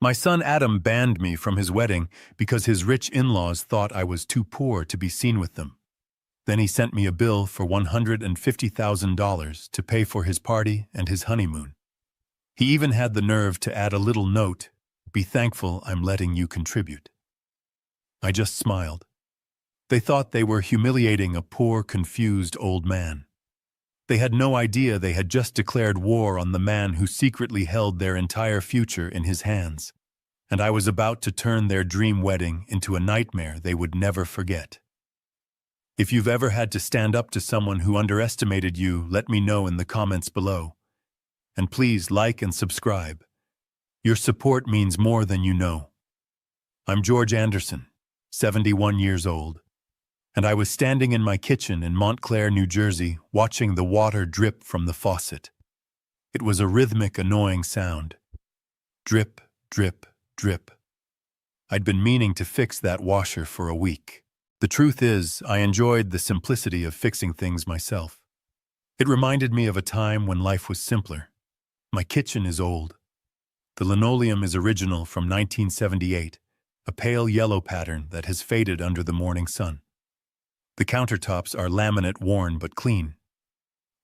My son Adam banned me from his wedding because his rich in-laws thought I was too poor to be seen with them. Then he sent me a bill for $150,000 to pay for his party and his honeymoon. He even had the nerve to add a little note, "Be thankful I'm letting you contribute." I just smiled. They thought they were humiliating a poor, confused old man. They had no idea they had just declared war on the man who secretly held their entire future in his hands, and I was about to turn their dream wedding into a nightmare they would never forget. If you've ever had to stand up to someone who underestimated you, let me know in the comments below. And please like and subscribe. Your support means more than you know. I'm George Anderson, 71 years old, and I was standing in my kitchen in Montclair, New Jersey, watching the water drip from the faucet. It was a rhythmic, annoying sound. Drip, drip, drip. I'd been meaning to fix that washer for a week. The truth is, I enjoyed the simplicity of fixing things myself. It reminded me of a time when life was simpler. My kitchen is old. The linoleum is original from 1978, a pale yellow pattern that has faded under the morning sun. The countertops are laminate worn but clean.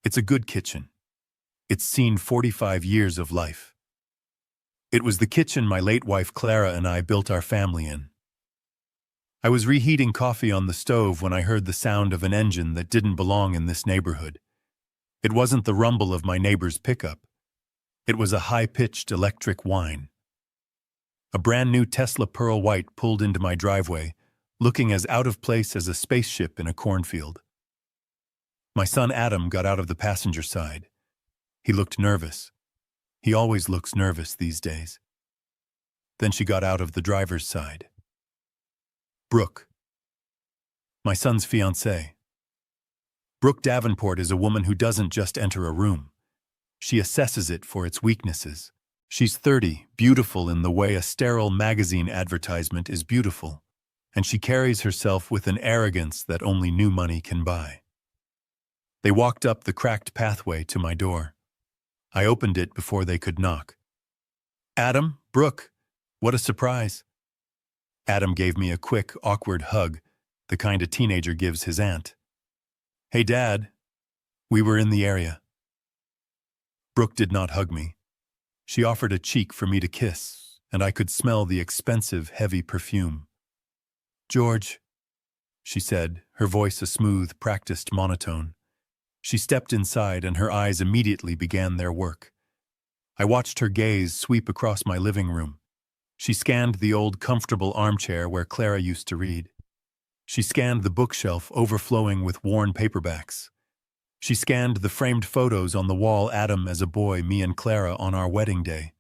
It's a good kitchen. It's seen 45 years of life. It was the kitchen my late wife Clara and I built our family in. I was reheating coffee on the stove when I heard the sound of an engine that didn't belong in this neighborhood. It wasn't the rumble of my neighbor's pickup. It was a high-pitched electric whine. A brand-new Tesla Pearl White pulled into my driveway, looking as out of place as a spaceship in a cornfield. My son Adam got out of the passenger side. He looked nervous. He always looks nervous these days. Then she got out of the driver's side. Brooke. My son's fiancée. Brooke Davenport is a woman who doesn't just enter a room. She assesses it for its weaknesses. She's 30, beautiful in the way a sterile magazine advertisement is beautiful, and she carries herself with an arrogance that only new money can buy. They walked up the cracked pathway to my door. I opened it before they could knock. "Adam, Brooke, what a surprise." Adam gave me a quick, awkward hug, the kind a teenager gives his aunt. "Hey, Dad." We were in the area. Brooke did not hug me. She offered a cheek for me to kiss, and I could smell the expensive, heavy perfume. "George," she said, her voice a smooth, practiced monotone. She stepped inside, and her eyes immediately began their work. I watched her gaze sweep across my living room. She scanned the old, comfortable armchair where Clara used to read. She scanned the bookshelf overflowing with worn paperbacks. She scanned the framed photos on the wall, Adam as a boy, me and Clara on our wedding day.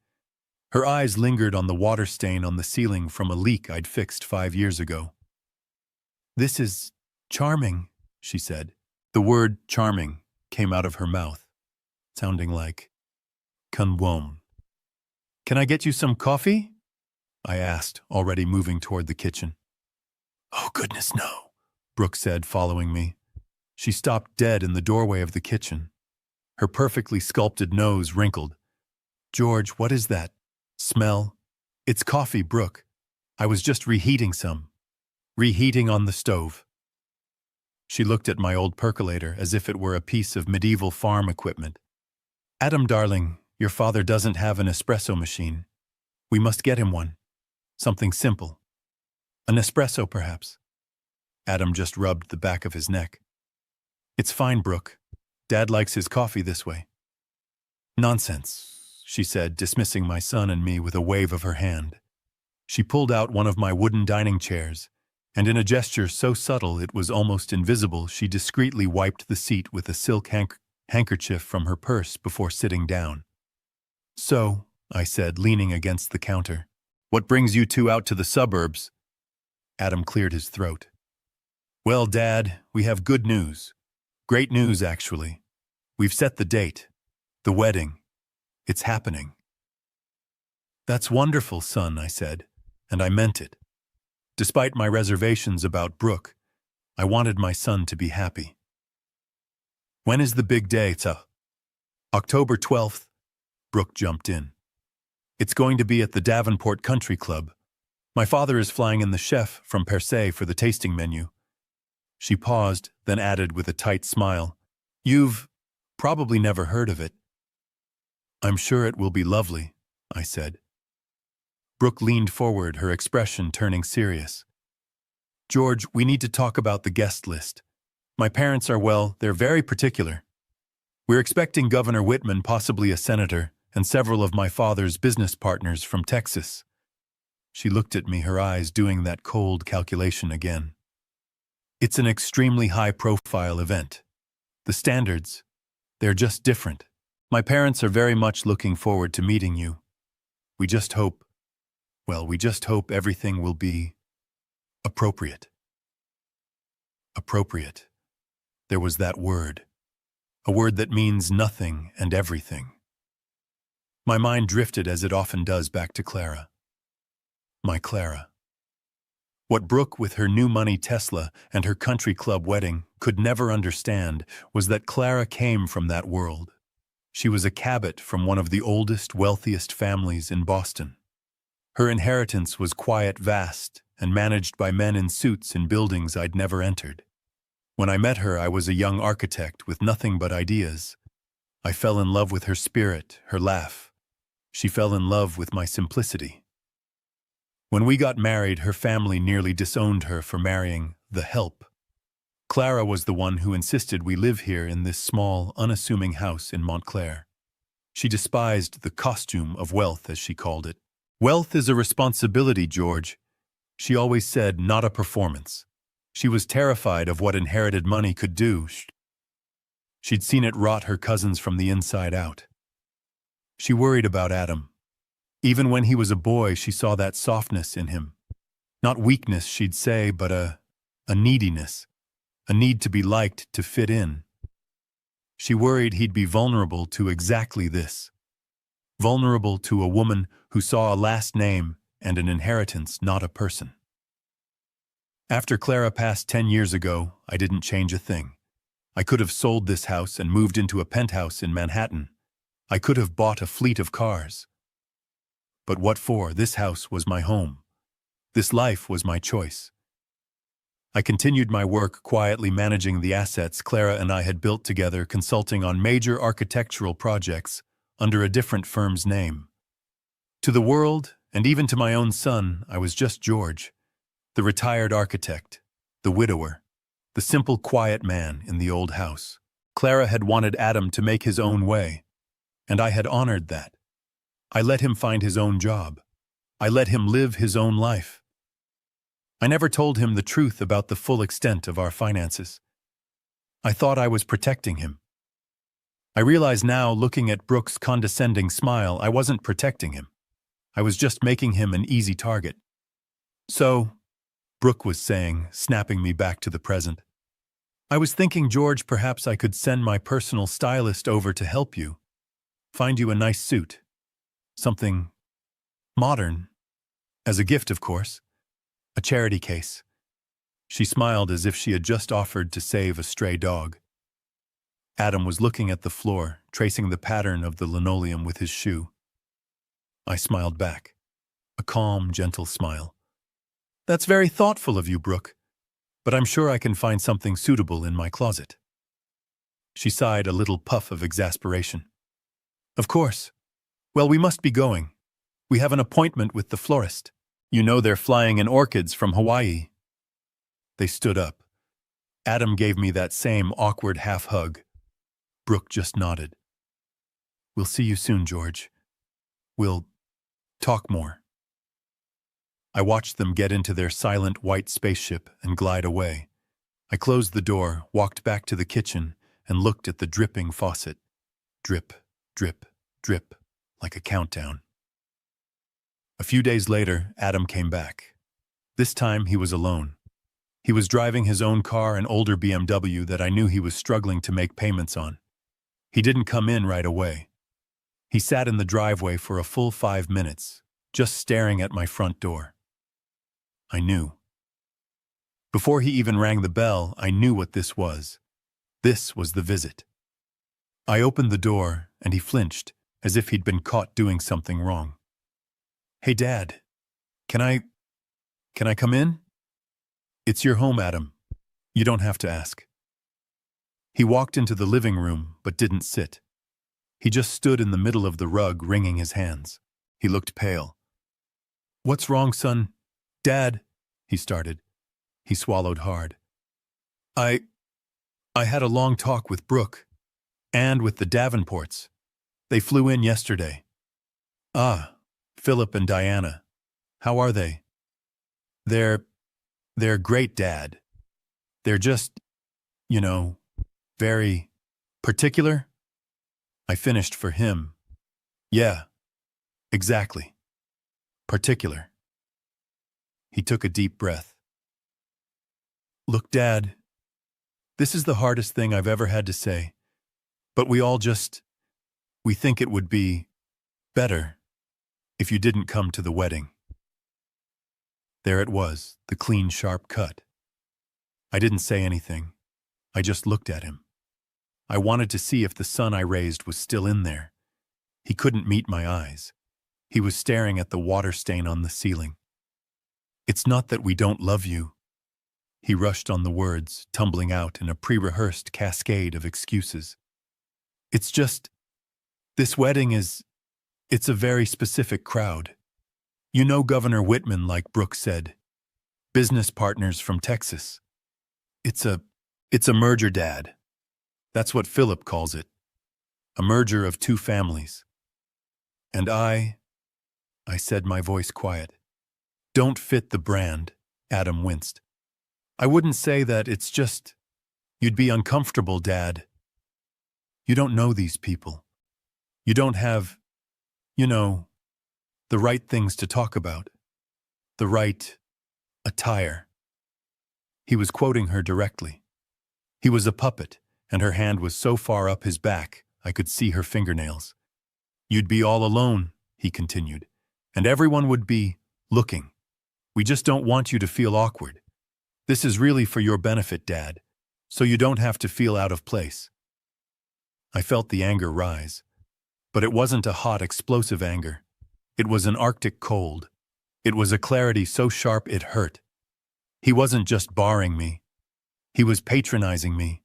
Her eyes lingered on the water stain on the ceiling from a leak I'd fixed 5 years ago. "This is charming," she said. The word charming came out of her mouth, sounding like "conwom." "Can I get you some coffee?" I asked, already moving toward the kitchen. "Oh, goodness, no," Brooke said, following me. She stopped dead in the doorway of the kitchen. Her perfectly sculpted nose wrinkled. "George, what is that smell?" "It's coffee, Brooke. I was just reheating some. Reheating on the stove." She looked at my old percolator as if it were a piece of medieval farm equipment. "Adam, darling, your father doesn't have an espresso machine. We must get him one. Something simple. An espresso, perhaps." Adam just rubbed the back of his neck. "It's fine, Brooke. Dad likes his coffee this way." "Nonsense," she said, dismissing my son and me with a wave of her hand. She pulled out one of my wooden dining chairs, and in a gesture so subtle it was almost invisible, she discreetly wiped the seat with a silk handkerchief from her purse before sitting down. "So," I said, leaning against the counter, "what brings you two out to the suburbs?" Adam cleared his throat. "Well, Dad, we have good news. Great news, actually. We've set the date. The wedding. It's happening." "That's wonderful, son," I said, and I meant it. Despite my reservations about Brooke, I wanted my son to be happy. "When is the big day, October 12th, Brooke jumped in. It's going to be at the Davenport Country Club. My father is flying in the chef from Percé for the tasting menu. She paused, then added with a tight smile, "You've probably never heard of it." "I'm sure it will be lovely," I said. Brooke leaned forward, her expression turning serious. "George, we need to talk about the guest list. My parents are, well, they're very particular. We're expecting Governor Whitman, possibly a senator, and several of my father's business partners from Texas." She looked at me, her eyes doing that cold calculation again. "It's an extremely high-profile event. The standards, they're just different. My parents are very much looking forward to meeting you. We just hope everything will be appropriate." Appropriate. There was that word. A word that means nothing and everything. My mind drifted, as it often does, back to Clara. My Clara. What Brooke, with her new money Tesla and her country club wedding, could never understand was that Clara came from that world. She was a Cabot from one of the oldest, wealthiest families in Boston. Her inheritance was quiet, vast, and managed by men in suits in buildings I'd never entered. When I met her, I was a young architect with nothing but ideas. I fell in love with her spirit, her laugh. She fell in love with my simplicity. When we got married, her family nearly disowned her for marrying the help. Clara was the one who insisted we live here in this small, unassuming house in Montclair. She despised the costume of wealth, as she called it. "Wealth is a responsibility, George," she always said, "not a performance." She was terrified of what inherited money could do. She'd seen it rot her cousins from the inside out. She worried about Adam. Even when he was a boy, she saw that softness in him. Not weakness, she'd say, but a neediness. A need to be liked, to fit in. She worried he'd be vulnerable to exactly this. Vulnerable to a woman who saw a last name and an inheritance, not a person. After Clara passed 10 years ago, I didn't change a thing. I could have sold this house and moved into a penthouse in Manhattan. I could have bought a fleet of cars. But what for? This house was my home. This life was my choice. I continued my work, quietly managing the assets Clara and I had built together, consulting on major architectural projects under a different firm's name. To the world, and even to my own son, I was just George, the retired architect, the widower, the simple, quiet man in the old house. Clara had wanted Adam to make his own way, and I had honored that. I let him find his own job. I let him live his own life. I never told him the truth about the full extent of our finances. I thought I was protecting him. I realize now, looking at Brooke's condescending smile, I wasn't protecting him. I was just making him an easy target. "So," Brooke was saying, snapping me back to the present, "I was thinking, George, perhaps I could send my personal stylist over to help you. Find you a nice suit. Something modern. As a gift, of course. A charity case." She smiled as if she had just offered to save a stray dog. Adam was looking at the floor, tracing the pattern of the linoleum with his shoe. I smiled back. A calm, gentle smile. "That's very thoughtful of you, Brooke, but I'm sure I can find something suitable in my closet." She sighed, a little puff of exasperation. "Of course. Well, we must be going. We have an appointment with the florist. You know they're flying in orchids from Hawaii." They stood up. Adam gave me that same awkward half-hug. Brooke just nodded. "We'll see you soon, George. We'll talk more." I watched them get into their silent white spaceship and glide away. I closed the door, walked back to the kitchen, and looked at the dripping faucet. Drip, drip, drip, like a countdown. A few days later, Adam came back. This time he was alone. He was driving his own car, an older BMW that I knew he was struggling to make payments on. He didn't come in right away. He sat in the driveway for a full 5 minutes, just staring at my front door. I knew. Before he even rang the bell, I knew what this was. This was the visit. I opened the door, and he flinched, as if he'd been caught doing something wrong. Hey, Dad, can I, can I come in? It's your home, Adam. You don't have to ask. He walked into the living room, but didn't sit. He just stood in the middle of the rug, wringing his hands. He looked pale. What's wrong, son? Dad, he started. He swallowed hard. I had a long talk with Brooke, and with the Davenports. They flew in yesterday. Ah, Philip and Diana. How are they? They're great, Dad. They're just, you know, very particular. I finished for him. Yeah, exactly. Particular. He took a deep breath. Look, Dad, this is the hardest thing I've ever had to say, but we think it would be better if you didn't come to the wedding. There it was, the clean, sharp cut. I didn't say anything. I just looked at him. I wanted to see if the son I raised was still in there. He couldn't meet my eyes. He was staring at the water stain on the ceiling. It's not that we don't love you. He rushed on the words, tumbling out in a pre-rehearsed cascade of excuses. It's just, this wedding it's a very specific crowd. You know Governor Whitman, like Brooke said. Business partners from Texas. It's a merger, Dad. That's what Philip calls it. A merger of two families. And I said, my voice quiet. Don't fit the brand, Adam winced. I wouldn't say that, it's just, you'd be uncomfortable, Dad. You don't know these people. You don't have, the right things to talk about. The right attire. He was quoting her directly. He was a puppet, and her hand was so far up his back, I could see her fingernails. You'd be all alone, he continued, and everyone would be looking. We just don't want you to feel awkward. This is really for your benefit, Dad, so you don't have to feel out of place. I felt the anger rise, but it wasn't a hot, explosive anger. It was an Arctic cold. It was a clarity so sharp it hurt. He wasn't just barring me. He was patronizing me.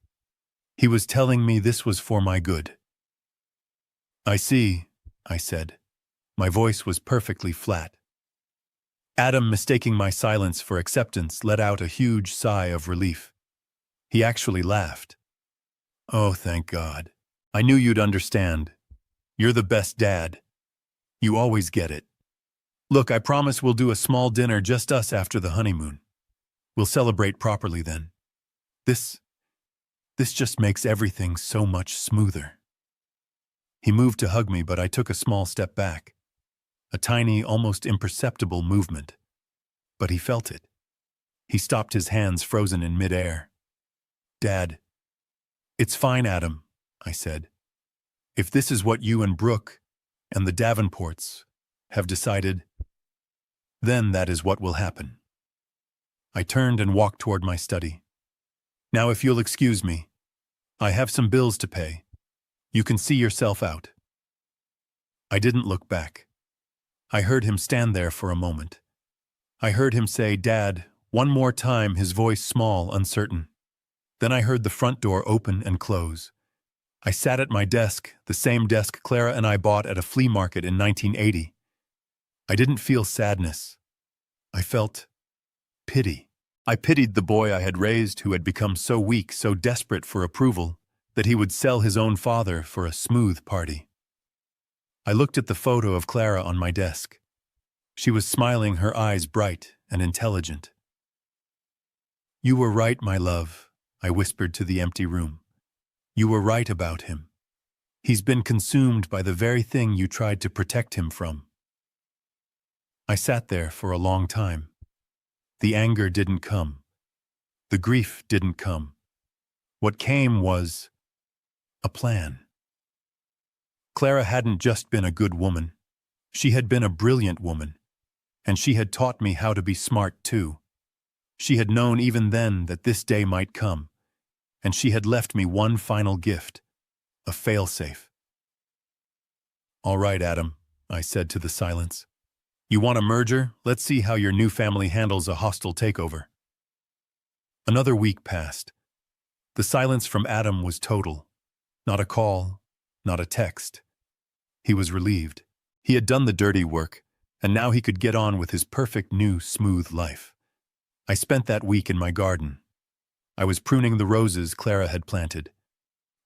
He was telling me this was for my good. I see, I said. My voice was perfectly flat. Adam, mistaking my silence for acceptance, let out a huge sigh of relief. He actually laughed. Oh, thank God. I knew you'd understand. You're the best dad. You always get it. Look, I promise we'll do a small dinner, just us, after the honeymoon. We'll celebrate properly then. This just makes everything so much smoother. He moved to hug me, but I took a small step back. A tiny, almost imperceptible movement. But he felt it. He stopped, his hands frozen in midair. Dad. It's fine, Adam, I said. If this is what you and Brooke and the Davenports have decided, then that is what will happen. I turned and walked toward my study. Now, if you'll excuse me, I have some bills to pay. You can see yourself out. I didn't look back. I heard him stand there for a moment. I heard him say, Dad, one more time, his voice small, uncertain. Then I heard the front door open and close. I sat at my desk, the same desk Clara and I bought at a flea market in 1980. I didn't feel sadness. I felt pity. I pitied the boy I had raised, who had become so weak, so desperate for approval, that he would sell his own father for a smooth party. I looked at the photo of Clara on my desk. She was smiling, her eyes bright and intelligent. You were right, my love, I whispered to the empty room. You were right about him. He's been consumed by the very thing you tried to protect him from. I sat there for a long time. The anger didn't come. The grief didn't come. What came was a plan. Clara hadn't just been a good woman. She had been a brilliant woman. And she had taught me how to be smart too. She had known even then that this day might come. And she had left me one final gift, a failsafe. All right, Adam, I said to the silence. You want a merger? Let's see how your new family handles a hostile takeover. Another week passed. The silence from Adam was total. Not a call, not a text. He was relieved. He had done the dirty work, and now he could get on with his perfect new, smooth life. I spent that week in my garden. I was pruning the roses Clara had planted.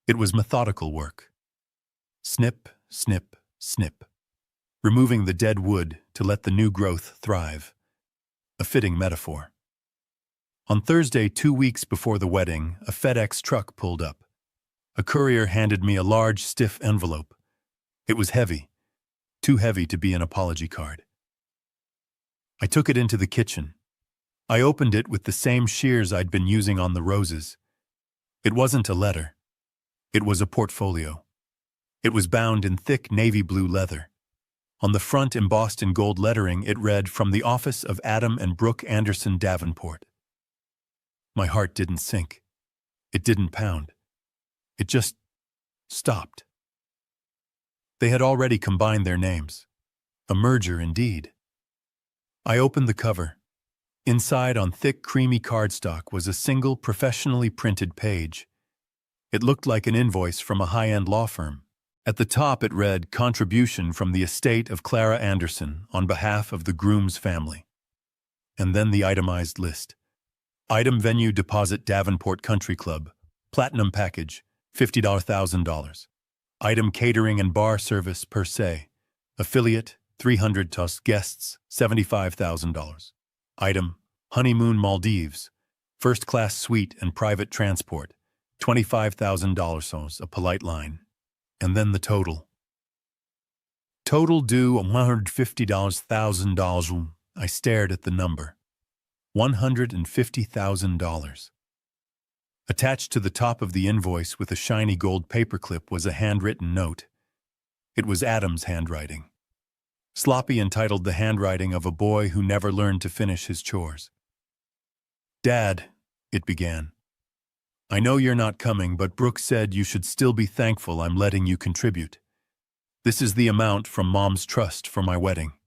It was methodical work. Snip, snip, snip. Removing the dead wood to let the new growth thrive. A fitting metaphor. On Thursday, 2 weeks before the wedding, a FedEx truck pulled up. A courier handed me a large, stiff envelope. It was heavy, too heavy to be an apology card. I took it into the kitchen. I opened it with the same shears I'd been using on the roses. It wasn't a letter. It was a portfolio. It was bound in thick navy blue leather. On the front, embossed in gold lettering, it read, "From the office of Adam and Brooke Anderson Davenport." My heart didn't sink. It didn't pound. It just stopped. They had already combined their names. A merger indeed. I opened the cover. Inside, on thick, creamy cardstock, was a single, professionally printed page. It looked like an invoice from a high-end law firm. At the top it read, "Contribution from the estate of Clara Anderson on behalf of the groom's family." And then the itemized list. Item: venue deposit Davenport Country Club. Platinum package, $50,000. Item: catering and bar service per se. Affiliate, 300 guests, $75,000. Item: honeymoon Maldives. First class suite and private transport, $25,000. A polite line. And then the total. Total due $150,000. I stared at the number. $150,000. Attached to the top of the invoice with a shiny gold paperclip was a handwritten note. It was Adam's handwriting. Sloppy, entitled "The Handwriting of a Boy Who Never Learned to Finish His Chores." "Dad," it began. "I know you're not coming, but Brooke said you should still be thankful I'm letting you contribute. This is the amount from Mom's trust for my wedding.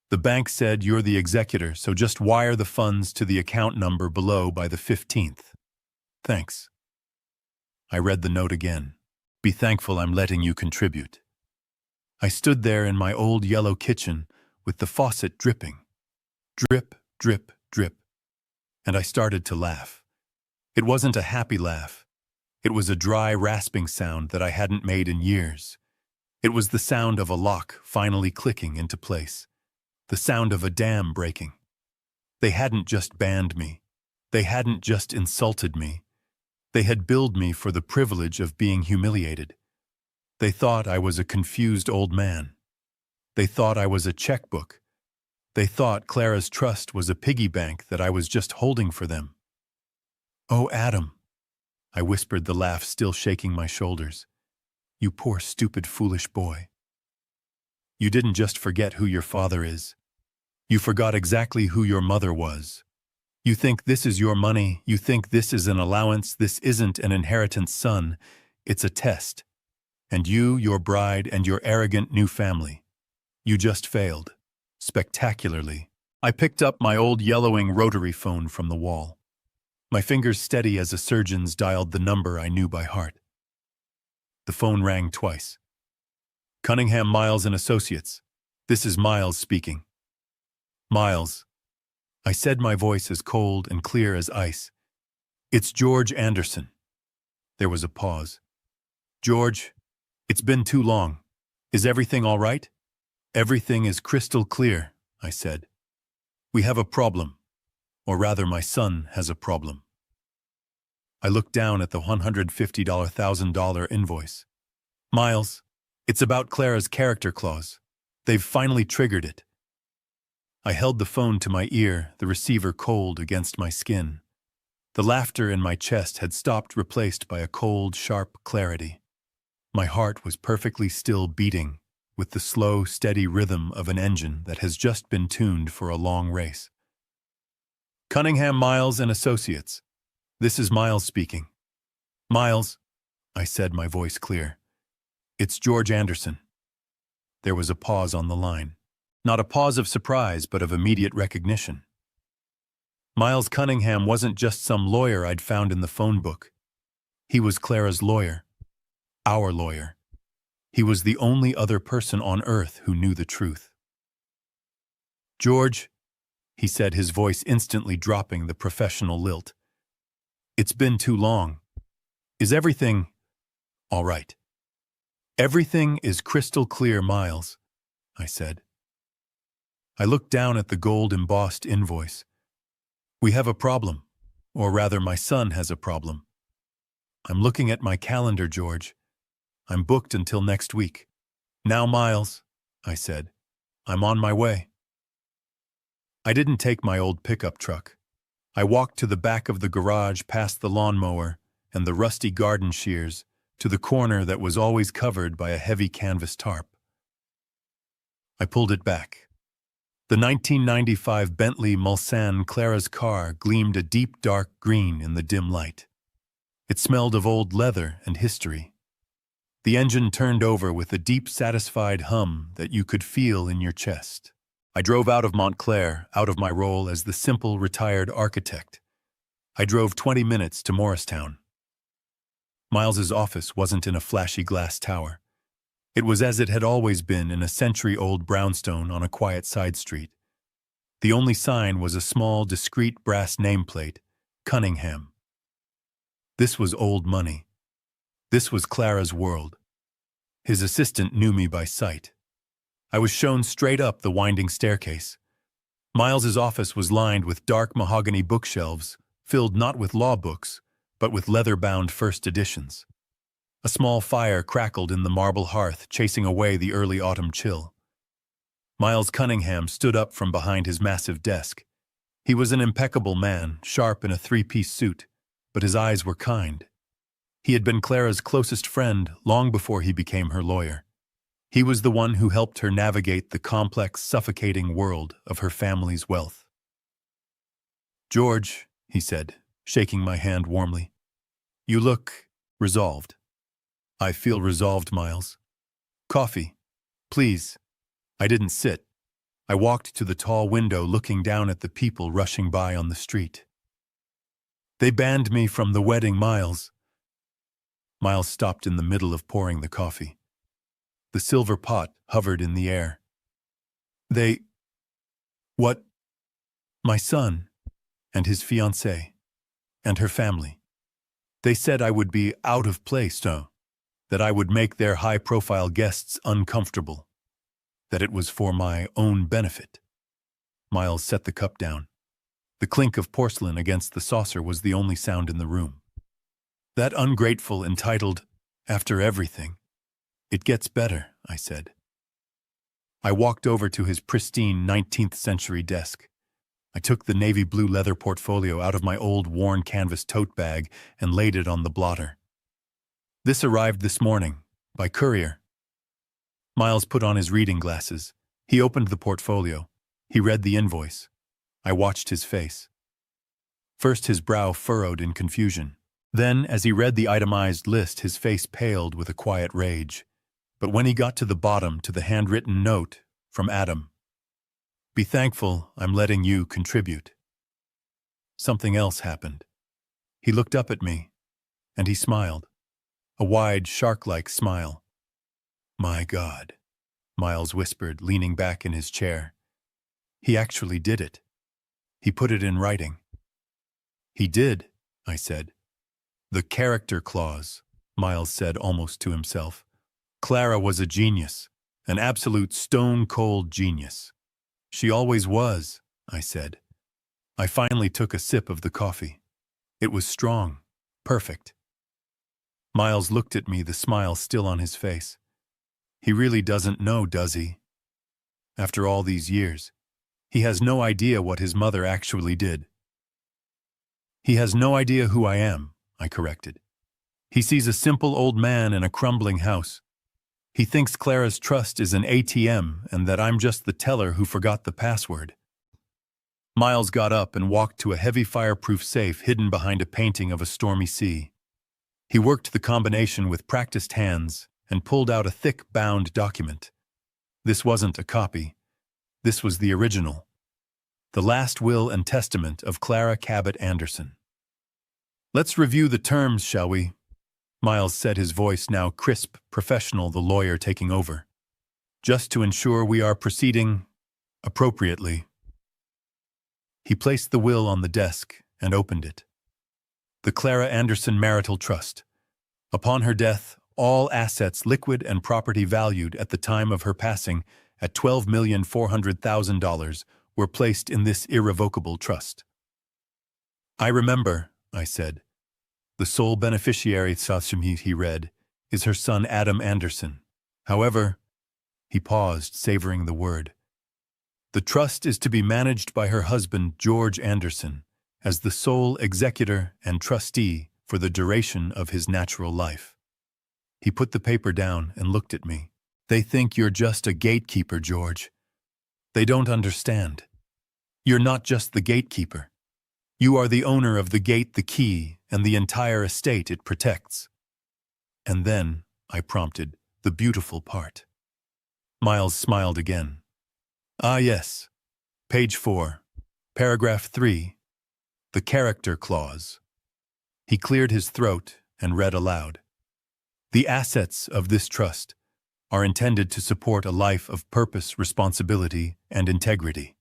The bank said you're the executor, so just wire the funds to the account number below by the 15th. Thanks." I read the note again. "Be thankful I'm letting you contribute." I stood there in my old yellow kitchen with the faucet dripping. Drip, drip, drip. And I started to laugh. It wasn't a happy laugh. It was a dry, rasping sound that I hadn't made in years. It was the sound of a lock finally clicking into place. The sound of a dam breaking. They hadn't just banned me. They hadn't just insulted me. They had billed me for the privilege of being humiliated. They thought I was a confused old man. They thought I was a checkbook. They thought Clara's trust was a piggy bank that I was just holding for them. "Oh, Adam," I whispered, the laugh still shaking my shoulders. "You poor, stupid, foolish boy. You didn't just forget who your father is. You forgot exactly who your mother was. You think this is your money. You think this is an allowance. This isn't an inheritance, son. It's a test. And you, your bride, and your arrogant new family. You just failed. Spectacularly." I picked up my old yellowing rotary phone from the wall. My fingers steady as a surgeon's dialed the number I knew by heart. The phone rang twice. "Cunningham, Miles and Associates. This is Miles speaking." "Miles." I said, my voice as cold and clear as ice. "It's George Anderson." There was a pause. "George, it's been too long. Is everything all right?" "Everything is crystal clear," I said. "We have a problem. Or rather, my son has a problem." I looked down at the $150,000 invoice. "Miles, it's about Clara's character clause. They've finally triggered it." I held the phone to my ear, the receiver cold against my skin. The laughter in my chest had stopped, replaced by a cold, sharp clarity. My heart was perfectly still, beating with the slow, steady rhythm of an engine that has just been tuned for a long race. "Cunningham, Miles and Associates. This is Miles speaking." "Miles," I said, my voice clear. "It's George Anderson." There was a pause on the line. Not a pause of surprise, but of immediate recognition. Miles Cunningham wasn't just some lawyer I'd found in the phone book. He was Clara's lawyer. Our lawyer. He was the only other person on earth who knew the truth. "George," he said, his voice instantly dropping the professional lilt. "It's been too long. Is everything all right?" "Everything is crystal clear, Miles," I said. I looked down at the gold-embossed invoice. "We have a problem, or rather my son has a problem. I'm looking at my calendar, George. I'm booked until next week. Now, Miles," I said, "I'm on my way." I didn't take my old pickup truck. I walked to the back of the garage past the lawnmower and the rusty garden shears to the corner that was always covered by a heavy canvas tarp. I pulled it back. The 1995 Bentley Mulsanne Clara's car gleamed a deep dark green in the dim light. It smelled of old leather and history. The engine turned over with a deep, satisfied hum that you could feel in your chest. I drove out of Montclair, out of my role as the simple, retired architect. I drove 20 minutes to Morristown. Miles's office wasn't in a flashy glass tower. It was as it had always been in a century-old brownstone on a quiet side street. The only sign was a small, discreet brass nameplate, Cunningham. This was old money. This was Clara's world. His assistant knew me by sight. I was shown straight up the winding staircase. Miles's office was lined with dark mahogany bookshelves, filled not with law books, but with leather-bound first editions. A small fire crackled in the marble hearth, chasing away the early autumn chill. Miles Cunningham stood up from behind his massive desk. He was an impeccable man, sharp in a three-piece suit, but his eyes were kind. He had been Clara's closest friend long before he became her lawyer. He was the one who helped her navigate the complex, suffocating world of her family's wealth. "George," he said, shaking my hand warmly, "you look resolved." "I feel resolved, Miles." "Coffee, please." I didn't sit. I walked to the tall window, looking down at the people rushing by on the street. "They banned me from the wedding, Miles." Miles stopped in the middle of pouring the coffee. The silver pot hovered in the air. "They... what?" "My son, and his fiancée, and her family. They said I would be out of place, no, that I would make their high-profile guests uncomfortable, that it was for my own benefit." Miles set the cup down. The clink of porcelain against the saucer was the only sound in the room. "That ungrateful, entitled, after everything." "It gets better," I said. I walked over to his pristine 19th-century desk. I took the navy blue leather portfolio out of my old worn canvas tote bag and laid it on the blotter. "This arrived this morning, by courier." Miles put on his reading glasses. He opened the portfolio. He read the invoice. I watched his face. First his brow furrowed in confusion. Then, as he read the itemized list, his face paled with a quiet rage. But when he got to the bottom, to the handwritten note from Adam, "Be thankful I'm letting you contribute," something else happened. He looked up at me, and he smiled. A wide, shark-like smile. "My God," Miles whispered, leaning back in his chair. "He actually did it. He put it in writing." "He did," I said. "The character clause," Miles said almost to himself. "Clara was a genius, an absolute stone-cold genius." "She always was," I said. I finally took a sip of the coffee. It was strong, perfect. Miles looked at me, the smile still on his face. "He really doesn't know, does he? After all these years, he has no idea what his mother actually did." "He has no idea who I am," I corrected. "He sees a simple old man in a crumbling house. He thinks Clara's trust is an ATM and that I'm just the teller who forgot the password." Miles got up and walked to a heavy fireproof safe hidden behind a painting of a stormy sea. He worked the combination with practiced hands and pulled out a thick, bound document. This wasn't a copy. This was the original. The last will and testament of Clara Cabot Anderson. "Let's review the terms, shall we?" Miles said, his voice now crisp, professional, the lawyer taking over. "Just to ensure we are proceeding appropriately." He placed the will on the desk and opened it. The Clara Anderson Marital Trust. Upon her death, all assets, liquid and property valued at the time of her passing at $12,400,000, were placed in this irrevocable trust. "I remember," I said. "The sole beneficiary," he read, "is her son Adam Anderson. However," he paused, savoring the word, "the trust is to be managed by her husband, George Anderson, as the sole executor and trustee for the duration of his natural life." He put the paper down and looked at me. "They think you're just a gatekeeper, George. They don't understand. You're not just the gatekeeper. You are the owner of the gate, the key, and the entire estate it protects." "And then," I prompted, "the beautiful part." Miles smiled again. "Ah, yes. Page 4, paragraph 3, the character clause." He cleared his throat and read aloud. "The assets of this trust are intended to support a life of purpose, responsibility, and integrity.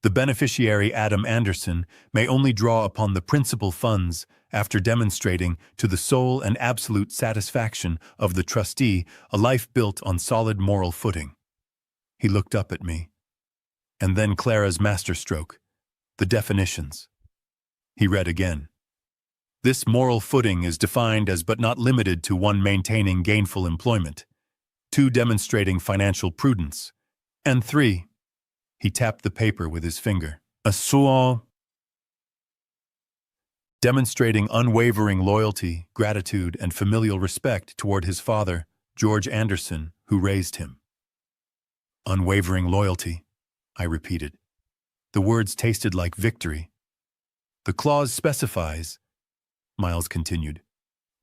The beneficiary, Adam Anderson, may only draw upon the principal funds after demonstrating to the sole and absolute satisfaction of the trustee a life built on solid moral footing." He looked up at me. "And then Clara's masterstroke, the definitions." He read again. "This moral footing is defined as but not limited to 1 maintaining gainful employment, 2 demonstrating financial prudence, and 3, he tapped the paper with his finger, demonstrating unwavering loyalty, gratitude, and familial respect toward his father, George Anderson, who raised him." "Unwavering loyalty," I repeated. The words tasted like victory. "The clause specifies," Miles continued,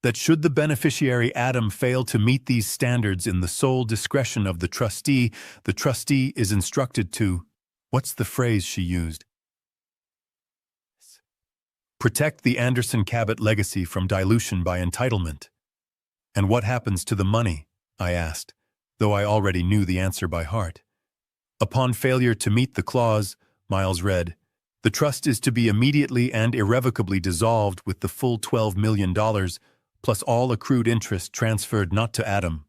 "that should the beneficiary Adam fail to meet these standards in the sole discretion of the trustee is instructed to," what's the phrase she used? "Protect the Anderson Cabot legacy from dilution by entitlement." "And what happens to the money?" I asked, though I already knew the answer by heart. "Upon failure to meet the clause," Miles read, "the trust is to be immediately and irrevocably dissolved with the full $12 million, plus all accrued interest transferred not to Adam,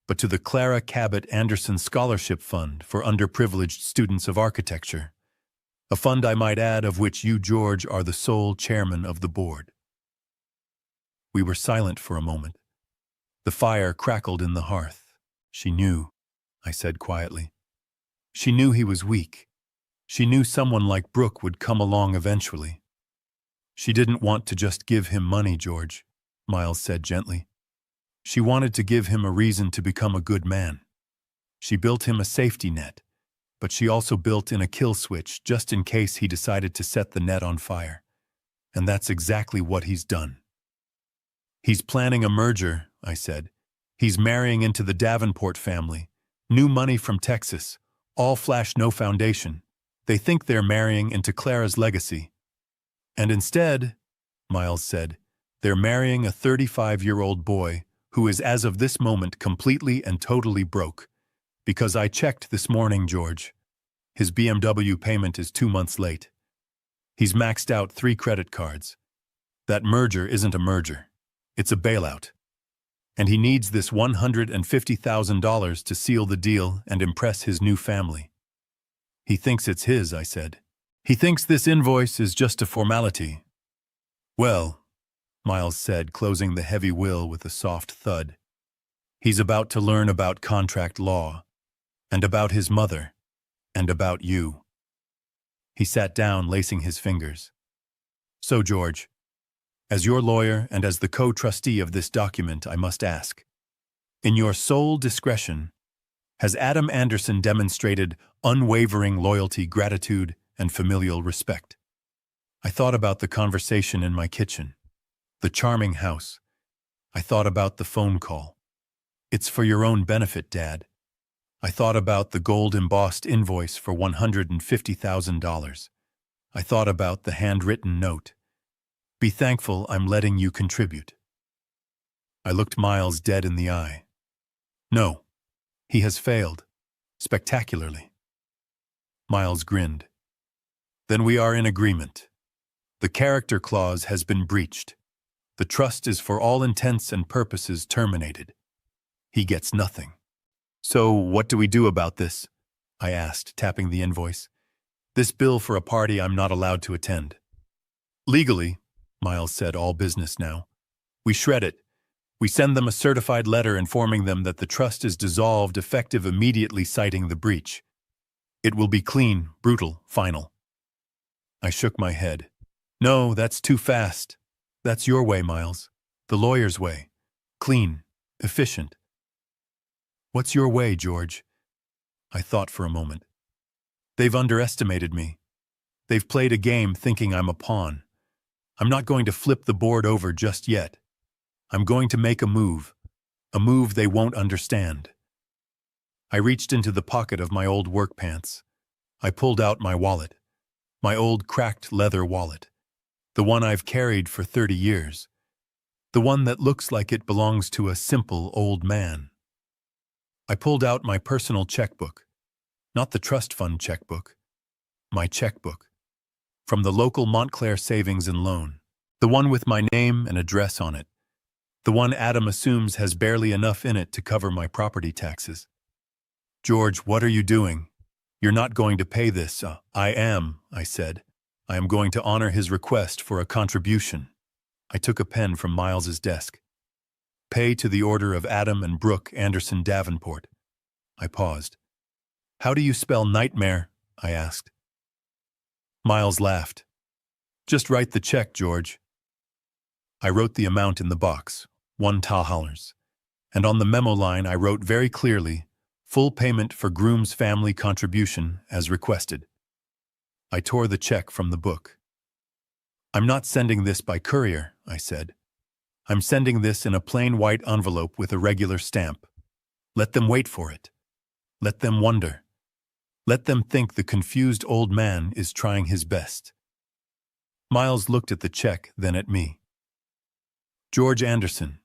but to the Clara Cabot Anderson Scholarship Fund for underprivileged students of architecture. A fund, I might add, of which you, George, are the sole chairman of the board." We were silent for a moment. The fire crackled in the hearth. "She knew," I said quietly. "She knew he was weak. She knew someone like Brooke would come along eventually." "She didn't want to just give him money, George," Miles said gently. "She wanted to give him a reason to become a good man. She built him a safety net, but she also built in a kill switch just in case he decided to set the net on fire. And that's exactly what he's done." "He's planning a merger," I said. "He's marrying into the Davenport family. New money from Texas. All flash, no foundation. They think they're marrying into Clara's legacy. And instead," Miles said, "they're marrying a 35-year-old boy who is as of this moment completely and totally broke. Because I checked this morning, George. His BMW payment is 2 months late. He's maxed out 3 credit cards. That merger isn't a merger. It's a bailout. And he needs this $150,000 to seal the deal and impress his new family. He thinks it's his," I said. "He thinks this invoice is just a formality." "Well," Miles said, closing the heavy will with a soft thud, "he's about to learn about contract law, and about his mother, and about you." He sat down, lacing his fingers. "So, George, as your lawyer and as the co-trustee of this document, I must ask, in your sole discretion, has Adam Anderson demonstrated unwavering loyalty, gratitude, and familial respect?" I thought about the conversation in my kitchen, the charming house. I thought about the phone call. "It's for your own benefit, Dad." I thought about the gold-embossed invoice for $150,000. I thought about the handwritten note. Be thankful I'm letting you contribute. I looked Miles dead in the eye. No, he has failed. Spectacularly. Miles grinned. Then we are in agreement. The character clause has been breached. The trust is for all intents and purposes terminated. He gets nothing. So what do we do about this? I asked, tapping the invoice. This bill for a party I'm not allowed to attend. Legally, Miles said, all business now. We shred it. We send them a certified letter informing them that the trust is dissolved, effective immediately, citing the breach. It will be clean, brutal, final. I shook my head. No, that's too fast. That's your way, Miles. The lawyer's way. Clean, efficient. What's your way, George? I thought for a moment. They've underestimated me. They've played a game thinking I'm a pawn. I'm not going to flip the board over just yet. I'm going to make a move they won't understand. I reached into the pocket of my old work pants. I pulled out my wallet, my old cracked leather wallet, the one I've carried for 30 years, the one that looks like it belongs to a simple old man. I pulled out my personal checkbook, not the trust fund checkbook, my checkbook, from the local Montclair Savings and Loan, the one with my name and address on it, the one Adam assumes has barely enough in it to cover my property taxes. George, what are you doing? You're not going to pay this. I am, I said. I am going to honor his request for a contribution. I took a pen from Miles's desk. Pay to the order of Adam and Brooke Anderson Davenport. I paused. How do you spell nightmare? I asked. Miles laughed. Just write the check, George. I wrote the amount in the box, $1, and on the memo line I wrote very clearly, full payment for groom's family contribution as requested. I tore the check from the book. I'm not sending this by courier, I said. I'm sending this in a plain white envelope with a regular stamp. Let them wait for it. Let them wonder. Let them think the confused old man is trying his best. Miles looked at the check, then at me. George Anderson,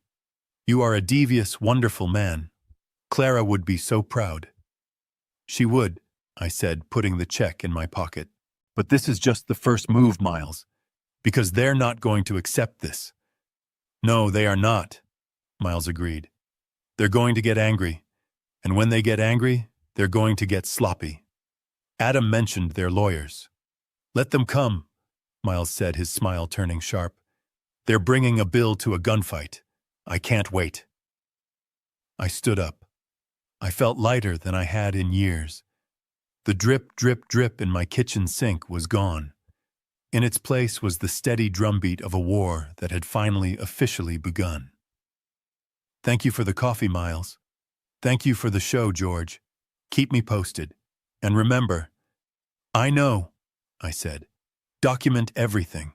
you are a devious, wonderful man. Clara would be so proud. She would, I said, putting the check in my pocket. But this is just the first move, Miles, because they're not going to accept this. No, they are not, Miles agreed. They're going to get angry, and when they get angry, they're going to get sloppy. Adam mentioned their lawyers. Let them come, Miles said, his smile turning sharp. They're bringing a bill to a gunfight. I can't wait. I stood up. I felt lighter than I had in years. The drip, drip, drip in my kitchen sink was gone. In its place was the steady drumbeat of a war that had finally officially begun. Thank you for the coffee, Miles. Thank you for the show, George. Keep me posted. And remember, I know, I said. Document everything.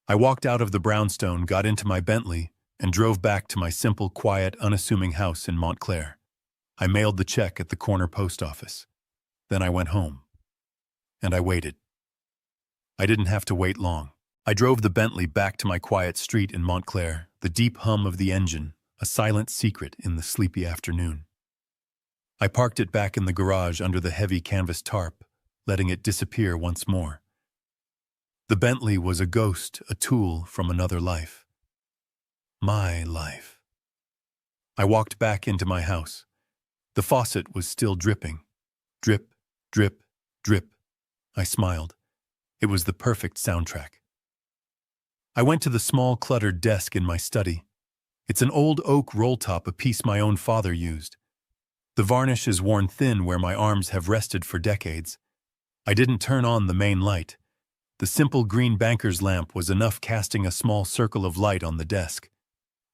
I walked out of the brownstone, got into my Bentley, and drove back to my simple, quiet, unassuming house in Montclair. I mailed the check at the corner post office. Then I went home. And I waited. I didn't have to wait long. I drove the Bentley back to my quiet street in Montclair, the deep hum of the engine, a silent secret in the sleepy afternoon. I parked it back in the garage under the heavy canvas tarp, letting it disappear once more. The Bentley was a ghost, a tool from another life. My life. I walked back into my house. The faucet was still dripping. Drip, drip, drip. I smiled. It was the perfect soundtrack. I went to the small, cluttered desk in my study. It's an old oak roll-top, a piece my own father used. The varnish is worn thin where my arms have rested for decades. I didn't turn on the main light. The simple green banker's lamp was enough, casting a small circle of light on the desk.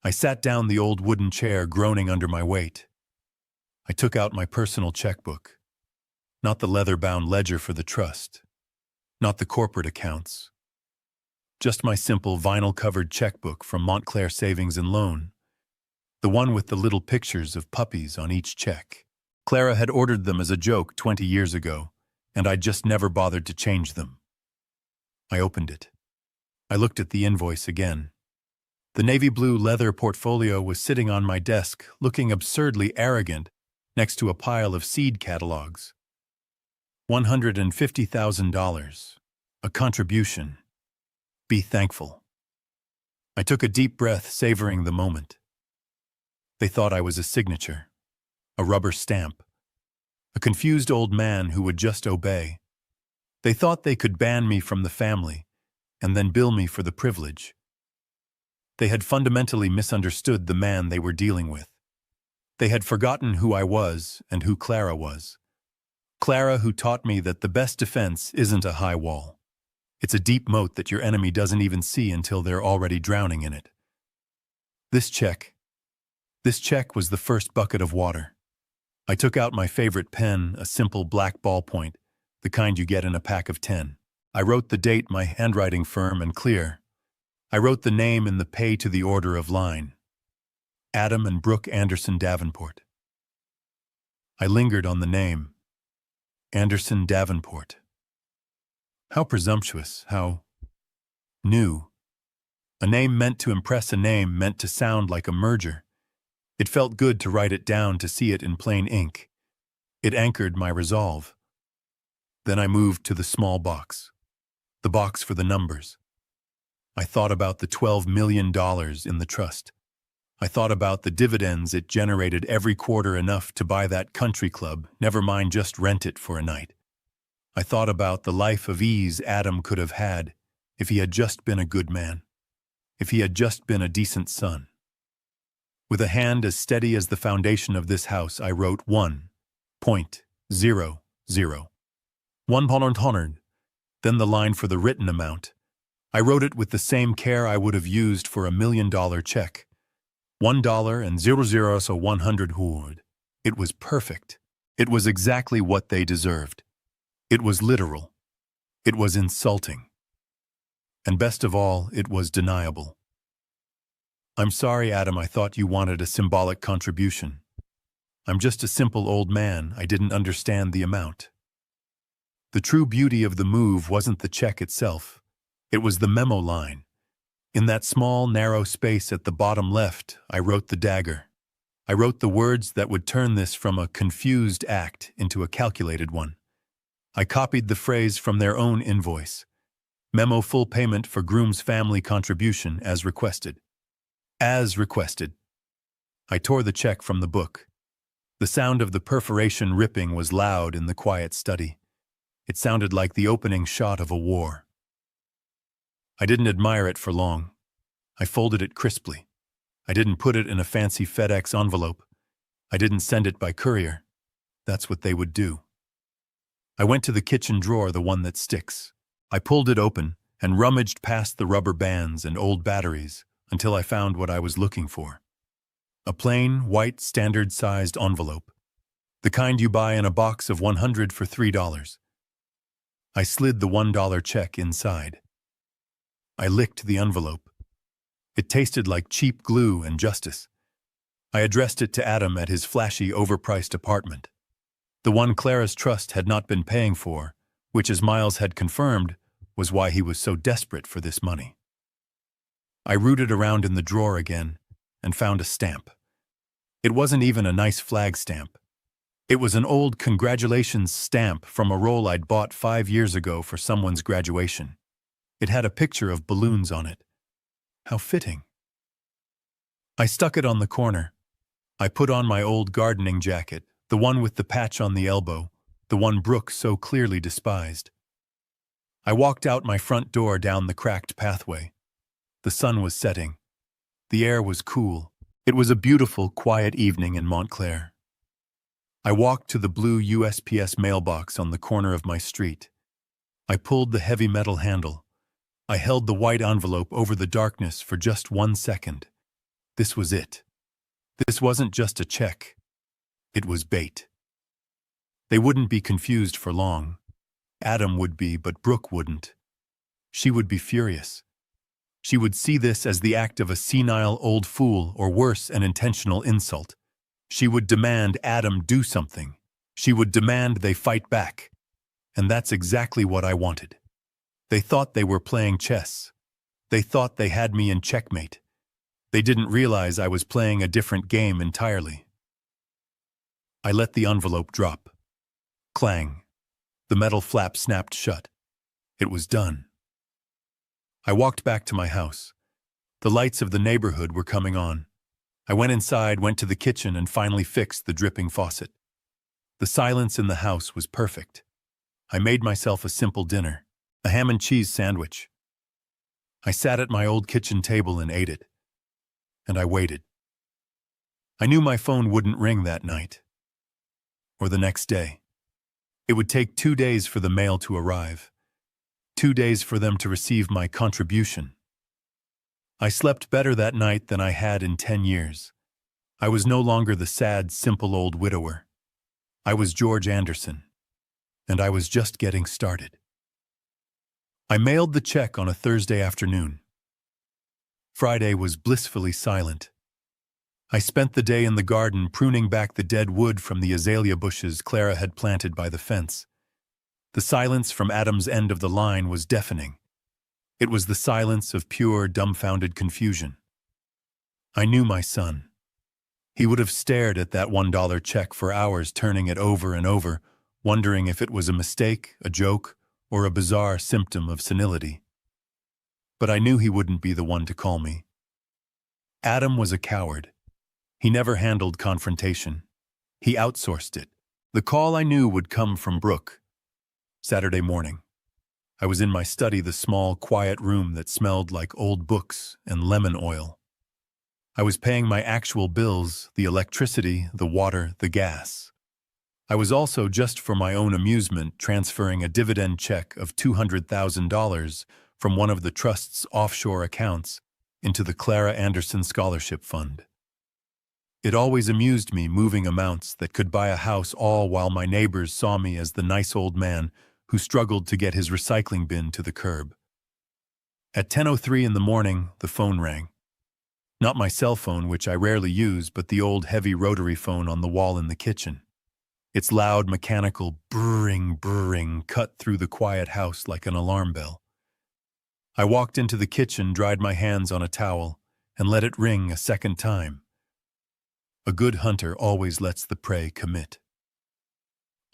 I sat down the old wooden chair, groaning under my weight. I took out my personal checkbook. Not the leather-bound ledger for the trust. Not the corporate accounts. Just my simple vinyl-covered checkbook from Montclair Savings and Loan. The one with the little pictures of puppies on each check. Clara had ordered them as a joke 20 years ago, and I'd just never bothered to change them. I opened it. I looked at the invoice again. The navy blue leather portfolio was sitting on my desk, looking absurdly arrogant, next to a pile of seed catalogs. $150,000. A contribution. Be thankful. I took a deep breath, savoring the moment. They thought I was a signature, a rubber stamp, a confused old man who would just obey. They thought they could ban me from the family and then bill me for the privilege. They had fundamentally misunderstood the man they were dealing with. They had forgotten who I was and who Clara was. Clara, who taught me that the best defense isn't a high wall. It's a deep moat that your enemy doesn't even see until they're already drowning in it. This check was the first bucket of water. I took out my favorite pen, a simple black ballpoint, the kind you get in a pack of 10. I wrote the date, my handwriting firm and clear. I wrote the name in the pay to the order of line. Adam and Brooke Anderson Davenport. I lingered on the name. Anderson Davenport. How presumptuous, how new. A name meant to impress, a name meant to sound like a merger. It felt good to write it down, to see it in plain ink. It anchored my resolve. Then I moved to the small box, the box for the numbers. I thought about the $12 million in the trust. I thought about the dividends it generated every quarter, enough to buy that country club, never mind just rent it for a night. I thought about the life of ease Adam could have had if he had just been a good man, if he had just been a decent son. With a hand as steady as the foundation of this house, I wrote 1.00. 100. Then the line for the written amount. I wrote it with the same care I would have used for $1 million check. $1.00, so 100 hood. It was perfect. It was exactly what they deserved. It was literal. It was insulting. And best of all, it was deniable. I'm sorry, Adam, I thought you wanted a symbolic contribution. I'm just a simple old man, I didn't understand the amount. The true beauty of the move wasn't the check itself. It was the memo line. In that small, narrow space at the bottom left, I wrote the dagger. I wrote the words that would turn this from a confused act into a calculated one. I copied the phrase from their own invoice. Memo, full payment for groom's family contribution as requested. As requested. I tore the check from the book. The sound of the perforation ripping was loud in the quiet study. It sounded like the opening shot of a war. I didn't admire it for long. I folded it crisply. I didn't put it in a fancy FedEx envelope. I didn't send it by courier. That's what they would do. I went to the kitchen drawer, the one that sticks. I pulled it open and rummaged past the rubber bands and old batteries until I found what I was looking for. A plain, white, standard-sized envelope. The kind you buy in a box of 100 for $3. I slid the $1 check inside. I licked the envelope. It tasted like cheap glue and justice. I addressed it to Adam at his flashy, overpriced apartment. The one Clara's trust had not been paying for, which, as Miles had confirmed, was why he was so desperate for this money. I rooted around in the drawer again and found a stamp. It wasn't even a nice flag stamp. It was an old congratulations stamp from a roll I'd bought 5 years ago for someone's graduation. It had a picture of balloons on it. How fitting. I stuck it on the corner. I put on my old gardening jacket, the one with the patch on the elbow, the one Brooke so clearly despised. I walked out my front door down the cracked pathway. The sun was setting. The air was cool. It was a beautiful, quiet evening in Montclair. I walked to the blue USPS mailbox on the corner of my street. I pulled the heavy metal handle. I held the white envelope over the darkness for just 1 second. This was it. This wasn't just a check. It was bait. They wouldn't be confused for long. Adam would be, but Brooke wouldn't. She would be furious. She would see this as the act of a senile old fool, or worse, an intentional insult. She would demand Adam do something. She would demand they fight back. And that's exactly what I wanted. They thought they were playing chess. They thought they had me in checkmate. They didn't realize I was playing a different game entirely. I let the envelope drop. Clang. The metal flap snapped shut. It was done. I walked back to my house. The lights of the neighborhood were coming on. I went inside, went to the kitchen, and finally fixed the dripping faucet. The silence in the house was perfect. I made myself a simple dinner, a ham and cheese sandwich. I sat at my old kitchen table and ate it. And I waited. I knew my phone wouldn't ring that night. Or the next day. It would take 2 days for the mail to arrive. 2 days for them to receive my contribution. I slept better that night than I had in 10 years. I was no longer the sad, simple old widower. I was George Anderson. And I was just getting started. I mailed the check on a Thursday afternoon. Friday was blissfully silent. I spent the day in the garden pruning back the dead wood from the azalea bushes Clara had planted by the fence. The silence from Adam's end of the line was deafening. It was the silence of pure, dumbfounded confusion. I knew my son. He would have stared at that $1 check for hours, turning it over and over, wondering if it was a mistake, a joke, or a bizarre symptom of senility. But I knew he wouldn't be the one to call me. Adam was a coward. He never handled confrontation. He outsourced it. The call I knew would come from Brooke. Saturday morning. I was in my study, the small, quiet room that smelled like old books and lemon oil. I was paying my actual bills, the electricity, the water, the gas. I was also, just for my own amusement, transferring a dividend check of $200,000 from one of the trust's offshore accounts into the Clara Anderson Scholarship Fund. It always amused me moving amounts that could buy a house, all while my neighbors saw me as the nice old man who struggled to get his recycling bin to the curb. At 10:03 in the morning, the phone rang. Not my cell phone, which I rarely use, but the old heavy rotary phone on the wall in the kitchen. Its loud mechanical brrring cut through the quiet house like an alarm bell. I walked into the kitchen, dried my hands on a towel, and let it ring a second time. A good hunter always lets the prey commit.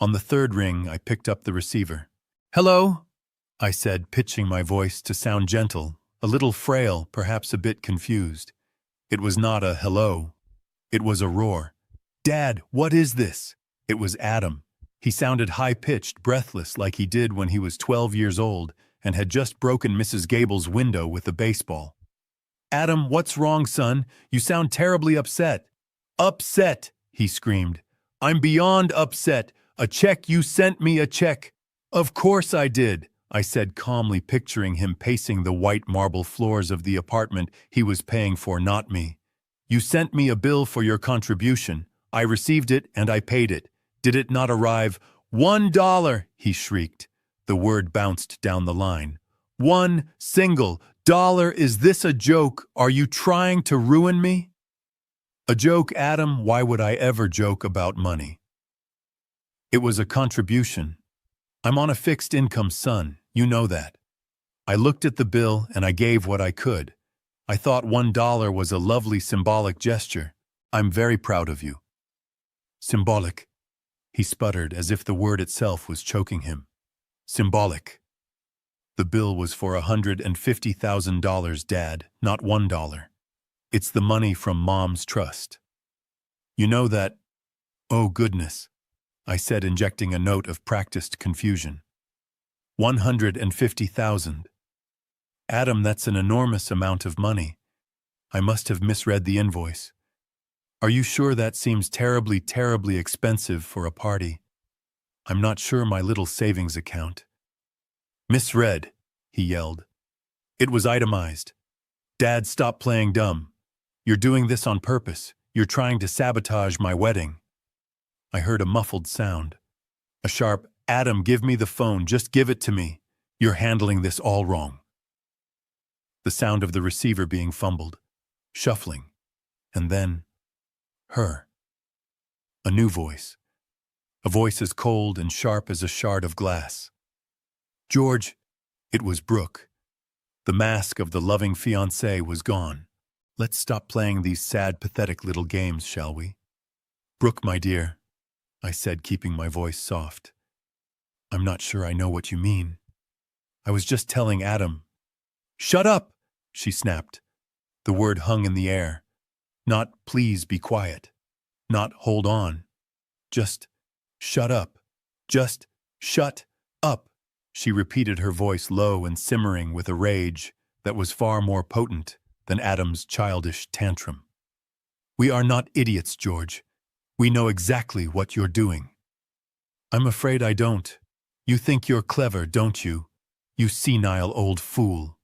On the third ring, I picked up the receiver. "Hello?" I said, pitching my voice to sound gentle, a little frail, perhaps a bit confused. It was not a hello. It was a roar. "Dad, what is this?" It was Adam. He sounded high-pitched, breathless, like he did when he was 12 years old and had just broken Mrs. Gable's window with a baseball. "Adam, what's wrong, son? You sound terribly upset." "Upset!" he screamed. "I'm beyond upset. A check, you sent me a check." "Of course I did," I said calmly, picturing him pacing the white marble floors of the apartment he was paying for, not me. "You sent me a bill for your contribution. I received it and I paid it. Did it not arrive?" $1, he shrieked. The word bounced down the line. $1 Is this a joke? Are you trying to ruin me? A joke, Adam? Why would I ever joke about money? It was a contribution. I'm on a fixed income, son. You know that. I looked at the bill and I gave what I could. I thought $1 was a lovely symbolic gesture. I'm very proud of you. Symbolic. He sputtered as if the word itself was choking him. Symbolic. The bill was for $150,000, Dad, not $1. It's the money from Mom's trust. You know that? Oh, goodness, I said, injecting a note of practiced confusion. 150,000. Adam, that's an enormous amount of money. I must have misread the invoice. Are you sure that seems terribly, terribly expensive for a party? I'm not sure my little savings account. Misread, he yelled. It was itemized. Dad, stop playing dumb. You're doing this on purpose. You're trying to sabotage my wedding. I heard a muffled sound. A sharp, Adam, give me the phone. Just give it to me. You're handling this all wrong. The sound of the receiver being fumbled, shuffling, and then her. A new voice. A voice as cold and sharp as a shard of glass. George, it was Brooke. The mask of the loving fiancé was gone. Let's stop playing these sad, pathetic little games, shall we? Brooke, my dear, I said, keeping my voice soft. I'm not sure I know what you mean. I was just telling Adam. Shut up, she snapped. The word hung in the air. Not please be quiet. Not hold on. Just shut up. Just shut up. She repeated, her voice low and simmering with a rage that was far more potent than Adam's childish tantrum. We are not idiots, George. We know exactly what you're doing. I'm afraid I don't. You think you're clever, don't you? You senile old fool.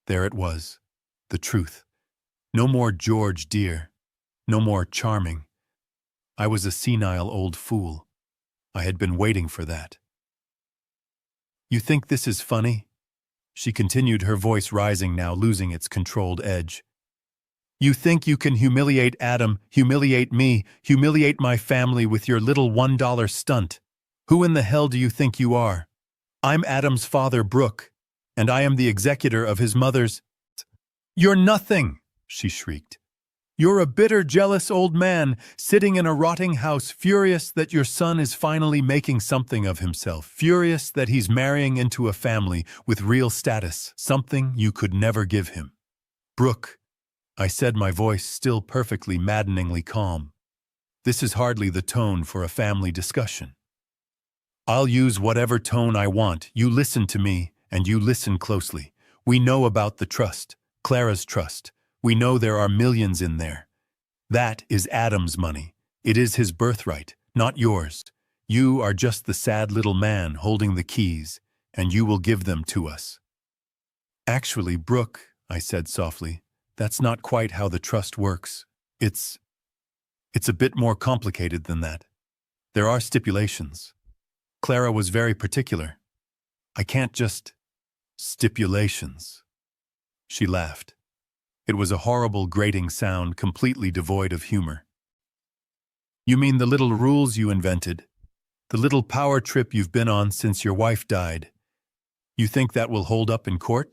There it was, the truth. No more George, dear. No more charming. I was a senile old fool. I had been waiting for that. You think this is funny? She continued, her voice rising now, losing its controlled edge. You think you can humiliate Adam, humiliate me, humiliate my family with your little $1 stunt? Who in the hell do you think you are? I'm Adam's father, Brooke, and I am the executor of his mother's— You're nothing, she shrieked. You're a bitter, jealous old man, sitting in a rotting house, furious that your son is finally making something of himself, furious that he's marrying into a family with real status, something you could never give him. Brooke, I said, my voice still perfectly, maddeningly calm. This is hardly the tone for a family discussion. I'll use whatever tone I want. You listen to me, and you listen closely. We know about the trust, Clara's trust. We know there are millions in there. That is Adam's money. It is his birthright, not yours. You are just the sad little man holding the keys, and you will give them to us. Actually, Brooke, I said softly, that's not quite how the trust works. It's a bit more complicated than that. There are stipulations. Clara was very particular. I can't just— Stipulations. She laughed. It was a horrible, grating sound, completely devoid of humor. You mean the little rules you invented? The little power trip you've been on since your wife died? You think that will hold up in court?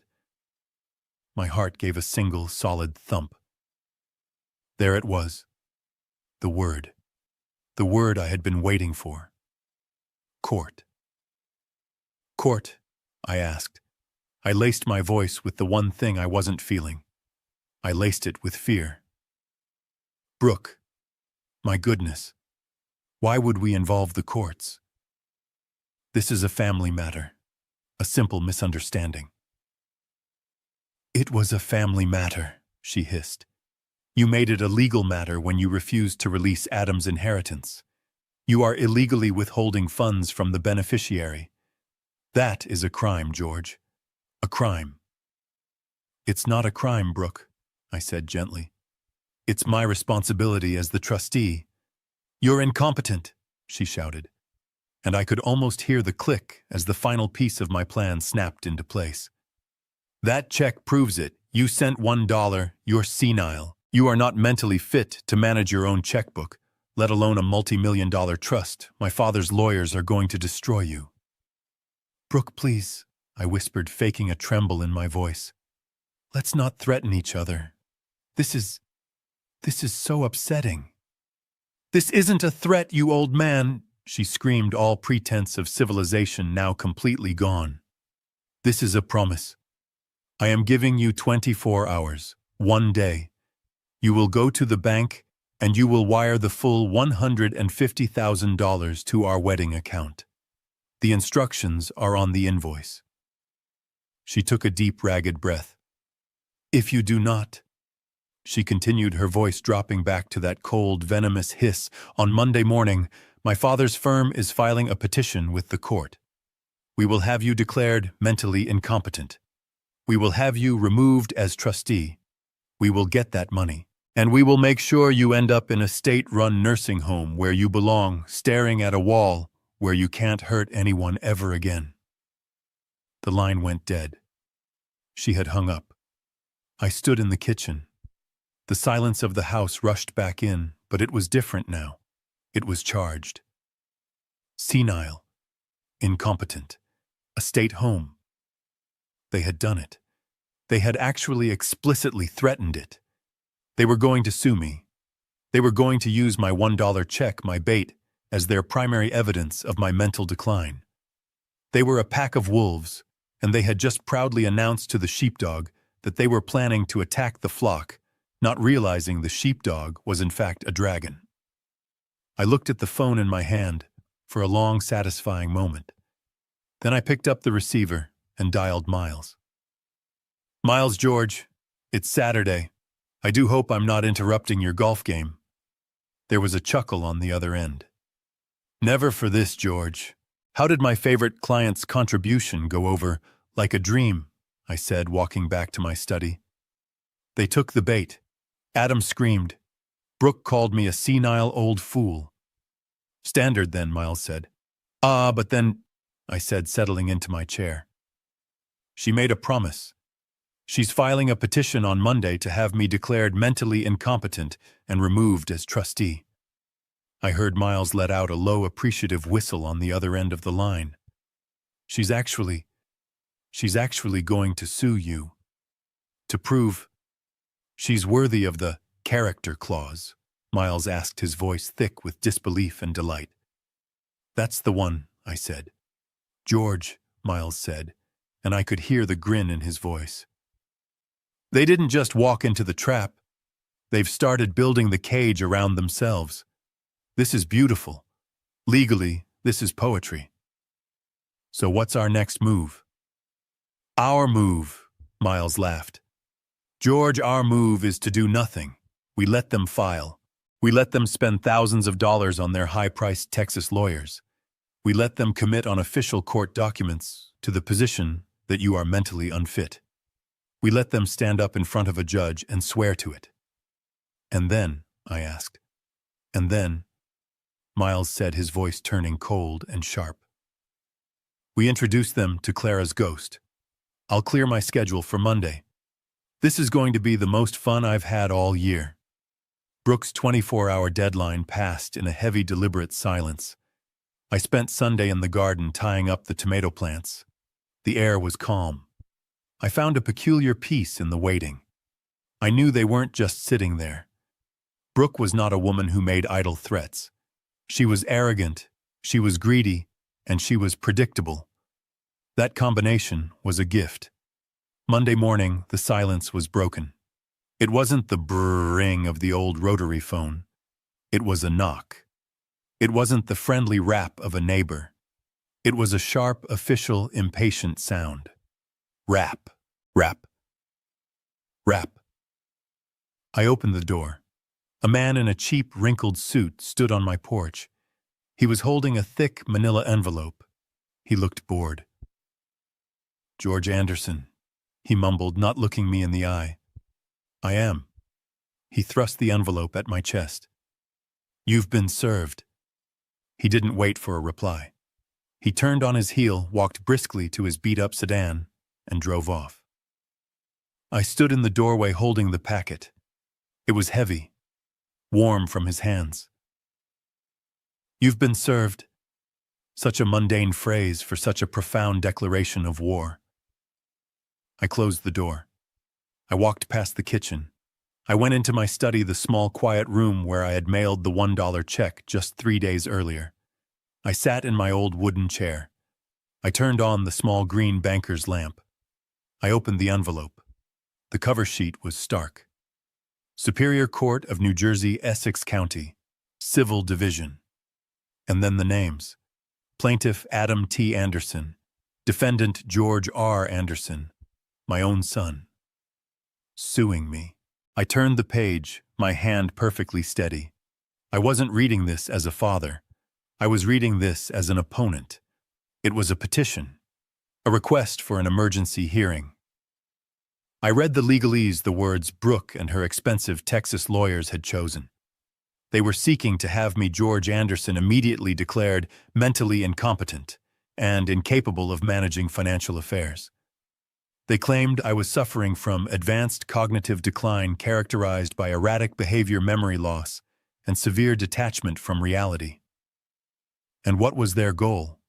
My heart gave a single, solid thump. There it was. The word. The word I had been waiting for. Court. Court, I asked. I laced my voice with the one thing I wasn't feeling. I laced it with fear. Brooke, my goodness, why would we involve the courts? This is a family matter, a simple misunderstanding. It was a family matter, she hissed. You made it a legal matter when you refused to release Adam's inheritance. You are illegally withholding funds from the beneficiary. That is a crime, George. A crime. It's not a crime, Brooke, I said gently. It's my responsibility as the trustee. You're incompetent, she shouted, and I could almost hear the click as the final piece of my plan snapped into place. That check proves it. You sent $1. You're senile. You are not mentally fit to manage your own checkbook, let alone a multi-million-dollar trust. My father's lawyers are going to destroy you. Brooke, please, I whispered, faking a tremble in my voice. Let's not threaten each other. This is so upsetting. This isn't a threat, you old man, she screamed, all pretense of civilization now completely gone. This is a promise. I am giving you 24 hours, 1 day. You will go to the bank and you will wire the full $150,000 to our wedding account. The instructions are on the invoice. She took a deep, ragged breath. If you do not, she continued, her voice dropping back to that cold, venomous hiss, on Monday morning, my father's firm is filing a petition with the court. We will have you declared mentally incompetent. We will have you removed as trustee. We will get that money. And we will make sure you end up in a state-run nursing home where you belong, staring at a wall where you can't hurt anyone ever again. The line went dead. She had hung up. I stood in the kitchen. The silence of the house rushed back in, but it was different now. It was charged. Senile. Incompetent. A state home. They had done it. They had actually explicitly threatened it. They were going to sue me. They were going to use my $1 check, my bait, as their primary evidence of my mental decline. They were a pack of wolves, and they had just proudly announced to the sheepdog that they were planning to attack the flock, not realizing the sheepdog was in fact a dragon. I looked at the phone in my hand for a long, satisfying moment. Then I picked up the receiver and dialed Miles. "Miles, George, it's Saturday. I do hope I'm not interrupting your golf game." There was a chuckle on the other end. "Never for this, George. How did my favorite client's contribution go over like a dream?" I said, walking back to my study. "They took the bait." Adam screamed. "Brooke called me a senile old fool." "Standard then," Miles said. But then," I said, settling into my chair. "She made a promise. She's filing a petition on Monday to have me declared mentally incompetent and removed as trustee." I heard Miles let out a low, appreciative whistle on the other end of the line. She's actually going to sue you. To prove she's worthy of the character clause," Miles asked, his voice thick with disbelief and delight. "That's the one," I said. "George," Miles said, and I could hear the grin in his voice. "They didn't just walk into the trap. They've started building the cage around themselves. This is beautiful. Legally, this is poetry. So what's our next move?" "Our move," Miles laughed. "George, our move is to do nothing. We let them file. We let them spend thousands of dollars on their high-priced Texas lawyers. We let them commit on official court documents to the position that you are mentally unfit. We let them stand up in front of a judge and swear to it." "And then?" I asked. "And then," Miles said, his voice turning cold and sharp, "we introduce them to Clara's ghost. I'll clear my schedule for Monday. This is going to be the most fun I've had all year." Brooke's 24-hour deadline passed in a heavy, deliberate silence. I spent Sunday in the garden tying up the tomato plants. The air was calm. I found a peculiar peace in the waiting. I knew they weren't just sitting there. Brooke was not a woman who made idle threats. She was arrogant, she was greedy, and she was predictable. That combination was a gift. Monday morning, the silence was broken. It wasn't the brrring of the old rotary phone. It was a knock. It wasn't the friendly rap of a neighbor. It was a sharp, official, impatient sound. Rap, rap, rap. I opened the door. A man in a cheap, wrinkled suit stood on my porch. He was holding a thick manila envelope. He looked bored. "George Anderson," he mumbled, not looking me in the eye. "I am." He thrust the envelope at my chest. "You've been served." He didn't wait for a reply. He turned on his heel, walked briskly to his beat-up sedan, and drove off. I stood in the doorway holding the packet. It was heavy, warm from his hands. "You've been served." Such a mundane phrase for such a profound declaration of war. I closed the door. I walked past the kitchen. I went into my study, the small, quiet room where I had mailed the $1 check just 3 days earlier. I sat in my old wooden chair. I turned on the small green banker's lamp. I opened the envelope. The cover sheet was stark. Superior Court of New Jersey, Essex County, Civil Division. And then the names. Plaintiff Adam T. Anderson. Defendant George R. Anderson. My own son. Suing me. I turned the page, my hand perfectly steady. I wasn't reading this as a father. I was reading this as an opponent. It was a petition. A request for an emergency hearing. I read the legalese the words Brooke and her expensive Texas lawyers had chosen. They were seeking to have me, George Anderson, immediately declared mentally incompetent and incapable of managing financial affairs. They claimed I was suffering from advanced cognitive decline characterized by erratic behavior, memory loss, and severe detachment from reality. And what was their goal?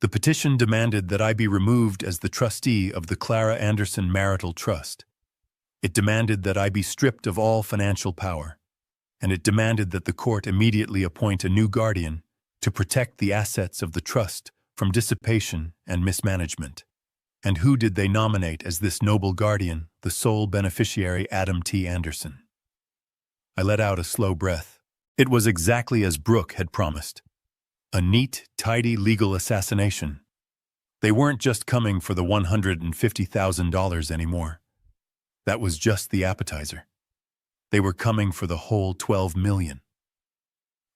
The petition demanded that I be removed as the trustee of the Clara Anderson Marital Trust. It demanded that I be stripped of all financial power, and it demanded that the court immediately appoint a new guardian to protect the assets of the trust from dissipation and mismanagement. And who did they nominate as this noble guardian, the sole beneficiary Adam T. Anderson? I let out a slow breath. It was exactly as Brooke had promised. A neat, tidy legal assassination. They weren't just coming for the $150,000 anymore. That was just the appetizer. They were coming for the whole $12 million.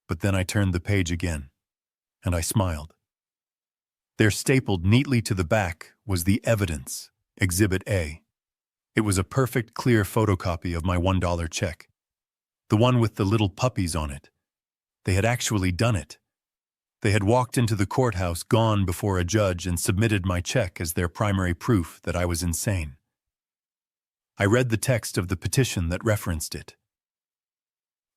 But then I turned the page again, and I smiled. There, stapled neatly to the back, was the evidence, Exhibit A. It was a perfect, clear photocopy of my $1 check. The one with the little puppies on it. They had actually done it. They had walked into the courthouse, gone before a judge, and submitted my check as their primary proof that I was insane. I read the text of the petition that referenced it.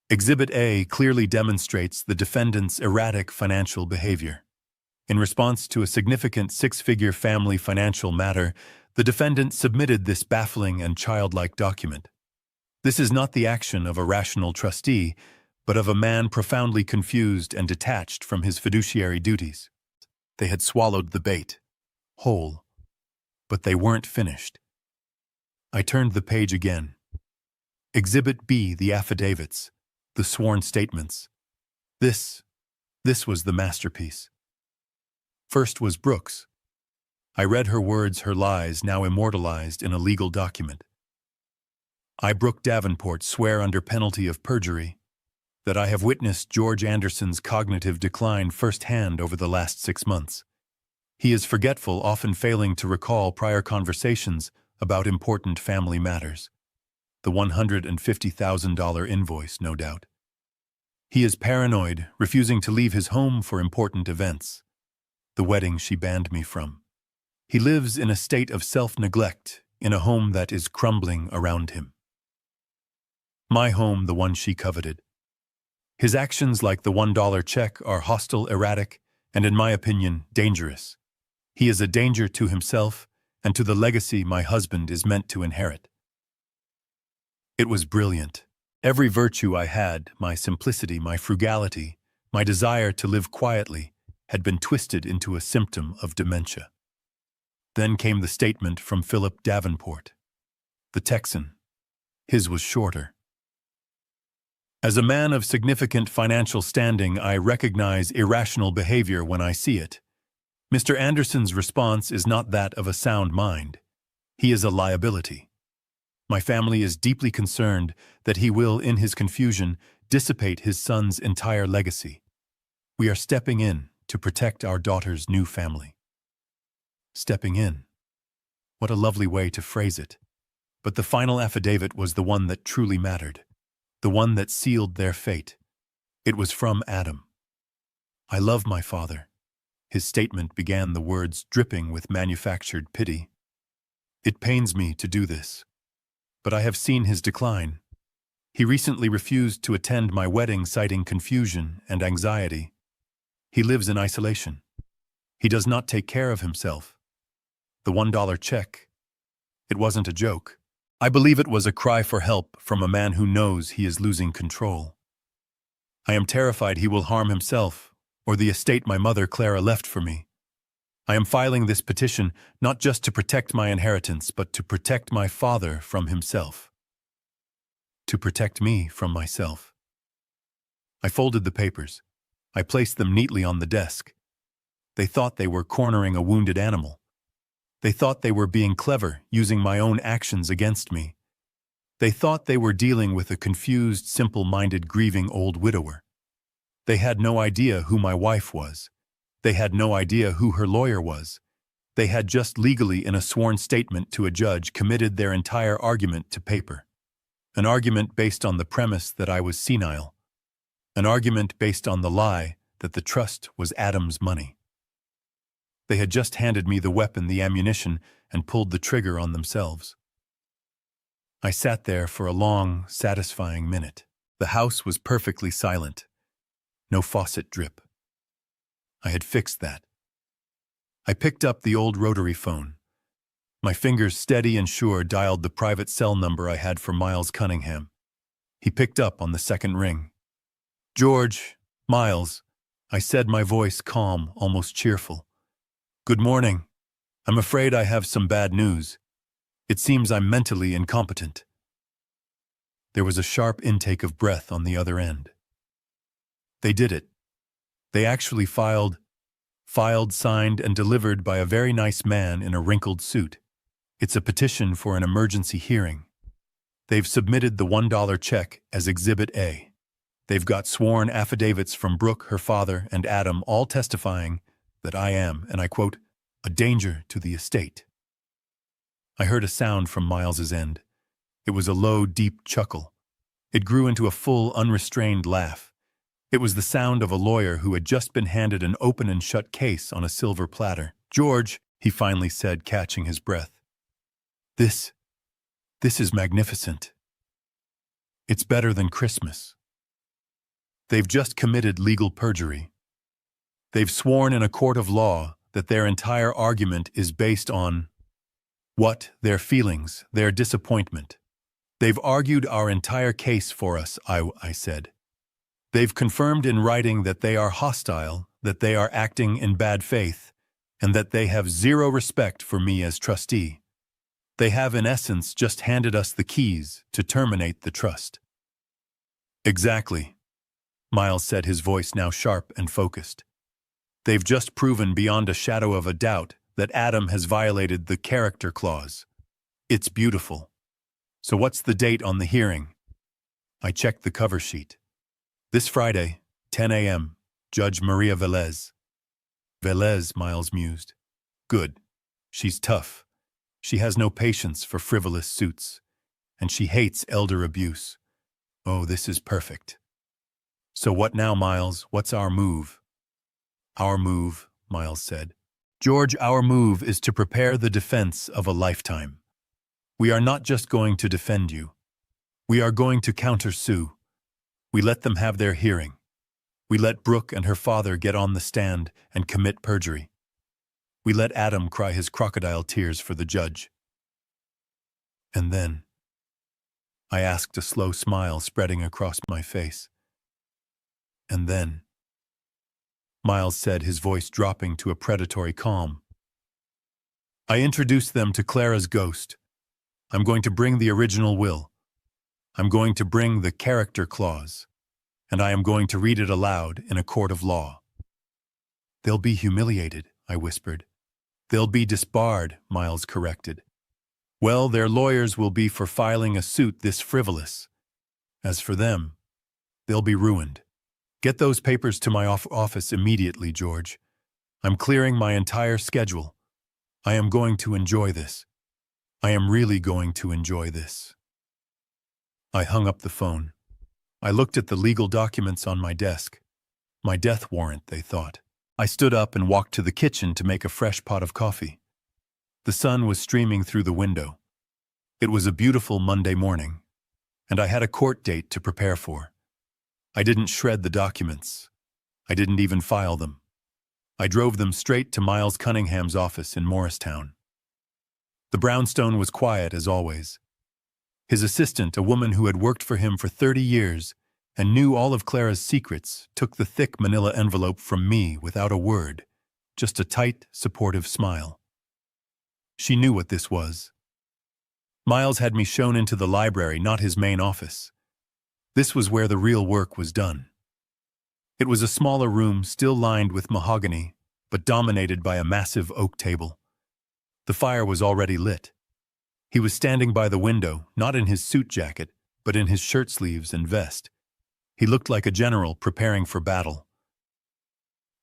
Exhibit A clearly demonstrates the defendant's erratic financial behavior. In response to a significant six-figure family financial matter, the defendant submitted this baffling and childlike document. This is not the action of a rational trustee, but of a man profoundly confused and detached from his fiduciary duties. They had swallowed the bait, whole, but they weren't finished. I turned the page again. Exhibit B, the affidavits, the sworn statements. This was the masterpiece. First was Brooks. I read her words, her lies, now immortalized in a legal document. I, Brooke Davenport, swear under penalty of perjury that I have witnessed George Anderson's cognitive decline firsthand over the last 6 months. He is forgetful, often failing to recall prior conversations about important family matters. The $150,000 invoice, no doubt. He is paranoid, refusing to leave his home for important events. The wedding she banned me from. He lives in a state of self-neglect, in a home that is crumbling around him. My home, the one she coveted. His actions, like the $1 check, are hostile, erratic, and, in my opinion, dangerous. He is a danger to himself and to the legacy my husband is meant to inherit. It was brilliant. Every virtue I had, my simplicity, my frugality, my desire to live quietly, had been twisted into a symptom of dementia. Then came the statement from Philip Davenport, the Texan. His was shorter. As a man of significant financial standing, I recognize irrational behavior when I see it. Mr. Anderson's response is not that of a sound mind. He is a liability. My family is deeply concerned that he will, in his confusion, dissipate his son's entire legacy. We are stepping in to protect our daughter's new family. Stepping in. What a lovely way to phrase it. But the final affidavit was the one that truly mattered, the one that sealed their fate. It was from Adam. I love my father. His statement began, the words dripping with manufactured pity. It pains me to do this, but I have seen his decline. He recently refused to attend my wedding, citing confusion and anxiety. He lives in isolation. He does not take care of himself. The $1 check, it wasn't a joke. I believe it was a cry for help from a man who knows he is losing control. I am terrified he will harm himself or the estate my mother Clara left for me. I am filing this petition not just to protect my inheritance, but to protect my father from himself. To protect me from myself. I folded the papers. I placed them neatly on the desk. They thought they were cornering a wounded animal. They thought they were being clever, using my own actions against me. They thought they were dealing with a confused, simple-minded, grieving old widower. They had no idea who my wife was. They had no idea who her lawyer was. They had just legally, in a sworn statement to a judge, committed their entire argument to paper. An argument based on the premise that I was senile. An argument based on the lie that the trust was Adam's money. They had just handed me the weapon, the ammunition, and pulled the trigger on themselves. I sat there for a long, satisfying minute. The house was perfectly silent. No faucet drip. I had fixed that. I picked up the old rotary phone. My fingers, steady and sure, dialed the private cell number I had for Miles Cunningham. He picked up on the second ring. "George, Miles," I said, my voice calm, almost cheerful. "Good morning. I'm afraid I have some bad news. It seems I'm mentally incompetent." There was a sharp intake of breath on the other end. They did it. They actually filed, signed, and delivered by a very nice man in a wrinkled suit. It's a petition for an emergency hearing. They've submitted the $1 check as Exhibit A. They've got sworn affidavits from Brooke, her father, and Adam, all testifying that I am, and I quote, "a danger to the estate." I heard a sound from Miles's end. It was a low, deep chuckle. It grew into a full, unrestrained laugh. It was the sound of a lawyer who had just been handed an open and shut case on a silver platter. "George," he finally said, catching his breath. This is magnificent. It's better than Christmas. They've just committed legal perjury. They've sworn in a court of law that their entire argument is based on what? Their feelings, their disappointment. They've argued our entire case for us, I said. They've confirmed in writing that they are hostile, that they are acting in bad faith, and that they have zero respect for me as trustee. They have, in essence, just handed us the keys to terminate the trust. Exactly, Miles said, his voice now sharp and focused. They've just proven beyond a shadow of a doubt that Adam has violated the character clause. It's beautiful. So what's the date on the hearing? I checked the cover sheet. This Friday, 10 a.m., Judge Maria Velez. Velez, Miles mused. Good. She's tough. She has no patience for frivolous suits, and she hates elder abuse. Oh, this is perfect. So what now, Miles? What's our move? Our move, Miles said. George, our move is to prepare the defense of a lifetime. We are not just going to defend you. We are going to countersue. We let them have their hearing. We let Brooke and her father get on the stand and commit perjury. We let Adam cry his crocodile tears for the judge. And then, I asked, a slow smile spreading across my face. And then, Miles said, his voice dropping to a predatory calm, I introduced them to Clara's ghost. I'm going to bring the original will. I'm going to bring the character clause. And I am going to read it aloud in a court of law. They'll be humiliated, I whispered. They'll be disbarred, Miles corrected. Well, their lawyers will be for filing a suit this frivolous. As for them, they'll be ruined. Get those papers to my office immediately, George. I'm clearing my entire schedule. I am going to enjoy this. I am really going to enjoy this. I hung up the phone. I looked at the legal documents on my desk. My death warrant, they thought. I stood up and walked to the kitchen to make a fresh pot of coffee. The sun was streaming through the window. It was a beautiful Monday morning, and I had a court date to prepare for. I didn't shred the documents. I didn't even file them. I drove them straight to Miles Cunningham's office in Morristown. The brownstone was quiet as always. His assistant, a woman who had worked for him for 30 years and knew all of Clara's secrets, took the thick manila envelope from me without a word, just a tight, supportive smile. She knew what this was. Miles had me shown into the library, not his main office. This was where the real work was done. It was a smaller room, still lined with mahogany, but dominated by a massive oak table. The fire was already lit. He was standing by the window, not in his suit jacket, but in his shirt sleeves and vest. He looked like a general preparing for battle.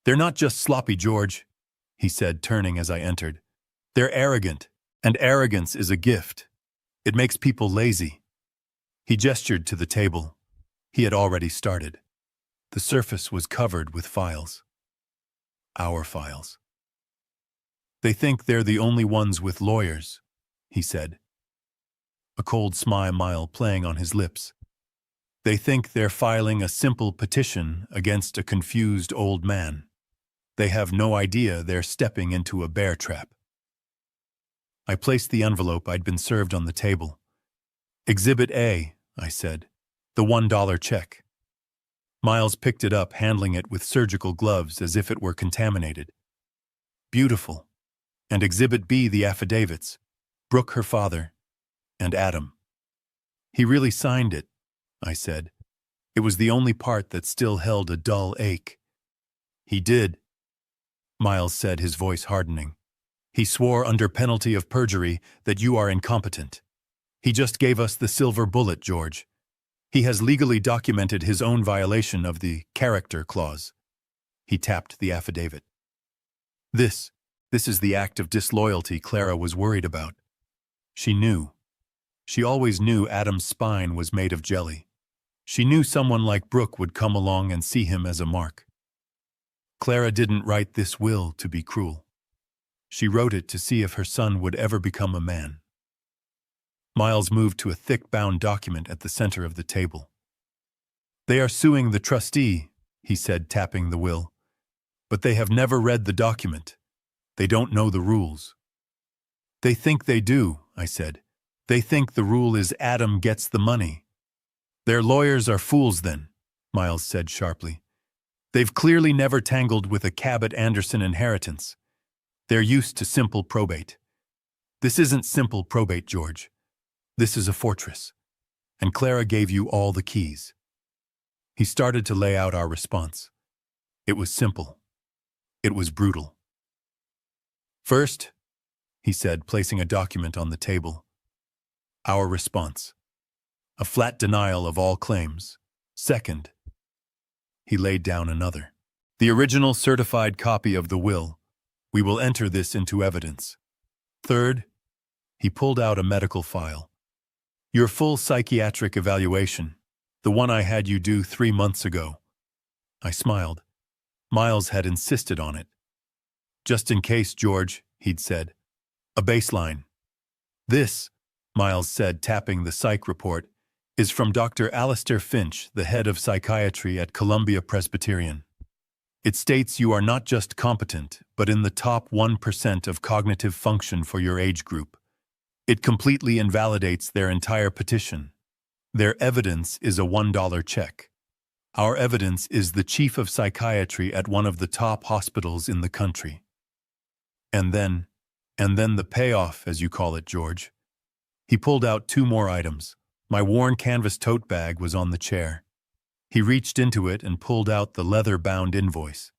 They're not just sloppy, George, he said, turning as I entered. They're arrogant, and arrogance is a gift. It makes people lazy. He gestured to the table. He had already started. The surface was covered with files. Our files. They think they're the only ones with lawyers, he said. A cold smile playing on his lips. They think they're filing a simple petition against a confused old man. They have no idea they're stepping into a bear trap. I placed the envelope I'd been served on the table. "Exhibit A," I said. "The $1 check." Miles picked it up, handling it with surgical gloves as if it were contaminated. "Beautiful. And Exhibit B, the affidavits. Brooke, her father, and Adam." "He really signed it," I said. It was the only part that still held a dull ache. "He did," Miles said, his voice hardening. "He swore under penalty of perjury that you are incompetent. He just gave us the silver bullet, George. He has legally documented his own violation of the character clause." He tapped the affidavit. This is the act of disloyalty Clara was worried about. She knew. She always knew Adam's spine was made of jelly. She knew someone like Brooke would come along and see him as a mark. Clara didn't write this will to be cruel. She wrote it to see if her son would ever become a man. Miles moved to a thick bound document at the center of the table. "They are suing the trustee," he said, tapping the will. "But they have never read the document. They don't know the rules." "They think they do," I said. "They think the rule is Adam gets the money." "Their lawyers are fools then," Miles said sharply. "They've clearly never tangled with a Cabot-Anderson inheritance. They're used to simple probate. This isn't simple probate, George. This is a fortress. And Clara gave you all the keys." He started to lay out our response. It was simple. It was brutal. "First," he said, placing a document on the table, "our response. A flat denial of all claims. Second," he laid down another, "the original certified copy of the will. We will enter this into evidence. Third," he pulled out a medical file. "Your full psychiatric evaluation, the one I had you do 3 months ago." I smiled. Miles had insisted on it. "Just in case, George," he'd said. "A baseline." "This," Miles said, tapping the psych report, "is from Dr. Alistair Finch, the head of psychiatry at Columbia Presbyterian. It states you are not just competent, but in the top 1% of cognitive function for your age group. It completely invalidates their entire petition. Their evidence is a $1 check. Our evidence is the chief of psychiatry at one of the top hospitals in the country. And then the payoff, as you call it, George." He pulled out 2 more items. My worn canvas tote bag was on the chair. He reached into it and pulled out the leather-bound invoice.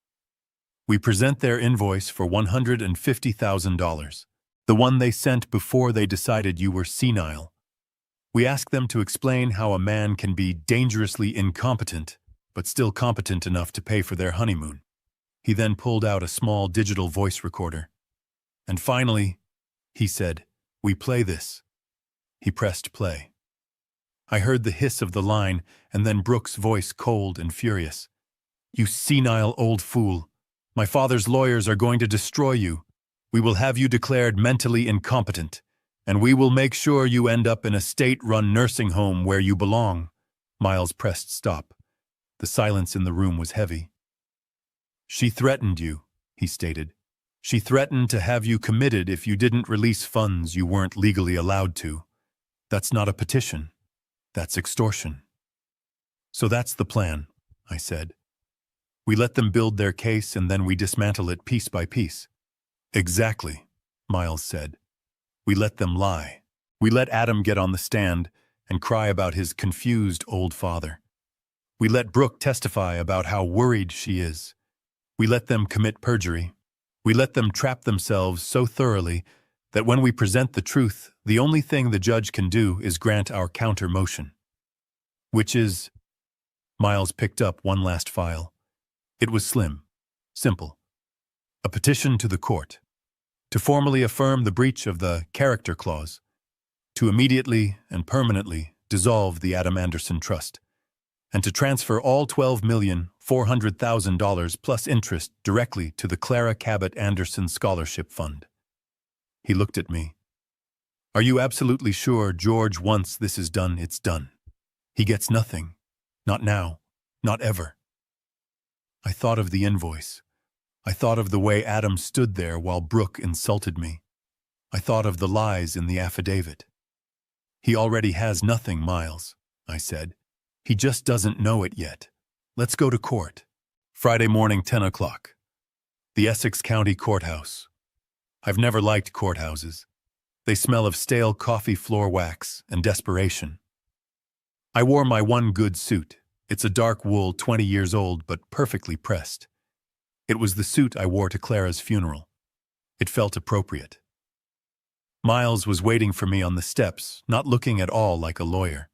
"We present their invoice for $150,000, the one they sent before they decided you were senile. We ask them to explain how a man can be dangerously incompetent, but still competent enough to pay for their honeymoon." He then pulled out a small digital voice recorder. "And finally," he said, "we play this." He pressed play. I heard the hiss of the line, and then Brooke's voice, cold and furious. "You senile old fool. My father's lawyers are going to destroy you. We will have you declared mentally incompetent, and we will make sure you end up in a state-run nursing home where you belong." Miles pressed stop. The silence in the room was heavy. "She threatened you," he stated. "She threatened to have you committed if you didn't release funds you weren't legally allowed to. That's not a petition. That's extortion." "So that's the plan," I said. "We let them build their case and then we dismantle it piece by piece." "Exactly," Miles said. "We let them lie. We let Adam get on the stand and cry about his confused old father. We let Brooke testify about how worried she is. We let them commit perjury. We let them trap themselves so thoroughly that when we present the truth, the only thing the judge can do is grant our counter motion. Which is..." Miles picked up one last file. It was slim, simple. A petition to the court, to formally affirm the breach of the character clause, to immediately and permanently dissolve the Adam Anderson Trust, and to transfer all $12,400,000 plus interest directly to the Clara Cabot Anderson Scholarship Fund. He looked at me. "Are you absolutely sure, George, once this is done, it's done? He gets nothing. Not now. Not ever. I thought of the invoice. I thought of the way Adam stood there while Brooke insulted me. I thought of the lies in the affidavit. He already has nothing, Miles, I said. He just doesn't know it yet. Let's go to court. Friday morning, 10 o'clock. The Essex County Courthouse. I've never liked courthouses. They smell of stale coffee floor wax and desperation. I wore my one good suit. It's a dark wool, 20 years old, but perfectly pressed. It was the suit I wore to Clara's funeral. It felt appropriate. Miles was waiting for me on the steps, not looking at all like a lawyer.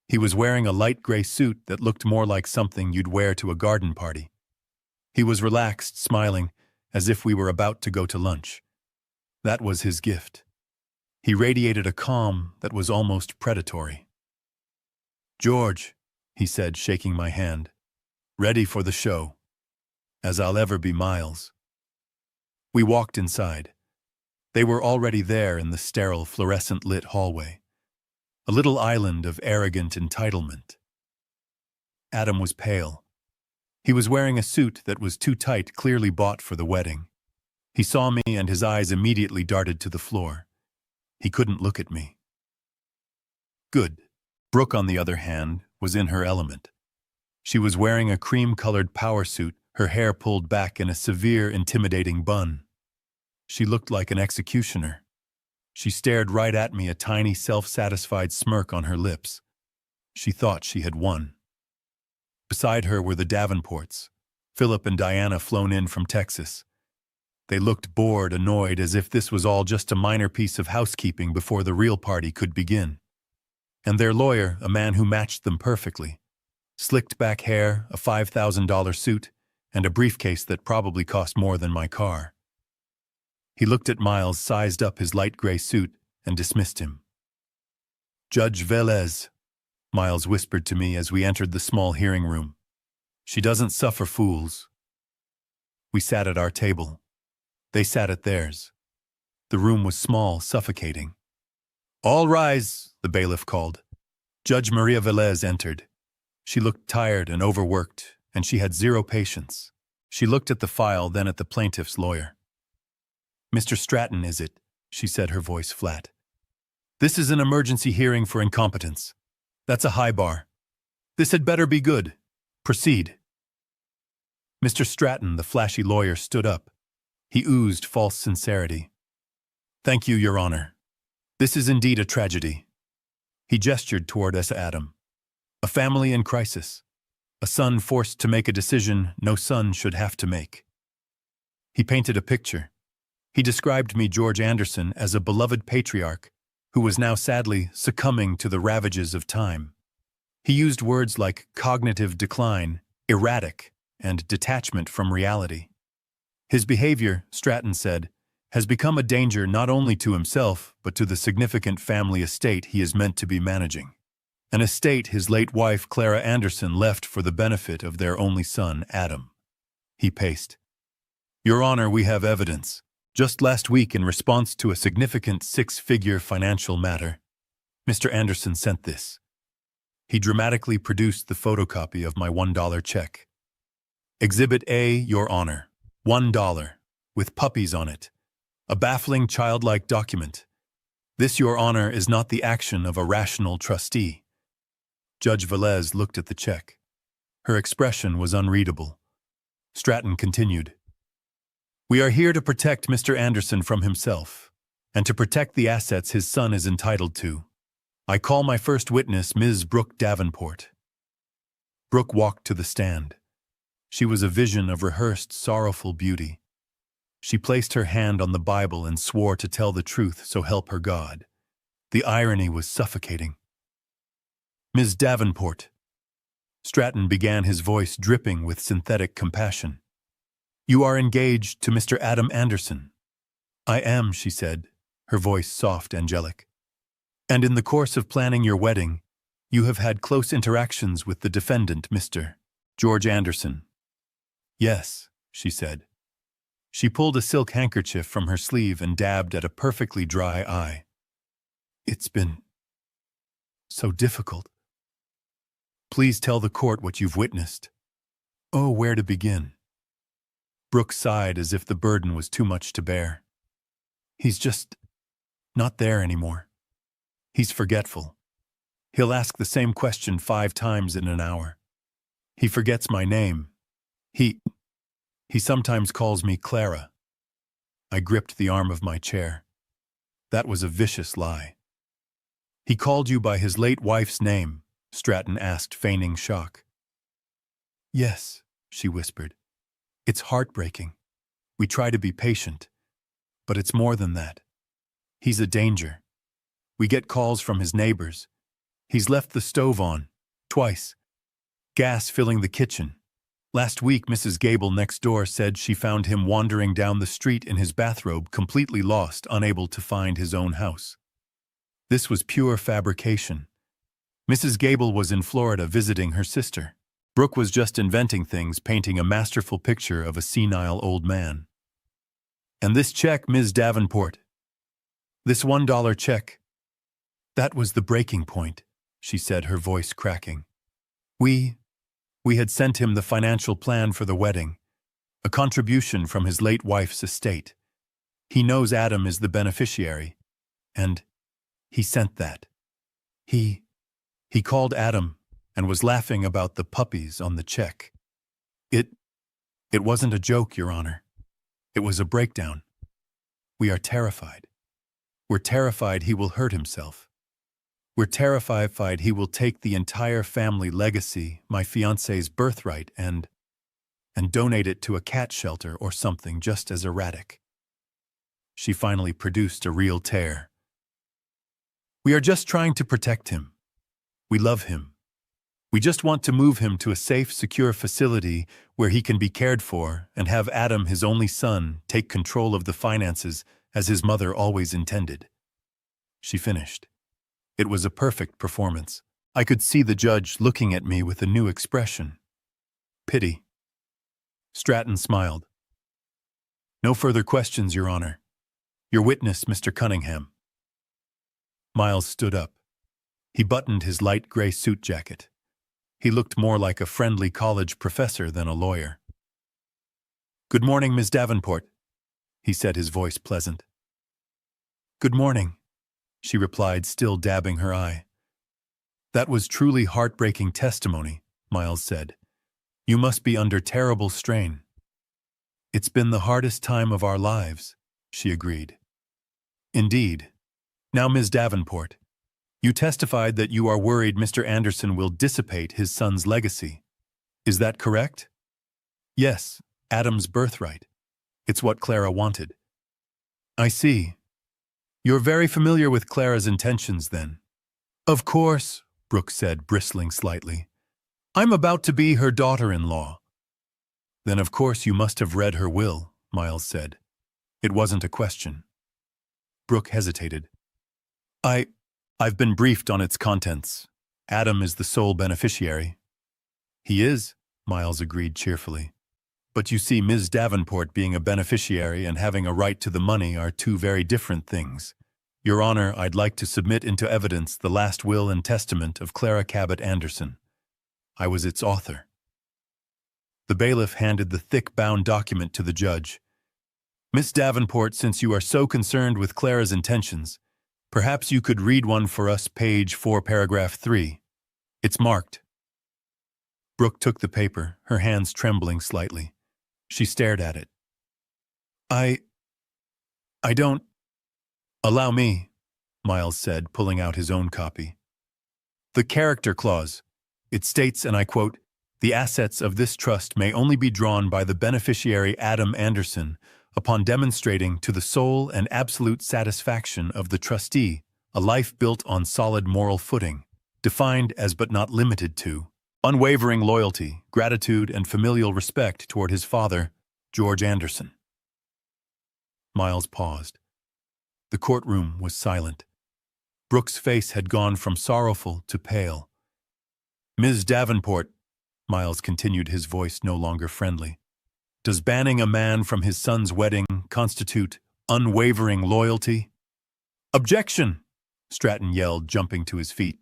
He was wearing a light gray suit that looked more like something you'd wear to a garden party. He was relaxed, smiling, as if we were about to go to lunch. That was his gift. He radiated a calm that was almost predatory. "George," he said, shaking my hand, "ready for the show. As I'll ever be, Miles." We walked inside. They were already there in the sterile, fluorescent-lit hallway. A little island of arrogant entitlement. Adam was pale. He was wearing a suit that was too tight, clearly bought for the wedding. He saw me and his eyes immediately darted to the floor. He couldn't look at me. Good. Brooke, on the other hand, was in her element. She was wearing a cream-colored power suit, her hair pulled back in a severe, intimidating bun. She looked like an executioner. She stared right at me, a tiny, self-satisfied smirk on her lips. She thought she had won. Beside her were the Davenports, Philip and Diana, flown in from Texas. They looked bored, annoyed, as if this was all just a minor piece of housekeeping before the real party could begin. And their lawyer, a man who matched them perfectly. Slicked back hair, a $5,000 suit, and a briefcase that probably cost more than my car. He looked at Miles, sized up his light gray suit, and dismissed him. "Judge Velez," Miles whispered to me as we entered the small hearing room. "She doesn't suffer fools." We sat at our table. They sat at theirs. The room was small, suffocating. "All rise," the bailiff called. Judge Maria Velez entered. She looked tired and overworked, and she had zero patience. She looked at the file, then at the plaintiff's lawyer. "Mr. Stratton, is it?" she said, her voice flat. "This is an emergency hearing for incompetence. That's a high bar. This had better be good. Proceed." Mr. Stratton, the flashy lawyer, stood up. He oozed false sincerity. "Thank you, Your Honor. This is indeed a tragedy." He gestured toward us, Adam. "A family in crisis. A son forced to make a decision no son should have to make." He painted a picture. He described me, George Anderson, as a beloved patriarch who was now sadly succumbing to the ravages of time. He used words like cognitive decline, erratic, and detachment from reality. His behavior, Stratton said, has become a danger not only to himself, but to the significant family estate he is meant to be managing. An estate his late wife, Clara Anderson, left for the benefit of their only son, Adam. He paced. "Your Honor, we have evidence. Just last week, in response to a significant six-figure financial matter, Mr. Anderson sent this." He dramatically produced the photocopy of my $1 check. "Exhibit A, Your Honor. $1, with puppies on it. A baffling, childlike document. This, Your Honor, is not the action of a rational trustee." Judge Velez looked at the check. Her expression was unreadable. Stratton continued. "We are here to protect Mr. Anderson from himself, and to protect the assets his son is entitled to. I call my first witness, Ms. Brooke Davenport." Brooke walked to the stand. She was a vision of rehearsed, sorrowful beauty. She placed her hand on the Bible and swore to tell the truth, so help her God. The irony was suffocating. "Ms. Davenport." Stratton began, his voice dripping with synthetic compassion. "You are engaged to Mr. Adam Anderson." "I am," she said, her voice soft, angelic. "And in the course of planning your wedding, you have had close interactions with the defendant, Mr. George Anderson." "Yes," she said. She pulled a silk handkerchief from her sleeve and dabbed at a perfectly dry eye. "It's been so difficult. Please tell the court what you've witnessed. Oh, where to begin? Brooke sighed as if the burden was too much to bear. He's just not there anymore. He's forgetful. He'll ask the same question 5 times in an hour. He forgets my name. He sometimes calls me Clara. I gripped the arm of my chair. That was a vicious lie. He called you by his late wife's name, Stratton asked, feigning shock. Yes, she whispered. It's heartbreaking. We try to be patient, but it's more than that. He's a danger. We get calls from his neighbors. He's left the stove on, twice. Gas filling the kitchen. Last week, Mrs. Gable next door said she found him wandering down the street in his bathrobe, completely lost, unable to find his own house. This was pure fabrication. Mrs. Gable was in Florida visiting her sister. Brooke was just inventing things, painting a masterful picture of a senile old man. And this check, Ms. Davenport. This $1 check. That was the breaking point, she said, her voice cracking. We had sent him the financial plan for the wedding, a contribution from his late wife's estate. He knows Adam is the beneficiary, and he sent that. He called Adam and was laughing about the puppies on the check. It wasn't a joke, Your Honor. It was a breakdown. We are terrified. We're terrified he will hurt himself. We're terrified he will take the entire family legacy, my fiancé's birthright, and donate it to a cat shelter or something just as erratic. She finally produced a real tear. We are just trying to protect him. We love him. We just want to move him to a safe, secure facility where he can be cared for and have Adam, his only son, take control of the finances as his mother always intended. She finished. It was a perfect performance. I could see the judge looking at me with a new expression. Pity. Stratton smiled. No further questions, Your Honor. Your witness, Mr. Cunningham. Miles stood up. He buttoned his light gray suit jacket. He looked more like a friendly college professor than a lawyer. Good morning, Ms. Davenport, he said, his voice pleasant. Good morning, she replied, still dabbing her eye. That was truly heartbreaking testimony, Miles said. You must be under terrible strain. It's been the hardest time of our lives, she agreed. Indeed. Now, Ms. Davenport, you testified that you are worried Mr. Anderson will dissipate his son's legacy. Is that correct? Yes, Adam's birthright. It's what Clara wanted. I see. You're very familiar with Clara's intentions, then. Of course, Brooke said, bristling slightly. I'm about to be her daughter-in-law. Then of course you must have read her will, Miles said. It wasn't a question. Brooke hesitated. I've been briefed on its contents. Adam is the sole beneficiary. He is, Miles agreed cheerfully. But you see, Ms. Davenport being a beneficiary and having a right to the money are two very different things. Your Honor, I'd like to submit into evidence the last will and testament of Clara Cabot Anderson. I was its author. The bailiff handed the thick bound document to the judge. Miss Davenport, since you are so concerned with Clara's intentions, perhaps you could read one for us, page 4, paragraph 3. It's marked. Brooke took the paper, her hands trembling slightly. She stared at it. I don't... Allow me, Miles said, pulling out his own copy. The character clause. It states, and I quote, "The assets of this trust may only be drawn by the beneficiary Adam Anderson upon demonstrating to the sole and absolute satisfaction of the trustee a life built on solid moral footing, defined as but not limited to unwavering loyalty, gratitude, and familial respect toward his father, George Anderson." Miles paused. The courtroom was silent. Brooke's face had gone from sorrowful to pale. Ms. Davenport, Miles continued, his voice no longer friendly, does banning a man from his son's wedding constitute unwavering loyalty? Objection! Stratton yelled, jumping to his feet.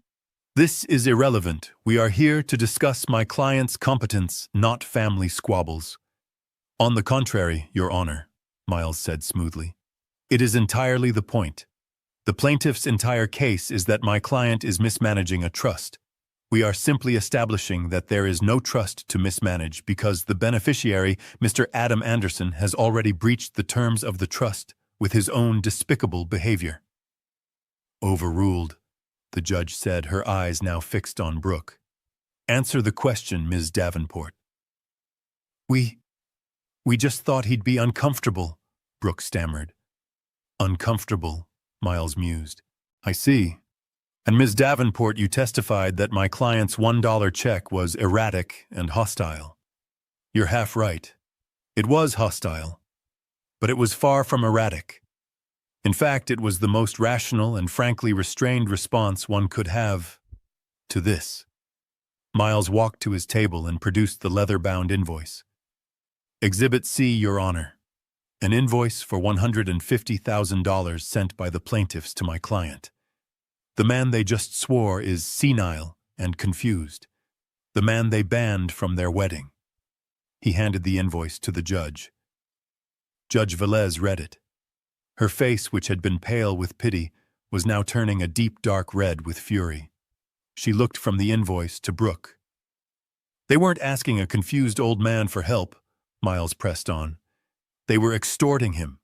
This is irrelevant. We are here to discuss my client's competence, not family squabbles. On the contrary, Your Honor, Miles said smoothly. It is entirely the point. The plaintiff's entire case is that my client is mismanaging a trust. We are simply establishing that there is no trust to mismanage because the beneficiary, Mr. Adam Anderson, has already breached the terms of the trust with his own despicable behavior. Overruled, the judge said, her eyes now fixed on Brooke. Answer the question, Ms. Davenport. We just thought he'd be uncomfortable, Brooke stammered. Uncomfortable, Miles mused. I see. And Ms. Davenport, you testified that my client's $1 check was erratic and hostile. You're half right. It was hostile, but it was far from erratic. In fact, it was the most rational and frankly restrained response one could have to this. Miles walked to his table and produced the leather-bound invoice. Exhibit C, Your Honor. An invoice for $150,000 sent by the plaintiffs to my client. The man they just swore is senile and confused. The man they banned from their wedding. He handed the invoice to the judge. Judge Velez read it. Her face, which had been pale with pity, was now turning a deep dark red with fury. She looked from the invoice to Brooke. They weren't asking a confused old man for help, Miles pressed on. They were extorting him.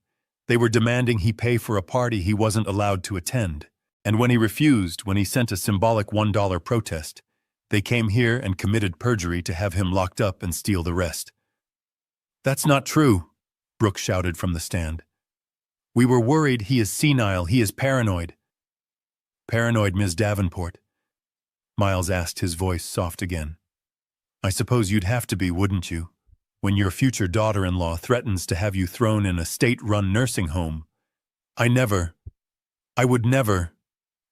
They were demanding he pay for a party he wasn't allowed to attend. And when he refused, when he sent a symbolic $1 protest, they came here and committed perjury to have him locked up and steal the rest. That's not true, Brooke shouted from the stand. We were worried. He is senile. He is paranoid. Paranoid, Ms. Davenport? Miles asked, his voice soft again. I suppose you'd have to be, wouldn't you, when your future daughter-in-law threatens to have you thrown in a state-run nursing home? I would never.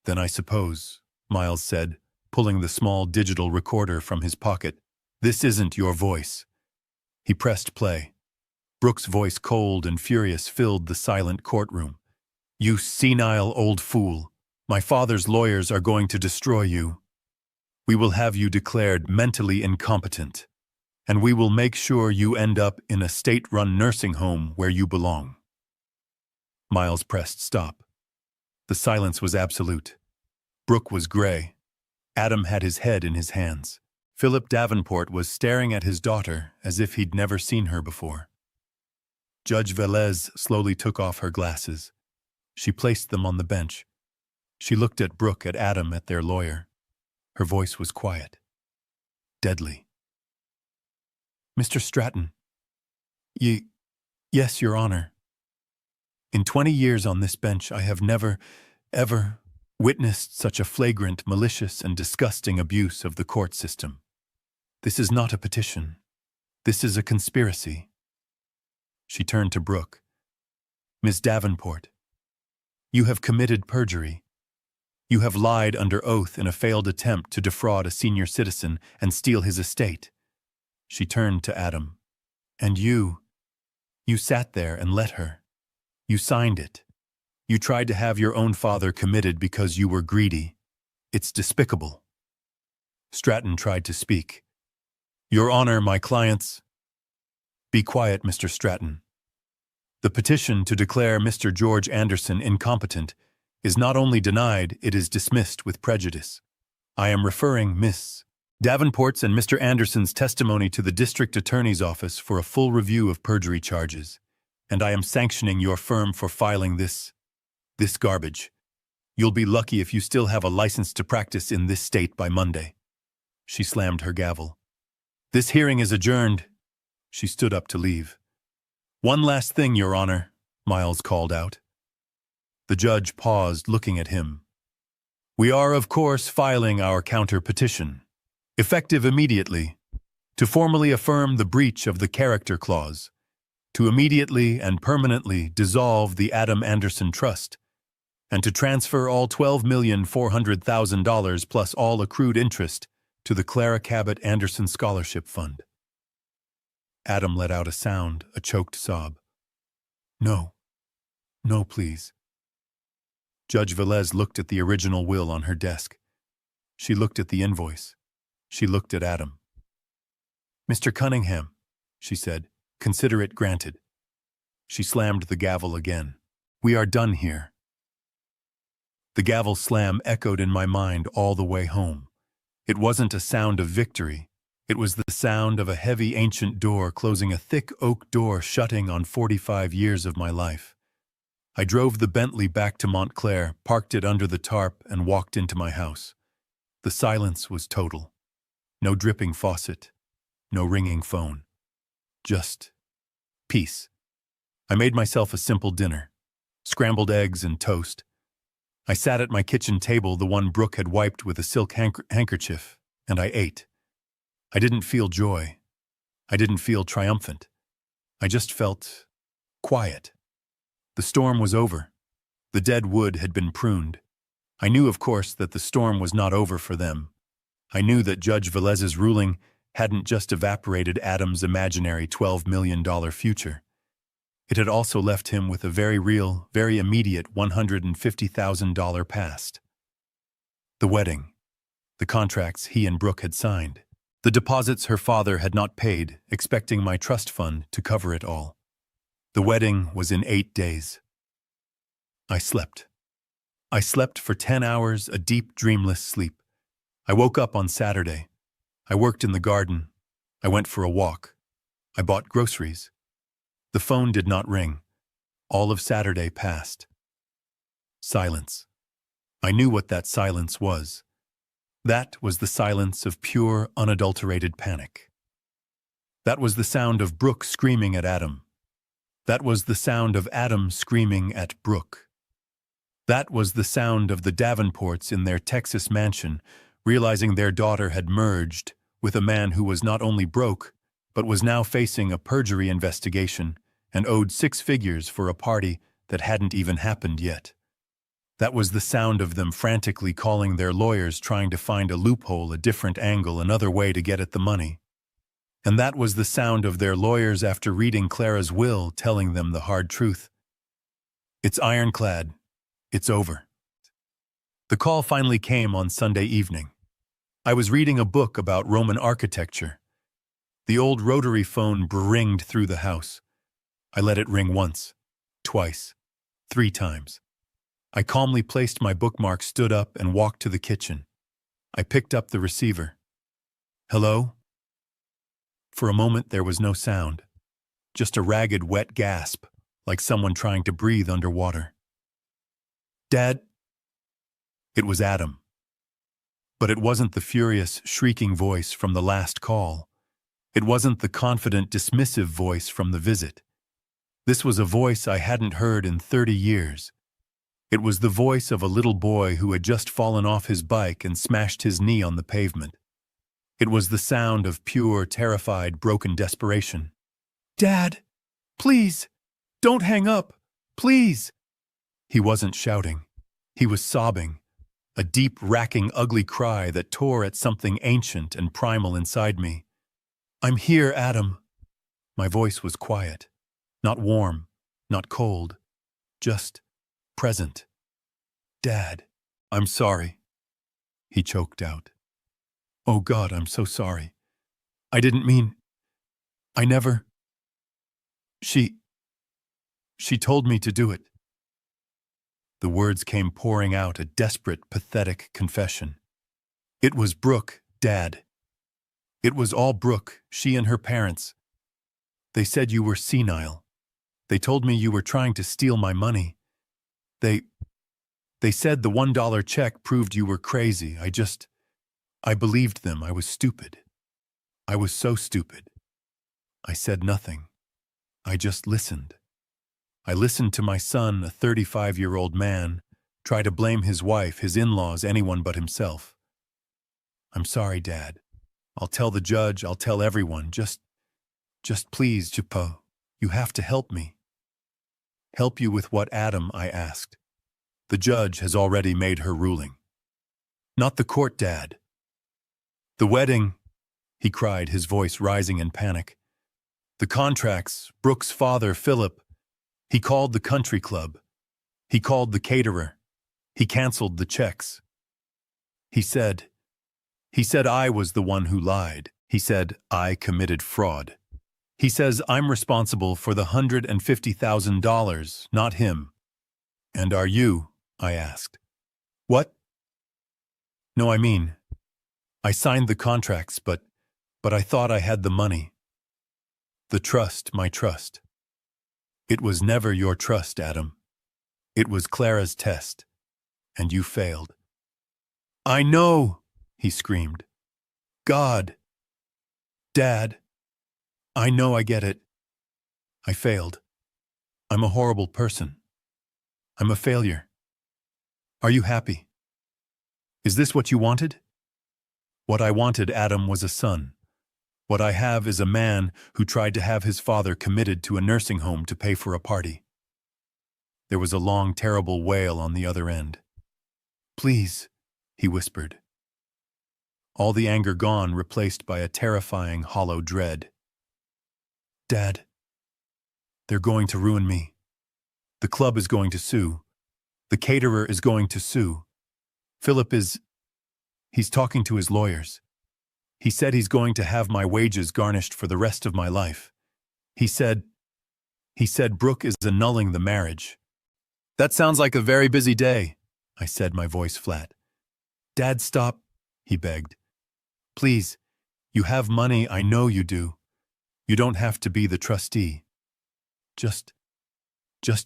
Then I suppose, Miles said, pulling the small digital recorder from his pocket. This isn't your voice. He pressed play. Brooke's voice, cold and furious, filled the silent courtroom. You senile old fool. My father's lawyers are going to destroy you. We will have you declared mentally incompetent, and we will make sure you end up in a state-run nursing home where you belong. Miles pressed stop. The silence was absolute. Brooke was gray. Adam had his head in his hands. Philip Davenport was staring at his daughter as if he'd never seen her before. Judge Velez slowly took off her glasses. She placed them on the bench. She looked at Brooke, at Adam, at their lawyer. Her voice was quiet. Deadly. Mr. Stratton. Yes, Your Honor. In 20 years on this bench, I have never, ever witnessed such a flagrant, malicious, and disgusting abuse of the court system. This is not a petition. This is a conspiracy. She turned to Brooke. Ms. Davenport, you have committed perjury. You have lied under oath in a failed attempt to defraud a senior citizen and steal his estate. She turned to Adam. And you sat there and let her. You signed it. You tried to have your own father committed because you were greedy. It's despicable. Stratton tried to speak. Your Honor, my clients. Be quiet, Mr. Stratton. The petition to declare Mr. George Anderson incompetent is not only denied, it is dismissed with prejudice. I am referring Miss Davenport's and Mr. Anderson's testimony to the District Attorney's Office for a full review of perjury charges, and I am sanctioning your firm for filing this garbage. You'll be lucky if you still have a license to practice in this state by Monday. She slammed her gavel. This hearing is adjourned. She stood up to leave. One last thing, Your Honor, Miles called out. The judge paused, looking at him. We are, of course, filing our counter-petition, effective immediately, to formally affirm the breach of the character clause, to immediately and permanently dissolve the Adam Anderson Trust, and to transfer all $12,400,000 plus all accrued interest to the Clara Cabot Anderson Scholarship Fund. Adam let out a sound, a choked sob. No, please. Judge Velez looked at the original will on her desk. She looked at the invoice. She looked at Adam. "Mr. Cunningham," she said, "consider it granted." She slammed the gavel again. "We are done here." The gavel slam echoed in my mind all the way home. It wasn't a sound of victory. It was the sound of a heavy ancient door closing, a thick oak door shutting on 45 years of my life. I drove the Bentley back to Montclair, parked it under the tarp, and walked into my house. The silence was total. No dripping faucet. No ringing phone. Just peace. I made myself a simple dinner. Scrambled eggs and toast. I sat at my kitchen table, the one Brooke had wiped with a silk handkerchief, and I ate. I didn't feel joy. I didn't feel triumphant. I just felt quiet. The storm was over. The dead wood had been pruned. I knew, of course, that the storm was not over for them. I knew that Judge Velez's ruling hadn't just evaporated Adam's imaginary $12 million future. It had also left him with a very real, very immediate $150,000 past. The wedding. The contracts he and Brooke had signed. The deposits her father had not paid, expecting my trust fund to cover it all. The wedding was in 8 days. I slept. I slept for 10 hours, a deep, dreamless sleep. I woke up on Saturday. I worked in the garden. I went for a walk. I bought groceries. The phone did not ring. All of Saturday passed. Silence. I knew what that silence was. That was the silence of pure, unadulterated panic. That was the sound of Brooke screaming at Adam. That was the sound of Adam screaming at Brooke. That was the sound of the Davenports in their Texas mansion, realizing their daughter had merged with a man who was not only broke, but was now facing a perjury investigation and owed 6 figures for a party that hadn't even happened yet. That was the sound of them frantically calling their lawyers, trying to find a loophole, a different angle, another way to get at the money. And that was the sound of their lawyers after reading Clara's will, telling them the hard truth. It's ironclad. It's over. The call finally came on Sunday evening. I was reading a book about Roman architecture. The old rotary phone ringed through the house. I let it ring once, twice, 3 times. I calmly placed my bookmark, stood up, and walked to the kitchen. I picked up the receiver. "Hello?" For a moment there was no sound, just a ragged, wet gasp, like someone trying to breathe underwater. "Dad?" It was Adam. But it wasn't the furious, shrieking voice from the last call. It wasn't the confident, dismissive voice from the visit. This was a voice I hadn't heard in 30 years. It was the voice of a little boy who had just fallen off his bike and smashed his knee on the pavement. It was the sound of pure, terrified, broken desperation. "Dad, please, don't hang up, please." He wasn't shouting. He was sobbing, a deep, racking, ugly cry that tore at something ancient and primal inside me. "I'm here, Adam." My voice was quiet, not warm, not cold, just present. "Dad, I'm sorry," he choked out. "Oh God, I'm so sorry. I didn't mean... I never... She told me to do it." The words came pouring out, a desperate, pathetic confession. "It was Brooke, Dad. It was all Brooke, she and her parents. They said you were senile. They told me you were trying to steal my money. They said the $1 check proved you were crazy. I believed them. I was stupid. I was so stupid. I said nothing. I just listened. I listened to my son, a 35-year-old man, try to blame his wife, his in-laws, anyone but himself. I'm sorry, Dad. I'll tell the judge, I'll tell everyone. Just please, Jupo, you have to help me." "Help you with what, Adam?" I asked. "The judge has already made her ruling." "Not the court, Dad." "The wedding," he cried, his voice rising in panic. "The contracts, Brooke's father, Philip, he called the country club. He called the caterer. He canceled the checks. He said, He said I was the one who lied. He said I committed fraud. He says I'm responsible for the $150,000, not him. And are you? I asked. What? No, I mean, I signed the contracts, but I thought I had the money. The trust, my trust. It was never your trust, Adam. It was Clara's test, and you failed. I know, he screamed. God. Dad. I know I get it. I failed. I'm a horrible person. I'm a failure. Are you happy? Is this what you wanted? What I wanted, Adam, was a son. What I have is a man who tried to have his father committed to a nursing home to pay for a party. There was a long, terrible wail on the other end. Please, he whispered. All the anger gone, replaced by a terrifying, hollow dread. Dad, they're going to ruin me. The club is going to sue. The caterer is going to sue. Philip is... He's talking to his lawyers. He said he's going to have my wages garnished for the rest of my life. He said Brooke is annulling the marriage. That sounds like a very busy day, I said, my voice flat. Dad, stop, he begged. Please, you have money, I know you do. You don't have to be the trustee. Just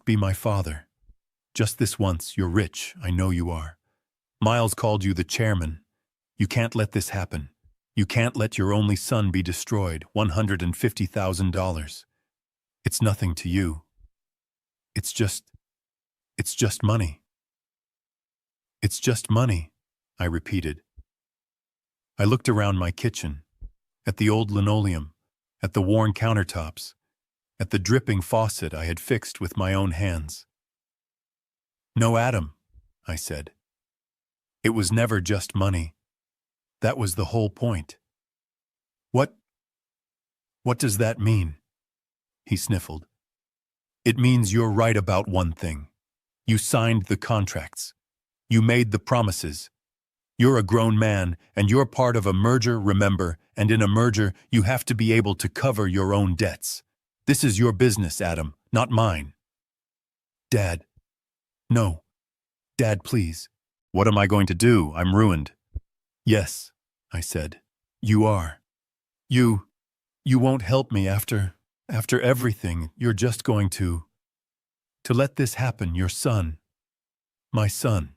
be my father. Just this once, you're rich, I know you are. Miles called you the chairman. You can't let this happen. You can't let your only son be destroyed, $150,000. It's nothing to you. It's just money. It's just money, I repeated. I looked around my kitchen, at the old linoleum, at the worn countertops, at the dripping faucet I had fixed with my own hands. No, Adam, I said. It was never just money. That was the whole point. What does that mean? He sniffled. It means you're right about one thing. You signed the contracts. You made the promises. You're a grown man, and you're part of a merger, remember, and in a merger, you have to be able to cover your own debts. This is your business, Adam, not mine. Dad. No. Dad, please. What am I going to do? I'm ruined. Yes, I said. You are. You won't help me after everything. You're just going to let this happen, your son. My son.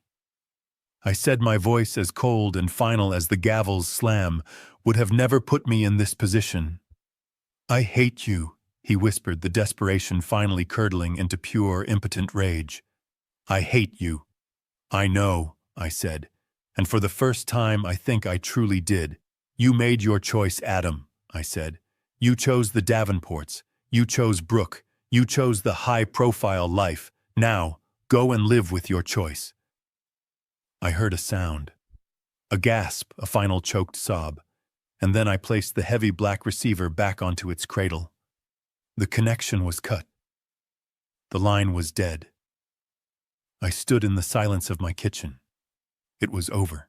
I said, my voice as cold and final as the gavel's slam would have never put me in this position. I hate you, he whispered, the desperation finally curdling into pure, impotent rage. I hate you. I know, I said, and for the first time I think I truly did. You made your choice, Adam, I said. You chose the Davenports. You chose Brooke. You chose the high-profile life. Now, go and live with your choice. I heard a sound. A gasp, a final choked sob, and then I placed the heavy black receiver back onto its cradle. The connection was cut. The line was dead. I stood in the silence of my kitchen. It was over.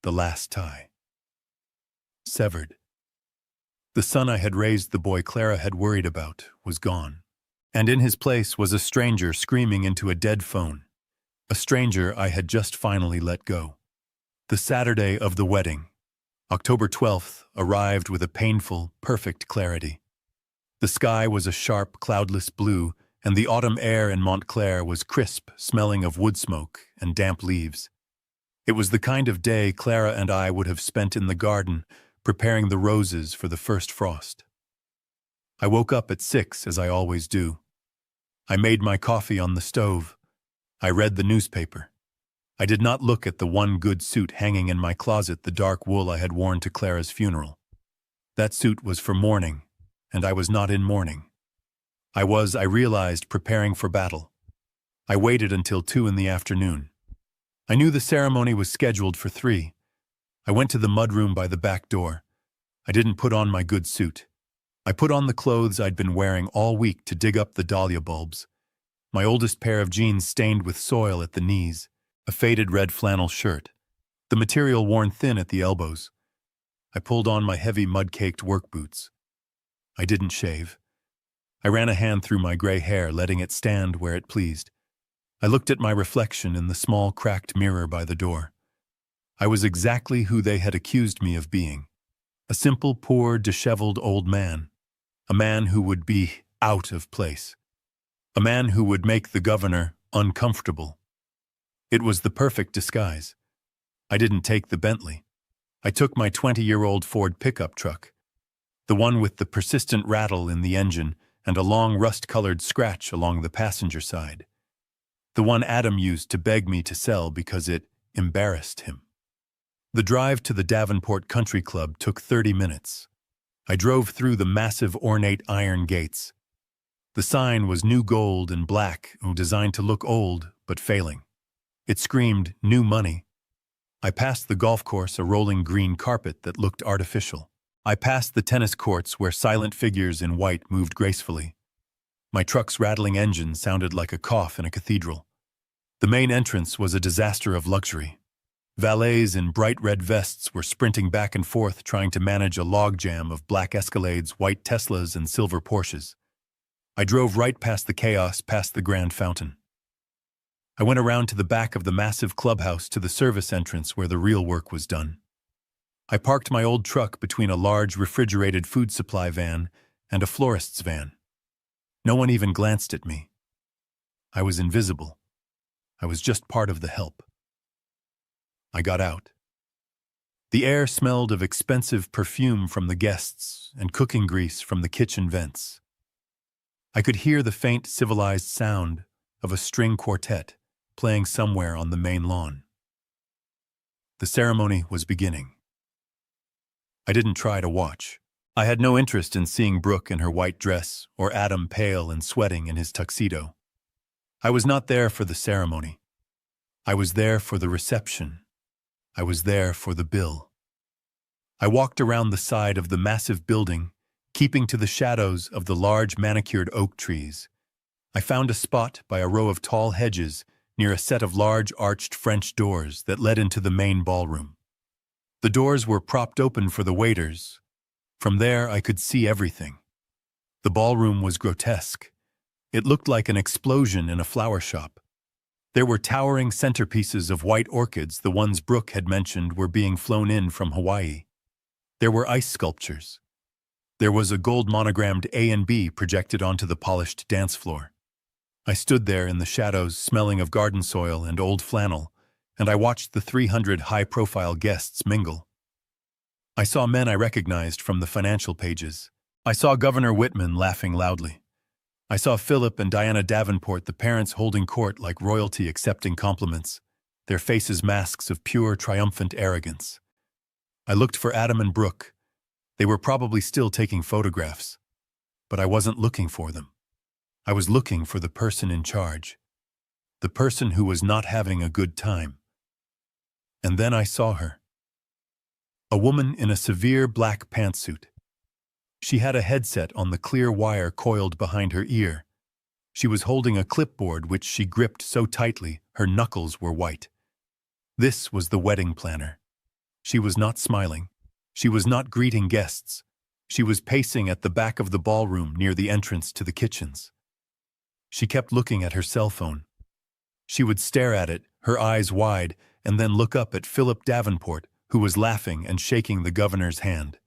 The last tie. Severed. The son I had raised, the boy Clara had worried about, was gone. And in his place was a stranger screaming into a dead phone. A stranger I had just finally let go. The Saturday of the wedding, October 12th, arrived with a painful, perfect clarity. The sky was a sharp, cloudless blue, and the autumn air in Montclair was crisp, smelling of wood smoke and damp leaves. It was the kind of day Clara and I would have spent in the garden, preparing the roses for the first frost. I woke up at 6, as I always do. I made my coffee on the stove. I read the newspaper. I did not look at the one good suit hanging in my closet, the dark wool I had worn to Clara's funeral. That suit was for mourning, and I was not in mourning. I realized, preparing for battle. I waited until 2 in the afternoon. I knew the ceremony was scheduled for 3. I went to the mudroom by the back door. I didn't put on my good suit. I put on the clothes I'd been wearing all week to dig up the dahlia bulbs. My oldest pair of jeans stained with soil at the knees, a faded red flannel shirt, the material worn thin at the elbows. I pulled on my heavy mud-caked work boots. I didn't shave. I ran a hand through my gray hair, letting it stand where it pleased. I looked at my reflection in the small, cracked mirror by the door. I was exactly who they had accused me of being. A simple, poor, disheveled old man. A man who would be out of place. A man who would make the governor uncomfortable. It was the perfect disguise. I didn't take the Bentley. I took my 20-year-old Ford pickup truck, the one with the persistent rattle in the engine and a long rust-colored scratch along the passenger side. The one Adam used to beg me to sell because it embarrassed him. The drive to the Davenport Country Club took 30 minutes. I drove through the massive ornate iron gates. The sign was new gold and black, designed to look old but failing. It screamed, "New money." I passed the golf course, a rolling green carpet that looked artificial. I passed the tennis courts where silent figures in white moved gracefully. My truck's rattling engine sounded like a cough in a cathedral. The main entrance was a disaster of luxury. Valets in bright red vests were sprinting back and forth trying to manage a logjam of black Escalades, white Teslas, and silver Porsches. I drove right past the chaos, past the grand fountain. I went around to the back of the massive clubhouse to the service entrance where the real work was done. I parked my old truck between a large refrigerated food supply van and a florist's van. No one even glanced at me. I was invisible. I was just part of the help. I got out. The air smelled of expensive perfume from the guests and cooking grease from the kitchen vents. I could hear the faint, civilized sound of a string quartet playing somewhere on the main lawn. The ceremony was beginning. I didn't try to watch. I had no interest in seeing Brooke in her white dress or Adam pale and sweating in his tuxedo. I was not there for the ceremony. I was there for the reception. I was there for the bill. I walked around the side of the massive building, keeping to the shadows of the large manicured oak trees. I found a spot by a row of tall hedges near a set of large arched French doors that led into the main ballroom. The doors were propped open for the waiters. From there, I could see everything. The ballroom was grotesque. It looked like an explosion in a flower shop. There were towering centerpieces of white orchids, the ones Brooke had mentioned were being flown in from Hawaii. There were ice sculptures. There was a gold monogrammed A and B projected onto the polished dance floor. I stood there in the shadows, smelling of garden soil and old flannel, and I watched the 300 high-profile guests mingle. I saw men I recognized from the financial pages. I saw Governor Whitman laughing loudly. I saw Philip and Diana Davenport, the parents holding court like royalty accepting compliments, their faces masks of pure, triumphant arrogance. I looked for Adam and Brooke. They were probably still taking photographs. But I wasn't looking for them. I was looking for the person in charge. The person who was not having a good time. And then I saw her. A woman in a severe black pantsuit. She had a headset on the clear wire coiled behind her ear. She was holding a clipboard which she gripped so tightly her knuckles were white. This was the wedding planner. She was not smiling. She was not greeting guests. She was pacing at the back of the ballroom near the entrance to the kitchens. She kept looking at her cell phone. She would stare at it, her eyes wide, and then look up at Philip Davenport, who was laughing and shaking the governor's hand.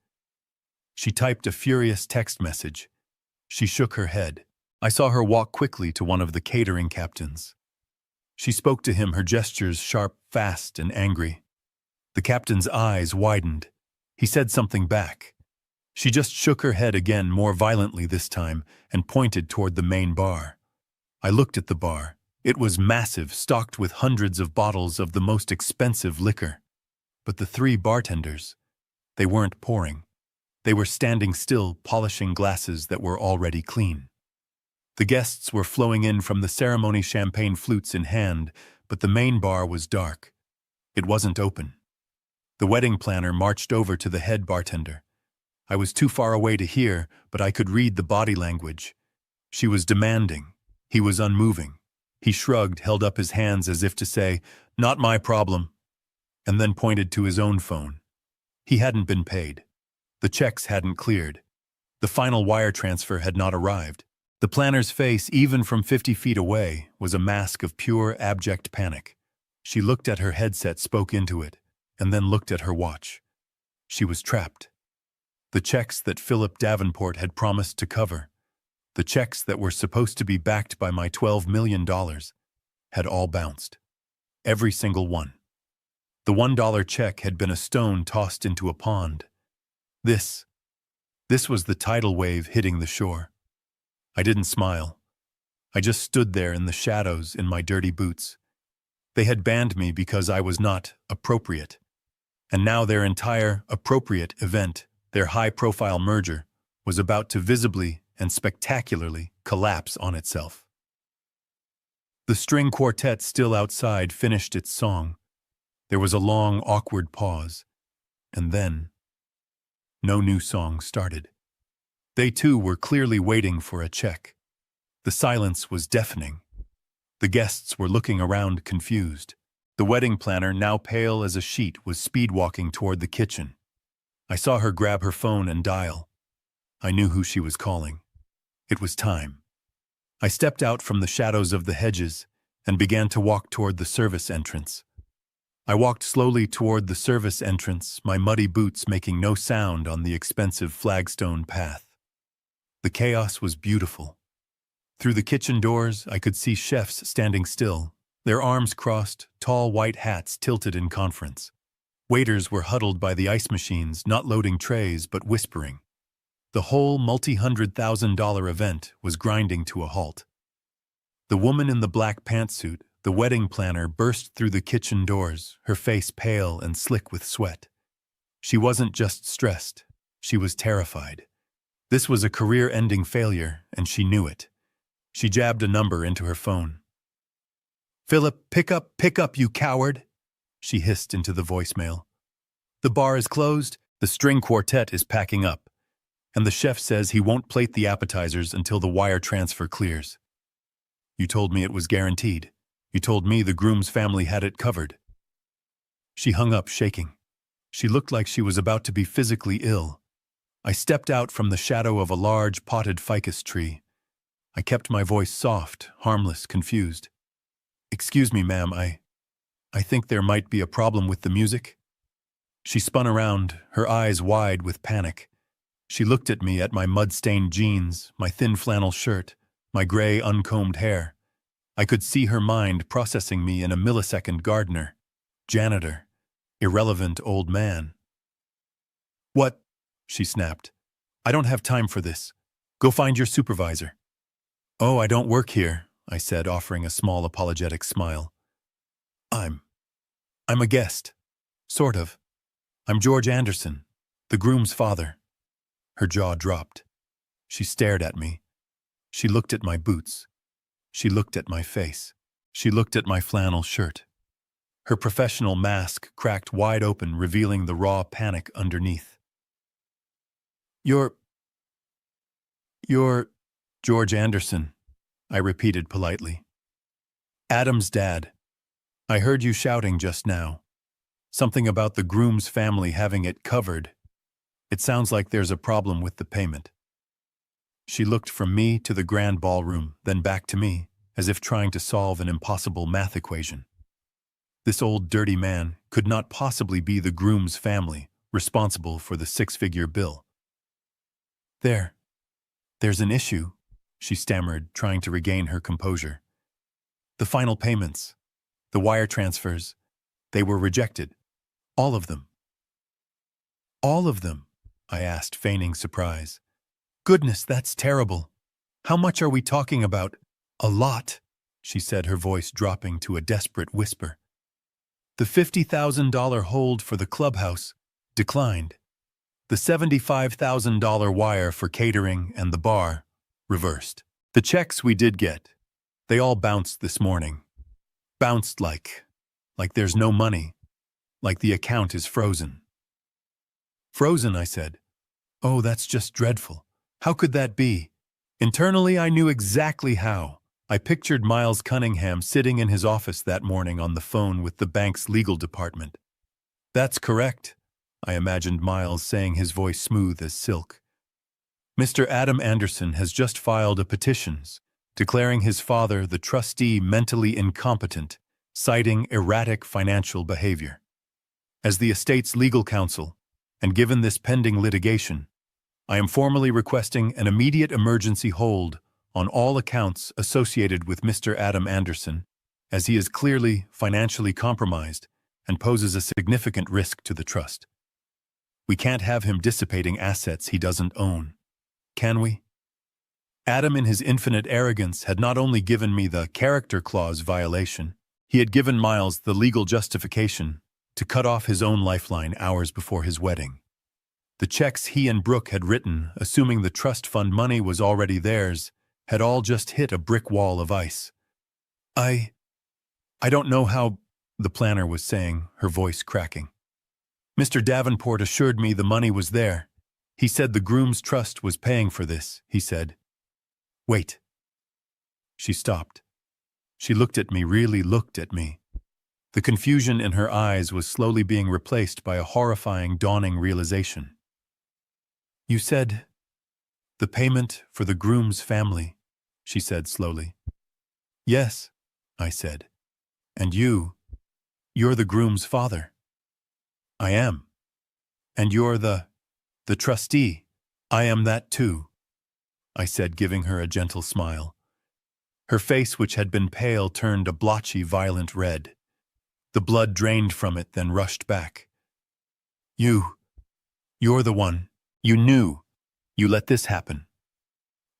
She typed a furious text message. She shook her head. I saw her walk quickly to one of the catering captains. She spoke to him, her gestures sharp, fast, and angry. The captain's eyes widened. He said something back. She just shook her head again, more violently this time, and pointed toward the main bar. I looked at the bar. It was massive, stocked with hundreds of bottles of the most expensive liquor. But the three bartenders, they weren't pouring. They were standing still, polishing glasses that were already clean. The guests were flowing in from the ceremony, champagne flutes in hand, but the main bar was dark. It wasn't open. The wedding planner marched over to the head bartender. I was too far away to hear, but I could read the body language. She was demanding. He was unmoving. He shrugged, held up his hands as if to say, "Not my problem." and then pointed to his own phone. He hadn't been paid. The checks hadn't cleared. The final wire transfer had not arrived. The planner's face, even from 50 feet away, was a mask of pure, abject panic. She looked at her headset, spoke into it, and then looked at her watch. She was trapped. The checks that Philip Davenport had promised to cover, the checks that were supposed to be backed by my $12 million, had all bounced. Every single one. The $1 check had been a stone tossed into a pond. This was the tidal wave hitting the shore. I didn't smile. I just stood there in the shadows in my dirty boots. They had banned me because I was not appropriate. And now their entire appropriate event, their high-profile merger, was about to visibly and spectacularly collapse on itself. The string quartet still outside finished its song. There was a long, awkward pause, and then no new song started. They too were clearly waiting for a check. The silence was deafening. The guests were looking around confused. The wedding planner, now pale as a sheet, was speed-walking toward the kitchen. I saw her grab her phone and dial. I knew who she was calling. It was time. I stepped out from the shadows of the hedges and began to walk toward the service entrance. I walked slowly toward the service entrance, my muddy boots making no sound on the expensive flagstone path. The chaos was beautiful. Through the kitchen doors, I could see chefs standing still, their arms crossed, tall white hats tilted in conference. Waiters were huddled by the ice machines, not loading trays but whispering. The whole multi-$100,000 event was grinding to a halt. The woman in the black pantsuit, the wedding planner, burst through the kitchen doors, her face pale and slick with sweat. She wasn't just stressed, she was terrified. This was a career-ending failure, and she knew it. She jabbed a number into her phone. "Philip, pick up, you coward!" she hissed into the voicemail. "The bar is closed, the string quartet is packing up, and the chef says he won't plate the appetizers until the wire transfer clears. You told me it was guaranteed. You told me the groom's family had it covered." She hung up, shaking. She looked like she was about to be physically ill. I stepped out from the shadow of a large potted ficus tree. I kept my voice soft, harmless, confused. "Excuse me, ma'am, I think there might be a problem with the music." She spun around, her eyes wide with panic. She looked at me, at my mud-stained jeans, my thin flannel shirt, my gray, uncombed hair. I could see her mind processing me in a millisecond: gardener, janitor, irrelevant old man. "What?" she snapped. "I don't have time for this. Go find your supervisor." "Oh, I don't work here," I said, offering a small apologetic smile. I'm a guest. Sort of. I'm George Anderson, the groom's father." Her jaw dropped. She stared at me. She looked at my boots. She looked at my face. She looked at my flannel shirt. Her professional mask cracked wide open, revealing the raw panic underneath. You're George Anderson," I repeated politely. "Adam's dad. I heard you shouting just now. Something about the groom's family having it covered. It sounds like there's a problem with the payment." She looked from me to the grand ballroom, then back to me, as if trying to solve an impossible math equation. This old dirty man could not possibly be the groom's family responsible for the six-figure bill. There's an issue," she stammered, trying to regain her composure. "The final payments, the wire transfers, they were rejected. All of them." "All of them?" I asked, feigning surprise. "Goodness, that's terrible. How much are we talking about?" "A lot," she said, her voice dropping to a desperate whisper. "The $50,000 hold for the clubhouse declined. The $75,000 wire for catering and the bar reversed. The checks we did get, they all bounced this morning. Bounced like there's no money, like the account is frozen." "Frozen," I said. "Oh, that's just dreadful. How could that be?" Internally, I knew exactly how. I pictured Miles Cunningham sitting in his office that morning on the phone with the bank's legal department. That's correct, I imagined Miles saying, his voice smooth as silk. Mr. Adam Anderson has just filed a petition declaring his father the trustee mentally incompetent, citing erratic financial behavior. As the estate's legal counsel, and given this pending litigation, I am formally requesting an immediate emergency hold on all accounts associated with Mr. Adam Anderson, as he is clearly financially compromised and poses a significant risk to the trust. We can't have him dissipating assets he doesn't own, can we? Adam, in his infinite arrogance, had not only given me the character clause violation, he had given Miles the legal justification to cut off his own lifeline hours before his wedding. The checks he and Brooke had written, assuming the trust fund money was already theirs, had all just hit a brick wall of ice. I don't know how, the planner was saying, her voice cracking. Mr. Davenport assured me the money was there. He said the groom's trust was paying for this, he said. Wait. She stopped. She looked at me, really looked at me. The confusion in her eyes was slowly being replaced by a horrifying, dawning realization. You said, the payment for the groom's family, she said slowly. Yes, I said. And you're the groom's father. I am. And you're the trustee. I am that too, I said, giving her a gentle smile. Her face, which had been pale, turned a blotchy, violent red. The blood drained from it, then rushed back. You're the one. You knew. You let this happen.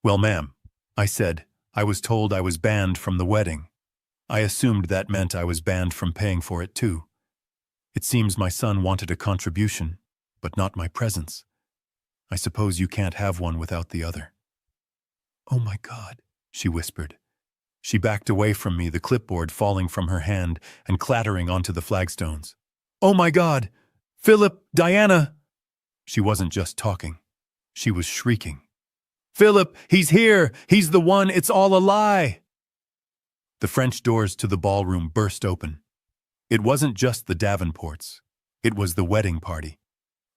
Well, ma'am, I said, I was told I was banned from the wedding. I assumed that meant I was banned from paying for it too. It seems my son wanted a contribution, but not my presence. I suppose you can't have one without the other. Oh my God, she whispered. She backed away from me, the clipboard falling from her hand and clattering onto the flagstones. Oh my God! Philip! Diana! She wasn't just talking. She was shrieking. Philip! He's here! He's the one! It's all a lie! The French doors to the ballroom burst open. It wasn't just the Davenports. It was the wedding party.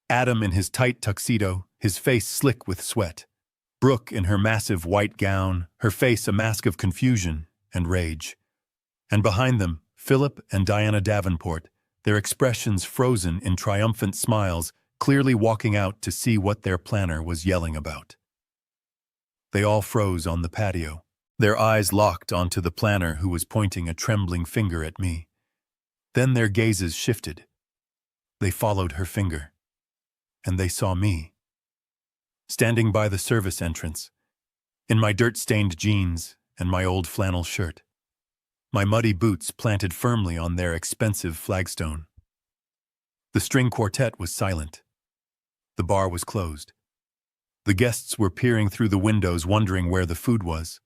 Adam in his tight tuxedo, his face slick with sweat. Brooke in her massive white gown, her face a mask of confusion and rage. And behind them, Philip and Diana Davenport, their expressions frozen in triumphant smiles, clearly walking out to see what their planner was yelling about. They all froze on the patio, their eyes locked onto the planner who was pointing a trembling finger at me. Then their gazes shifted. They followed her finger, and they saw me. Standing by the service entrance, in my dirt-stained jeans and my old flannel shirt, my muddy boots planted firmly on their expensive flagstone. The string quartet was silent. The bar was closed. The guests were peering through the windows, wondering where the food was,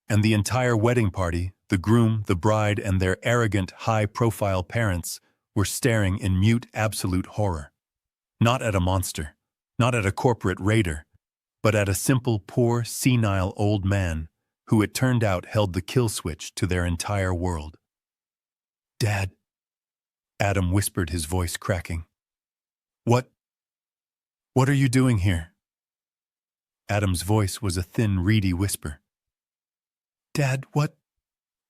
and the entire wedding party, the groom, the bride, and their arrogant, high-profile parents were staring in mute, absolute horror. Not at a monster, not at a corporate raider, but at a simple, poor, senile old man who it turned out held the kill switch to their entire world. Dad, Adam whispered, his voice cracking. What are you doing here? Adam's voice was a thin, reedy whisper. Dad, what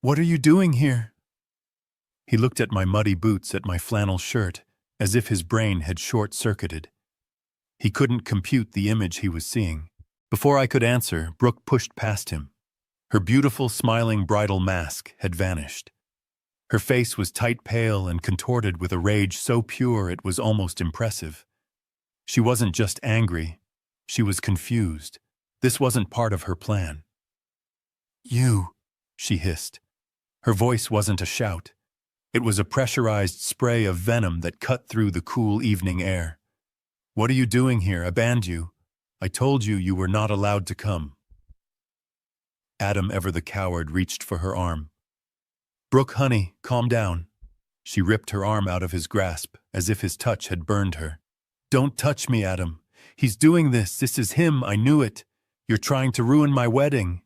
are you doing here? He looked at my muddy boots, at my flannel shirt, as if his brain had short-circuited. He couldn't compute the image he was seeing. Before I could answer, Brooke pushed past him. Her beautiful, smiling bridal mask had vanished. Her face was tight, pale, and contorted with a rage so pure it was almost impressive. She wasn't just angry. She was confused. This wasn't part of her plan. You, she hissed. Her voice wasn't a shout. It was a pressurized spray of venom that cut through the cool evening air. What are you doing here? I banned you. I told you you were not allowed to come. Adam, ever the coward, reached for her arm. Brooke, honey, calm down. She ripped her arm out of his grasp, as if his touch had burned her. Don't touch me, Adam. He's doing this. This is him. I knew it. You're trying to ruin my wedding.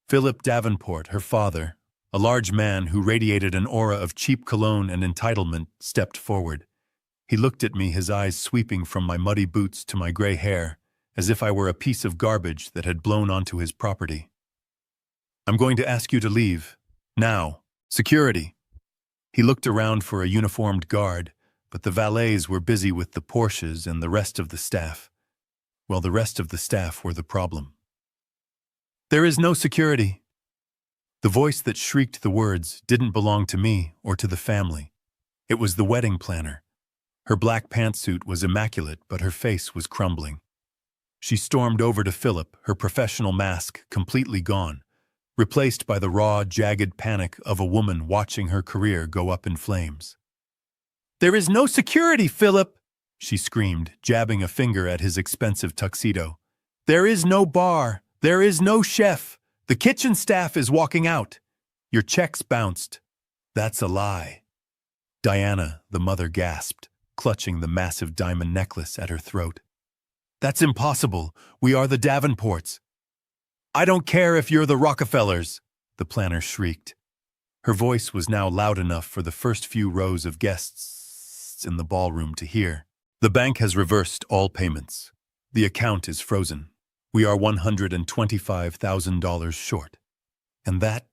Philip Davenport, her father, a large man who radiated an aura of cheap cologne and entitlement, stepped forward. He looked at me, his eyes sweeping from my muddy boots to my gray hair, as if I were a piece of garbage that had blown onto his property. I'm going to ask you to leave. Now. Security. He looked around for a uniformed guard, but the valets were busy with the Porsches and the rest of the staff. Well, the rest of the staff were the problem. There is no security. The voice that shrieked the words didn't belong to me or to the family. It was the wedding planner. Her black pantsuit was immaculate, but her face was crumbling. She stormed over to Philip, her professional mask completely gone, replaced by the raw, jagged panic of a woman watching her career go up in flames. "There is no security, Philip!" she screamed, jabbing a finger at his expensive tuxedo. "There is no bar. There is no chef. The kitchen staff is walking out. Your checks bounced." "That's a lie." Diana, the mother, gasped, clutching the massive diamond necklace at her throat. "That's impossible. We are the Davenports." "I don't care if you're the Rockefellers," the planner shrieked. Her voice was now loud enough for the first few rows of guests in the ballroom to hear. "The bank has reversed all payments. The account is frozen. We are $125,000 short. And that,"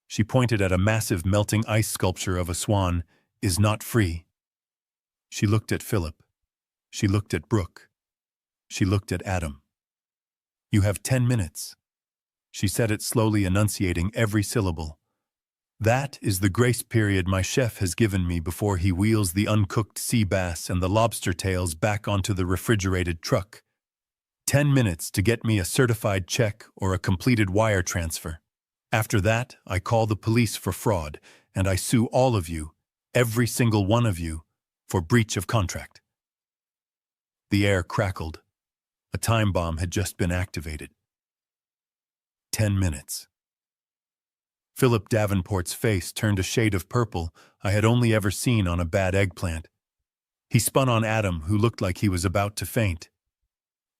she pointed at a massive melting ice sculpture of a swan, "is not free." She looked at Philip. She looked at Brooke. She looked at Adam. "You have 10 minutes." She said it slowly, enunciating every syllable. "That is the grace period my chef has given me before he wheels the uncooked sea bass and the lobster tails back onto the refrigerated truck. 10 minutes to get me a certified check or a completed wire transfer. After that, I call the police for fraud, and I sue all of you, every single one of you, for breach of contract." The air crackled. A time bomb had just been activated. 10 minutes. Philip Davenport's face turned a shade of purple I had only ever seen on a bad eggplant. He spun on Adam, who looked like he was about to faint.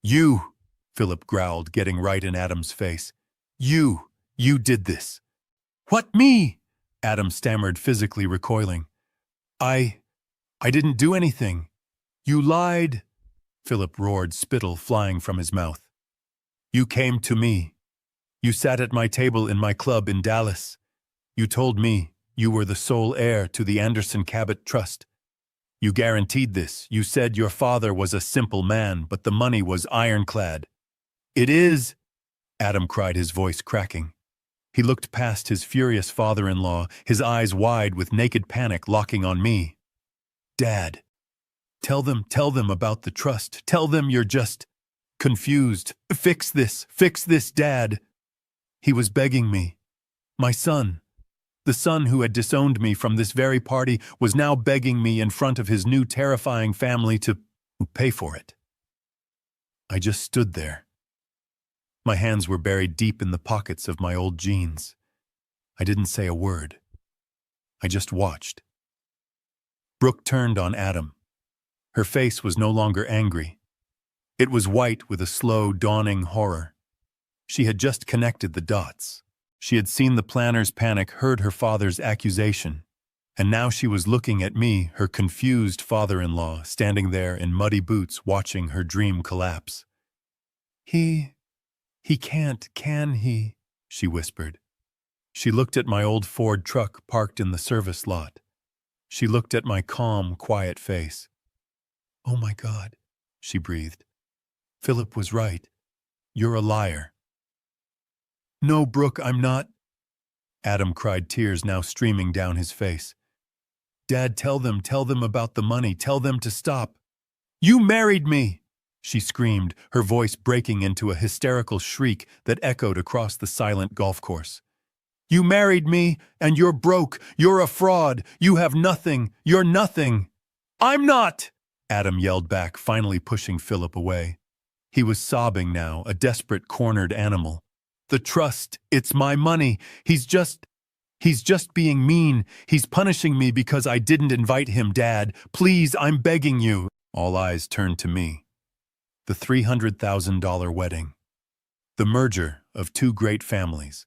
"You," Philip growled, getting right in Adam's face. You did this." "What, me?" Adam stammered, physically recoiling. I didn't do anything." "You lied," Philip roared, spittle flying from his mouth. "You came to me. You sat at my table in my club in Dallas. You told me you were the sole heir to the Anderson Cabot Trust. You guaranteed this. You said your father was a simple man, but the money was ironclad." "It is," Adam cried, his voice cracking. He looked past his furious father-in-law, his eyes wide with naked panic locking on me. "Dad, tell them about the trust. Tell them you're just confused. Fix this, Dad." He was begging me. My son, the son who had disowned me from this very party, was now begging me in front of his new terrifying family to pay for it. I just stood there. My hands were buried deep in the pockets of my old jeans. I didn't say a word. I just watched. Brooke turned on Adam. Her face was no longer angry. It was white with a slow, dawning horror. She had just connected the dots. She had seen the planner's panic, heard her father's accusation, and now she was looking at me, her confused father-in-law, standing there in muddy boots watching her dream collapse. He can't, can he?" she whispered. She looked at my old Ford truck parked in the service lot. She looked at my calm, quiet face. "Oh my God," she breathed. "Philip was right. You're a liar." "No, Brooke, I'm not," Adam cried, tears now streaming down his face. "Dad, tell them about the money. Tell them to stop." "You married me!" she screamed, her voice breaking into a hysterical shriek that echoed across the silent golf course. "You married me, and you're broke. You're a fraud. You have nothing. You're nothing." "I'm not!" Adam yelled back, finally pushing Philip away. He was sobbing now, a desperate, cornered animal. "The trust, it's my money. He's just being mean. He's punishing me because I didn't invite him, Dad. Please, I'm begging you." All eyes turned to me. The $300,000 wedding. The merger of two great families.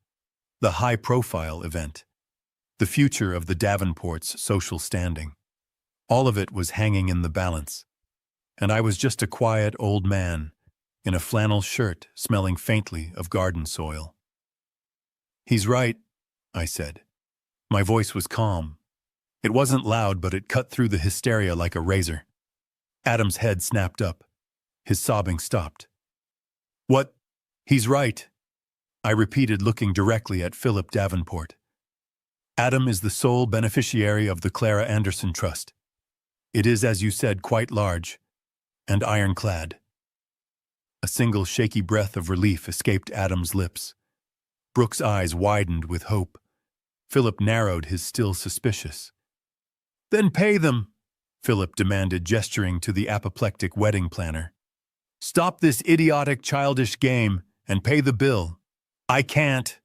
The high-profile event. The future of the Davenports' social standing. All of it was hanging in the balance, and I was just a quiet old man in a flannel shirt smelling faintly of garden soil. "He's right," I said. My voice was calm. It wasn't loud, but it cut through the hysteria like a razor. Adam's head snapped up. His sobbing stopped. "What? He's right," I repeated, looking directly at Philip Davenport. "Adam is the sole beneficiary of the Clara Anderson Trust. It is, as you said, quite large and ironclad." A single shaky breath of relief escaped Adam's lips. Brooke's eyes widened with hope. Philip narrowed his still suspicious. "Then pay them," Philip demanded, gesturing to the apoplectic wedding planner. "Stop this idiotic, childish game and pay the bill." "I can't,"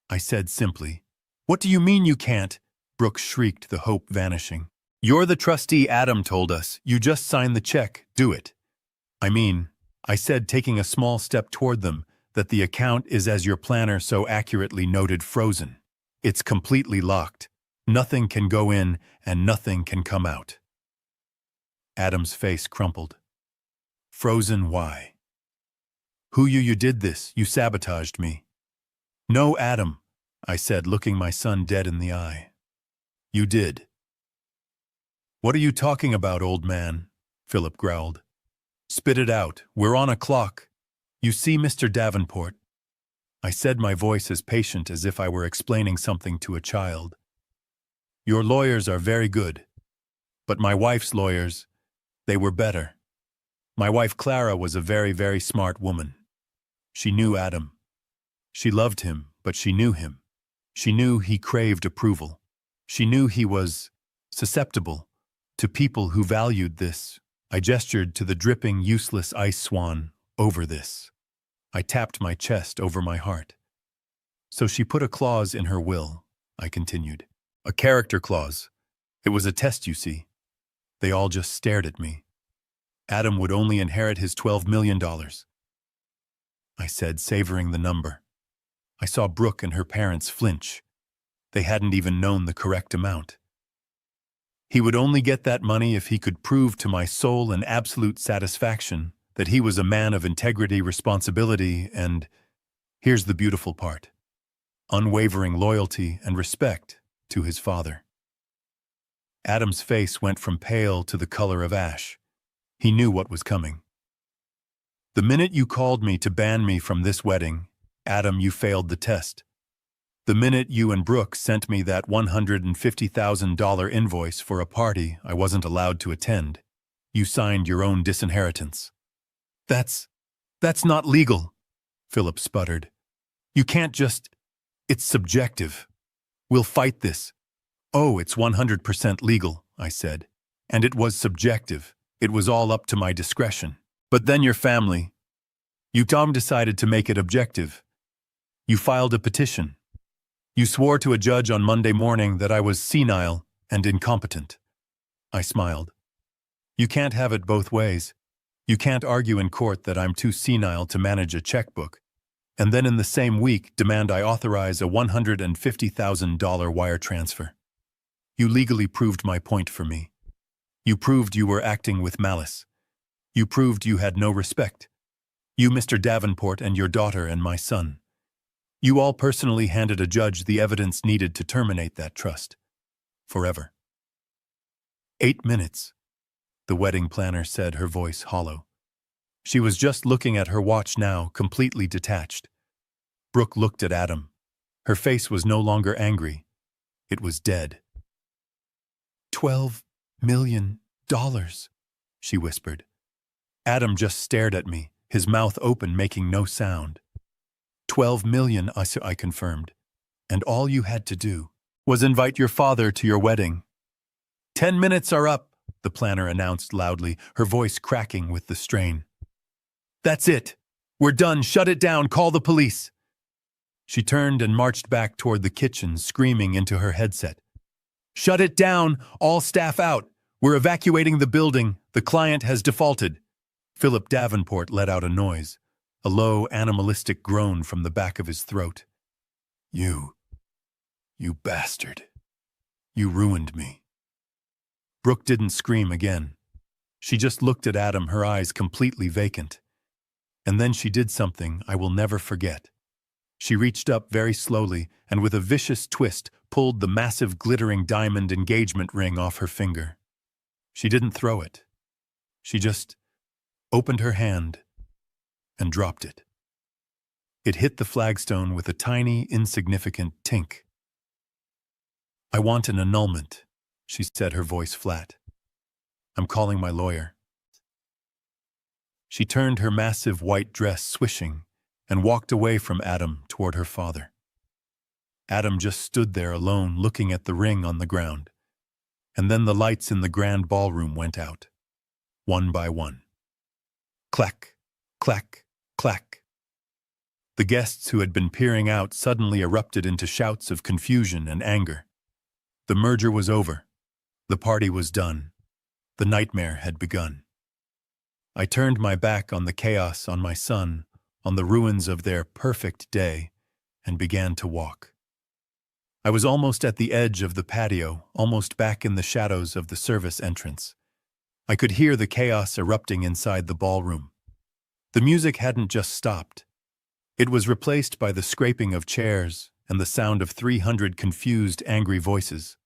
I said simply. "What do you mean you can't?" Brooke shrieked, the hope vanishing. "You're the trustee Adam told us. You just sign the check. Do it." I said, taking a small step toward them, "that the account is, as your planner so accurately noted, frozen. It's completely locked. Nothing can go in and nothing can come out." Adam's face crumpled. "Frozen, why?" "Who you did this? You sabotaged me." "No, Adam," I said, looking my son dead in the eye. "You did." "What are you talking about, old man?" Philip growled. "Spit it out. We're on a clock. You see, Mr. Davenport," I said, my voice as patient as if I were explaining something to a child. "Your lawyers are very good, but my wife's lawyers, they were better. My wife Clara was a very, very smart woman. She knew Adam. She loved him, but she knew him. She knew he craved approval. She knew he was susceptible to people who valued this." I gestured to the dripping, useless ice swan. "Over this." I tapped my chest over my heart. "So she put a clause in her will," I continued. "A character clause. It was a test, you see." They all just stared at me. "Adam would only inherit his $12 million, I said, savoring the number. I saw Brooke and her parents flinch. They hadn't even known the correct amount. "He would only get that money if he could prove to my soul and absolute satisfaction that he was a man of integrity, responsibility, and, here's the beautiful part, unwavering loyalty and respect to his father." Adam's face went from pale to the color of ash. He knew what was coming. "The minute you called me to ban me from this wedding, Adam, you failed the test. The minute you and Brooke sent me that $150,000 invoice for a party I wasn't allowed to attend, you signed your own disinheritance." That's not legal," Philip sputtered. "You can't just... It's subjective. We'll fight this." "Oh, it's 100% legal," I said. "And it was subjective. It was all up to my discretion. But then your family... Tom decided to make it objective. You filed a petition. You swore to a judge on Monday morning that I was senile and incompetent." I smiled. "You can't have it both ways. You can't argue in court that I'm too senile to manage a checkbook, and then in the same week demand I authorize a $150,000 wire transfer. You legally proved my point for me. You proved you were acting with malice. You proved you had no respect. You, Mr. Davenport, and your daughter and my son. You all personally handed a judge the evidence needed to terminate that trust. Forever." 8 minutes. The wedding planner said, her voice hollow. She was just looking at her watch now, completely detached. Brooke looked at Adam. Her face was no longer angry. It was dead. $12 million, she whispered. Adam just stared at me, his mouth open, making no sound. 12 million, I confirmed. And all you had to do was invite your father to your wedding. 10 minutes are up, the planner announced loudly, her voice cracking with the strain. That's it. We're done. Shut it down. Call the police. She turned and marched back toward the kitchen, screaming into her headset. Shut it down. All staff out. We're evacuating the building. The client has defaulted. Philip Davenport let out a noise, a low, animalistic groan from the back of his throat. You bastard. You ruined me. Brooke didn't scream again. She just looked at Adam, her eyes completely vacant. And then she did something I will never forget. She reached up very slowly and with a vicious twist pulled the massive glittering diamond engagement ring off her finger. She didn't throw it. She just opened her hand and dropped it. It hit the flagstone with a tiny, insignificant tink. "I want an annulment," she said, her voice flat. "I'm calling my lawyer." She turned her massive white dress swishing and walked away from Adam toward her father. Adam just stood there alone looking at the ring on the ground. And then the lights in the grand ballroom went out, one by one. Clack, clack, clack. The guests who had been peering out suddenly erupted into shouts of confusion and anger. The merger was over. The party was done. The nightmare had begun. I turned my back on the chaos, on my son, on the ruins of their perfect day, and began to walk. I was almost at the edge of the patio, almost back in the shadows of the service entrance. I could hear the chaos erupting inside the ballroom. The music hadn't just stopped. It was replaced by the scraping of chairs and the sound of 300 confused, angry voices.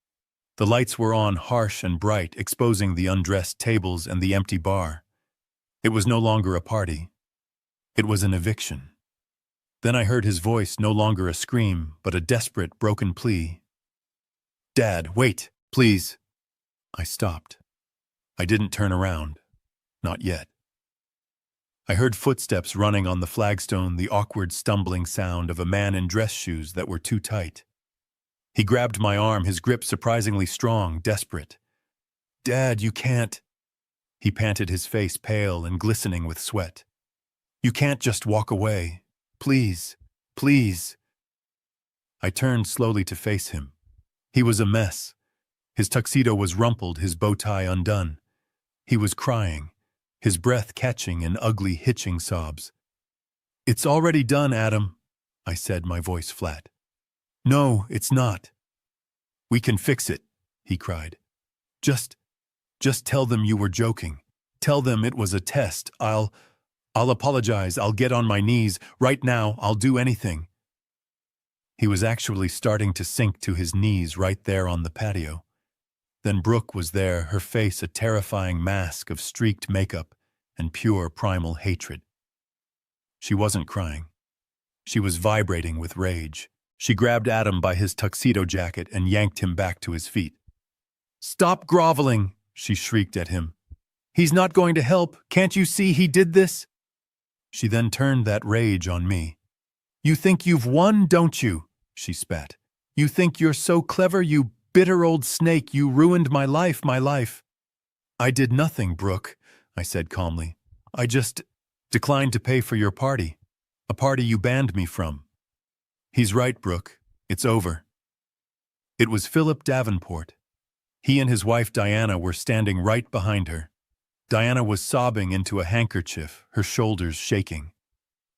The lights were on, harsh and bright, exposing the undressed tables and the empty bar. It was no longer a party. It was an eviction. Then I heard his voice, no longer a scream, but a desperate, broken plea. "Dad, wait, please." I stopped. I didn't turn around. Not yet. I heard footsteps running on the flagstone, the awkward, stumbling sound of a man in dress shoes that were too tight. He grabbed my arm, his grip surprisingly strong, desperate. "Dad, you can't." He panted, his face pale and glistening with sweat. "You can't just walk away. Please, please." I turned slowly to face him. He was a mess. His tuxedo was rumpled, his bow tie undone. He was crying, his breath catching in ugly, hitching sobs. "It's already done, Adam," I said, my voice flat. "No, it's not." "We can fix it," he cried. Just tell them you were joking. Tell them it was a test. I'll apologize. I'll get on my knees. Right now, I'll do anything." He was actually starting to sink to his knees right there on the patio. Then Brooke was there, her face a terrifying mask of streaked makeup and pure primal hatred. She wasn't crying. She was vibrating with rage. She grabbed Adam by his tuxedo jacket and yanked him back to his feet. "Stop groveling," she shrieked at him. "He's not going to help. Can't you see he did this?" She then turned that rage on me. "You think you've won, don't you?" she spat. "You think you're so clever, you bitter old snake. You ruined my life, my life." "I did nothing, Brooke," I said calmly. "I just declined to pay for your party, a party you banned me from." "He's right, Brooke. It's over." It was Philip Davenport. He and his wife Diana were standing right behind her. Diana was sobbing into a handkerchief, her shoulders shaking.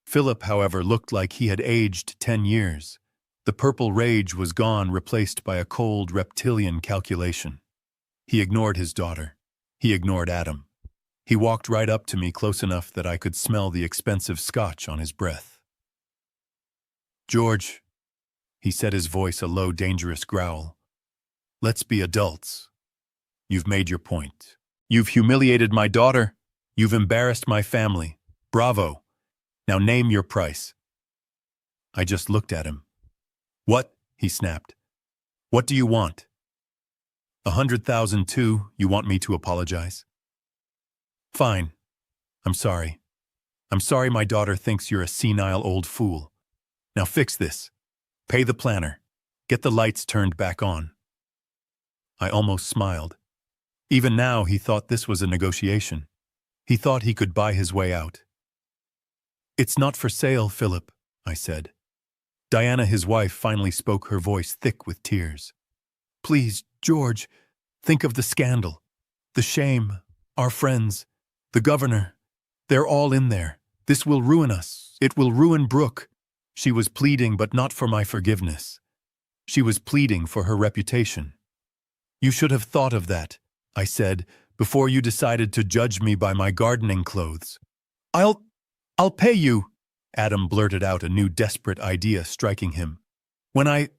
Philip, however, looked like he had aged 10 years. The purple rage was gone, replaced by a cold, reptilian calculation. He ignored his daughter. He ignored Adam. He walked right up to me, close enough that I could smell the expensive scotch on his breath. "George," he said, his voice a low, dangerous growl, "let's be adults. You've made your point. You've humiliated my daughter. You've embarrassed my family. Bravo. Now name your price." I just looked at him. "What?" he snapped. "What do you want?" 100,000 too. You want me to apologize?" "Fine. I'm sorry. I'm sorry my daughter thinks you're a senile old fool. Now fix this. Pay the planner. Get the lights turned back on." I almost smiled. Even now, he thought this was a negotiation. He thought he could buy his way out. "It's not for sale, Philip," I said. Diana, his wife, finally spoke, her voice thick with tears. "Please, George, think of the scandal, the shame, our friends, the governor. They're all in there. This will ruin us. It will ruin Brooke." She was pleading, but not for my forgiveness. She was pleading for her reputation. "You should have thought of that. I said, before you decided to judge me by my gardening clothes. I'll pay you, Adam blurted out, a new desperate idea striking him. When I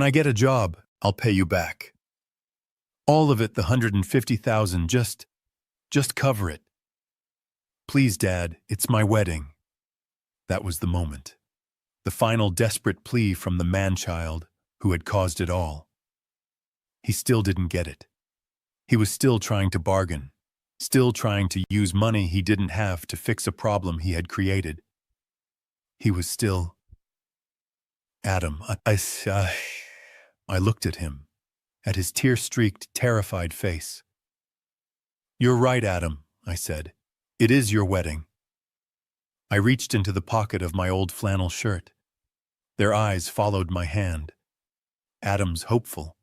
get a job, I'll pay you back. All of it, the 150,000, just cover it. Please, Dad, it's my wedding. That was the moment. The final desperate plea from the man-child who had caused it all. He still didn't get it. He was still trying to bargain, still trying to use money he didn't have to fix a problem he had created. He was still... Adam, I looked at him, at his tear-streaked, terrified face. You're right, Adam, I said. It is your wedding. I reached into the pocket of my old flannel shirt. Their eyes followed my hand. Adam's hopeful.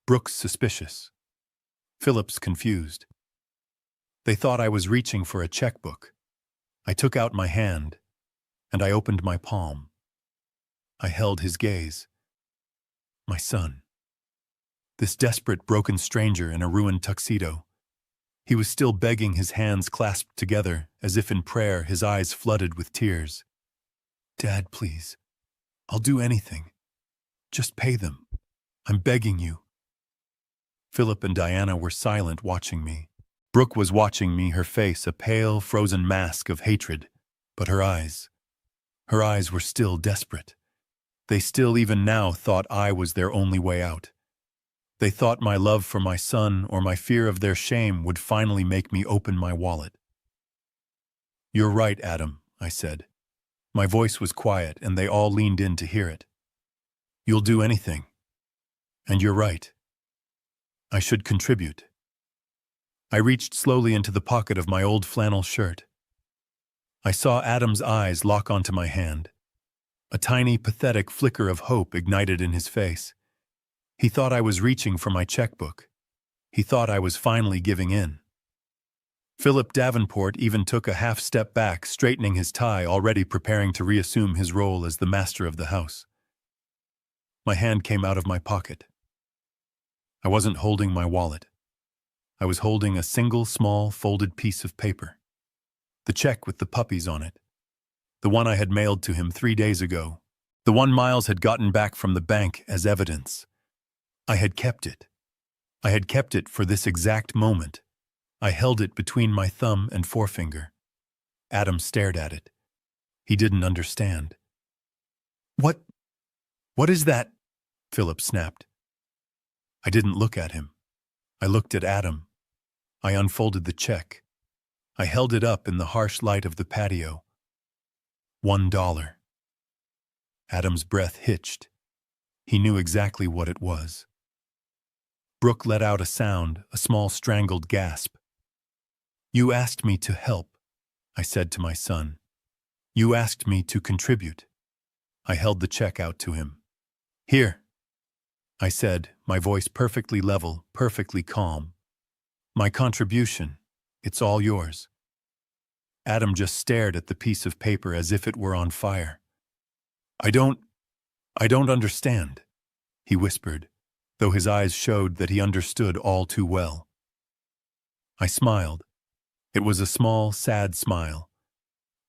Brooks suspicious. Philip's confused. They thought I was reaching for a checkbook. I took out my hand, and I opened my palm. I held his gaze. My son. This desperate, broken stranger in a ruined tuxedo. He was still begging, his hands clasped together, as if in prayer, his eyes flooded with tears. Dad, please. I'll do anything. Just pay them. I'm begging you. Philip and Diana were silent, watching me. Brooke was watching me, her face a pale, frozen mask of hatred. But her eyes were still desperate. They still, even now, thought I was their only way out. They thought my love for my son or my fear of their shame would finally make me open my wallet. You're right, Adam, I said. My voice was quiet, and they all leaned in to hear it. You'll do anything. And you're right. I should contribute. I reached slowly into the pocket of my old flannel shirt. I saw Adam's eyes lock onto my hand. A tiny, pathetic flicker of hope ignited in his face. He thought I was reaching for my checkbook. He thought I was finally giving in. Philip Davenport even took a half step back, straightening his tie, already preparing to reassume his role as the master of the house. My hand came out of my pocket. I wasn't holding my wallet. I was holding a single, small, folded piece of paper. The check with the puppies on it. The one I had mailed to him 3 days ago. The one Miles had gotten back from the bank as evidence. I had kept it. I had kept it for this exact moment. I held it between my thumb and forefinger. Adam stared at it. He didn't understand. What is that? Philip snapped. I didn't look at him. I looked at Adam. I unfolded the check. I held it up in the harsh light of the patio. $1. Adam's breath hitched. He knew exactly what it was. Brooke let out a sound, a small strangled gasp. You asked me to help, I said to my son. You asked me to contribute. I held the check out to him. Here, I said, my voice perfectly level, perfectly calm. My contribution, it's all yours. Adam just stared at the piece of paper as if it were on fire. I don't understand, he whispered, though his eyes showed that he understood all too well. I smiled. It was a small, sad smile.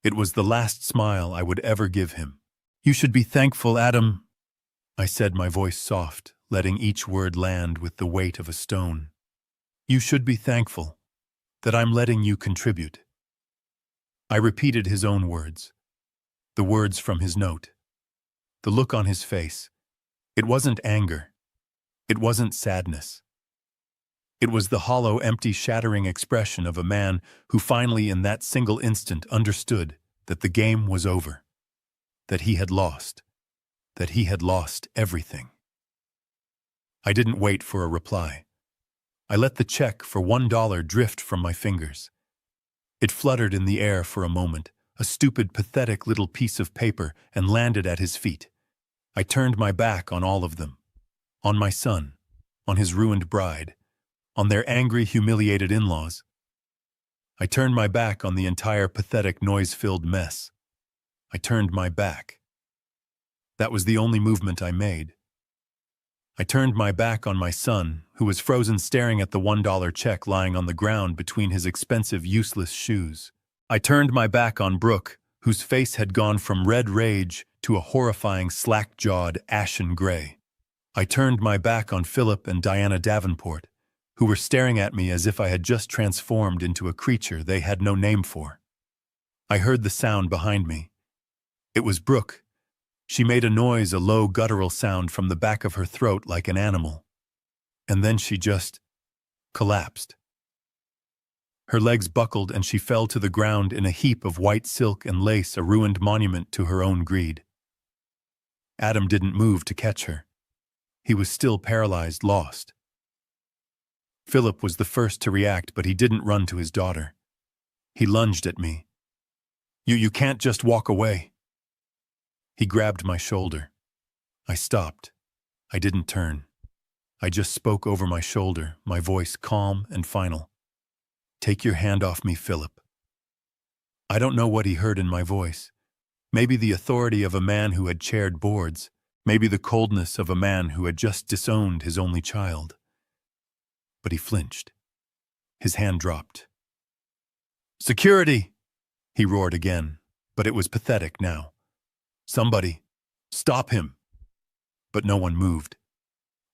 It was the last smile I would ever give him. You should be thankful, Adam, I said, my voice soft, letting each word land with the weight of a stone. You should be thankful that I'm letting you contribute. I repeated his own words, the words from his note. The look on his face. It wasn't anger. It wasn't sadness. It was the hollow, empty, shattering expression of a man who finally, in that single instant, understood that the game was over, that he had lost everything. I didn't wait for a reply. I let the check for $1 drift from my fingers. It fluttered in the air for a moment, a stupid, pathetic little piece of paper, and landed at his feet. I turned my back on all of them. On my son, on his ruined bride, on their angry, humiliated in-laws. I turned my back on the entire pathetic, noise-filled mess. I turned my back. That was the only movement I made. I turned my back on my son, who was frozen staring at the $1 check lying on the ground between his expensive, useless shoes. I turned my back on Brooke, whose face had gone from red rage to a horrifying slack-jawed ashen gray. I turned my back on Philip and Diana Davenport, who were staring at me as if I had just transformed into a creature they had no name for. I heard the sound behind me. It was Brooke. She made a noise, a low guttural sound from the back of her throat like an animal. And then she just collapsed. Her legs buckled and she fell to the ground in a heap of white silk and lace, a ruined monument to her own greed. Adam didn't move to catch her. He was still paralyzed, lost. Philip was the first to react, but he didn't run to his daughter. He lunged at me. You can't just walk away." He grabbed my shoulder. I stopped. I didn't turn. I just spoke over my shoulder, my voice calm and final. "Take your hand off me, Philip." I don't know what he heard in my voice. Maybe the authority of a man who had chaired boards. Maybe the coldness of a man who had just disowned his only child. But he flinched. His hand dropped. "Security!" he roared again, but it was pathetic now. "Somebody, stop him!" But no one moved.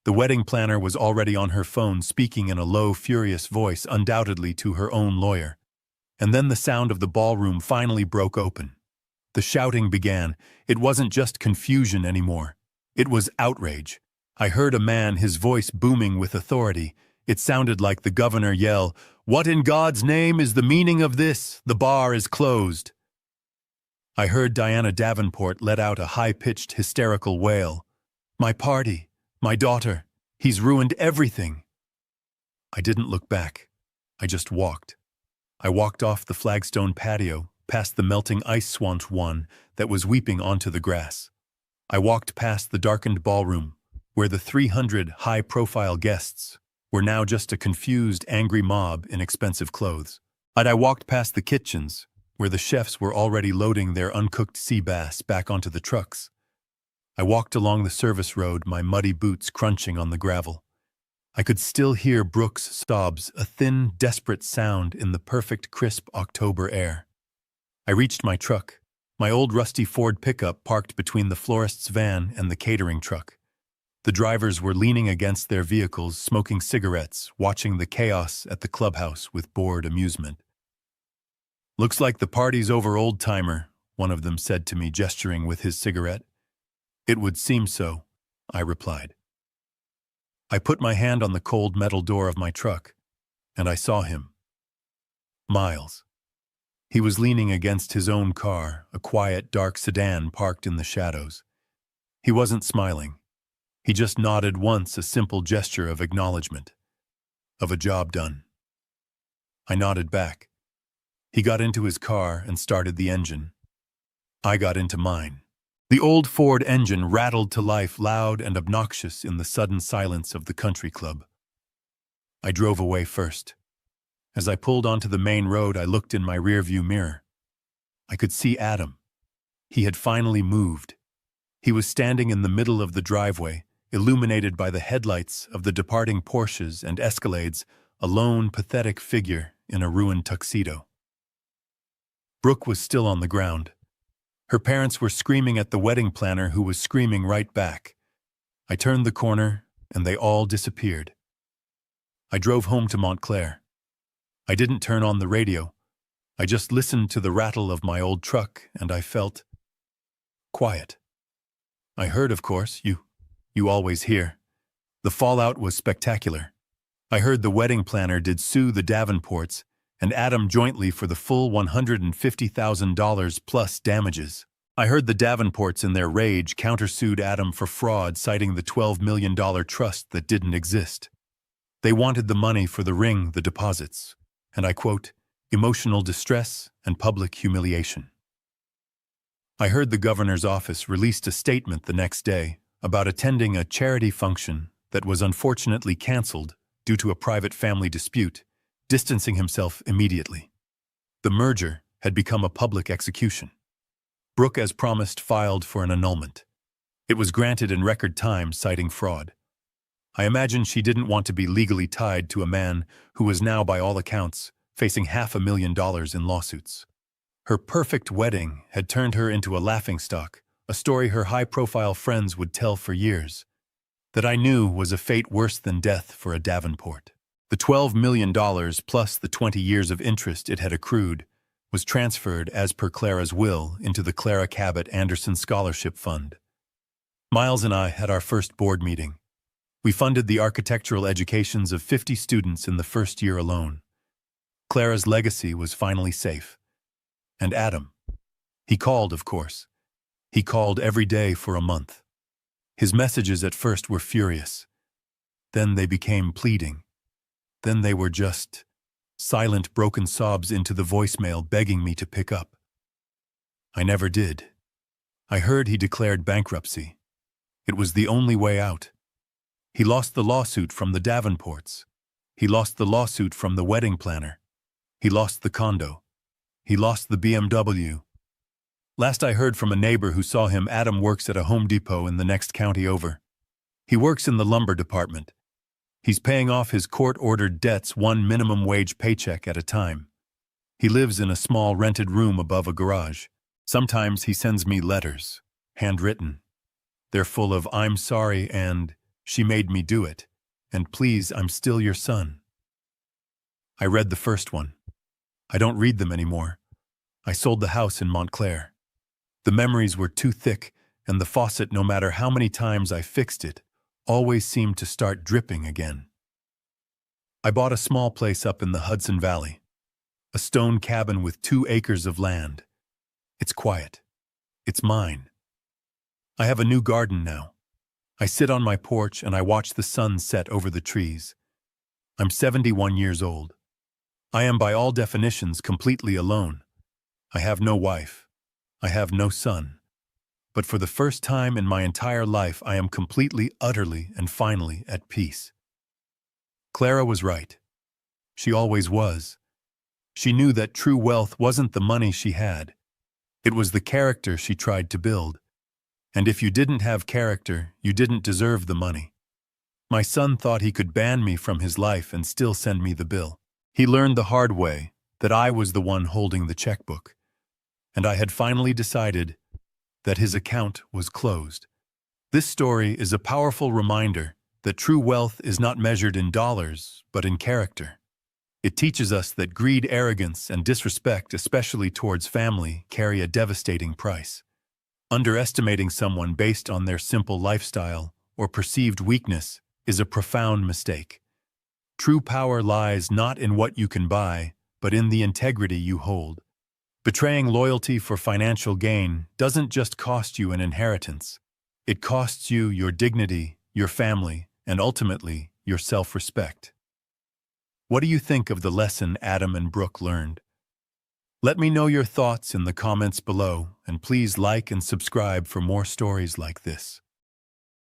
The wedding planner was already on her phone, speaking in a low, furious voice, undoubtedly to her own lawyer. And then the sound of the ballroom finally broke open. The shouting began. It wasn't just confusion anymore. It was outrage. I heard a man, his voice booming with authority. It sounded like the governor yell, "What in God's name is the meaning of this? The bar is closed." I heard Diana Davenport let out a high-pitched, hysterical wail. "My party, my daughter, he's ruined everything." I didn't look back. I just walked. I walked off the flagstone patio, past the melting ice swamp one that was weeping onto the grass. I walked past the darkened ballroom, where the 300 high-profile guests were now just a confused, angry mob in expensive clothes. And I walked past the kitchens, where the chefs were already loading their uncooked sea bass back onto the trucks. I walked along the service road, my muddy boots crunching on the gravel. I could still hear Brooke's sobs, a thin, desperate sound in the perfect, crisp October air. I reached my truck, my old rusty Ford pickup parked between the florist's van and the catering truck. The drivers were leaning against their vehicles, smoking cigarettes, watching the chaos at the clubhouse with bored amusement. "Looks like the party's over, old-timer," one of them said to me, gesturing with his cigarette. "It would seem so," I replied. I put my hand on the cold metal door of my truck, and I saw him. Miles. He was leaning against his own car, a quiet, dark sedan parked in the shadows. He wasn't smiling. He just nodded once, a simple gesture of acknowledgement, of a job done. I nodded back. He got into his car and started the engine. I got into mine. The old Ford engine rattled to life, loud and obnoxious in the sudden silence of the country club. I drove away first. As I pulled onto the main road, I looked in my rearview mirror. I could see Adam. He had finally moved. He was standing in the middle of the driveway, illuminated by the headlights of the departing Porsches and Escalades, a lone, pathetic figure in a ruined tuxedo. Brooke was still on the ground. Her parents were screaming at the wedding planner, who was screaming right back. I turned the corner, and they all disappeared. I drove home to Montclair. I didn't turn on the radio. I just listened to the rattle of my old truck, and I felt quiet. I heard, of course, you always hear. The fallout was spectacular. I heard the wedding planner did sue the Davenports and Adam jointly for the full $150,000 plus damages. I heard the Davenports in their rage countersued Adam for fraud, citing the $12 million trust that didn't exist. They wanted the money for the ring, the deposits, and I quote, "emotional distress and public humiliation." I heard the governor's office released a statement the next day about attending a charity function that was unfortunately canceled due to a private family dispute, distancing himself immediately. The merger had become a public execution. Brooke, as promised, filed for an annulment. It was granted in record time, citing fraud. I imagine she didn't want to be legally tied to a man who was now, by all accounts, facing $500,000 in lawsuits. Her perfect wedding had turned her into a laughingstock, a story her high-profile friends would tell for years. That I knew was a fate worse than death for a Davenport. The $12 million plus the 20 years of interest it had accrued was transferred as per Clara's will into the Clara Cabot Anderson Scholarship Fund. Miles and I had our first board meeting. We funded the architectural educations of 50 students in the first year alone. Clara's legacy was finally safe. And Adam. He called, of course. He called every day for a month. His messages at first were furious. Then they became pleading. Then they were just silent, broken sobs into the voicemail begging me to pick up. I never did. I heard he declared bankruptcy. It was the only way out. He lost the lawsuit from the Davenports. He lost the lawsuit from the wedding planner. He lost the condo. He lost the BMW. Last I heard from a neighbor who saw him, Adam works at a Home Depot in the next county over. He works in the lumber department. He's paying off his court-ordered debts one minimum wage paycheck at a time. He lives in a small rented room above a garage. Sometimes he sends me letters, handwritten. They're full of "I'm sorry" and "she made me do it," and "please, I'm still your son." I read the first one. I don't read them anymore. I sold the house in Montclair. The memories were too thick, and the faucet, no matter how many times I fixed it, always seemed to start dripping again. I bought a small place up in the Hudson Valley, a stone cabin with 2 acres of land. It's quiet. It's mine. I have a new garden now. I sit on my porch and I watch the sun set over the trees. I'm 71 years old. I am by all definitions completely alone. I have no wife. I have no son. But for the first time in my entire life, I am completely, utterly, and finally at peace. Clara was right. She always was. She knew that true wealth wasn't the money she had. It was the character she tried to build. And if you didn't have character, you didn't deserve the money. My son thought he could ban me from his life and still send me the bill. He learned the hard way that I was the one holding the checkbook. And I had finally decided that his account was closed. This story is a powerful reminder that true wealth is not measured in dollars, but in character. It teaches us that greed, arrogance, and disrespect, especially towards family, carry a devastating price. Underestimating someone based on their simple lifestyle or perceived weakness is a profound mistake. True power lies not in what you can buy, but in the integrity you hold. Betraying loyalty for financial gain doesn't just cost you an inheritance. It costs you your dignity, your family, and ultimately, your self-respect. What do you think of the lesson Adam and Brooke learned? Let me know your thoughts in the comments below, and please like and subscribe for more stories like this.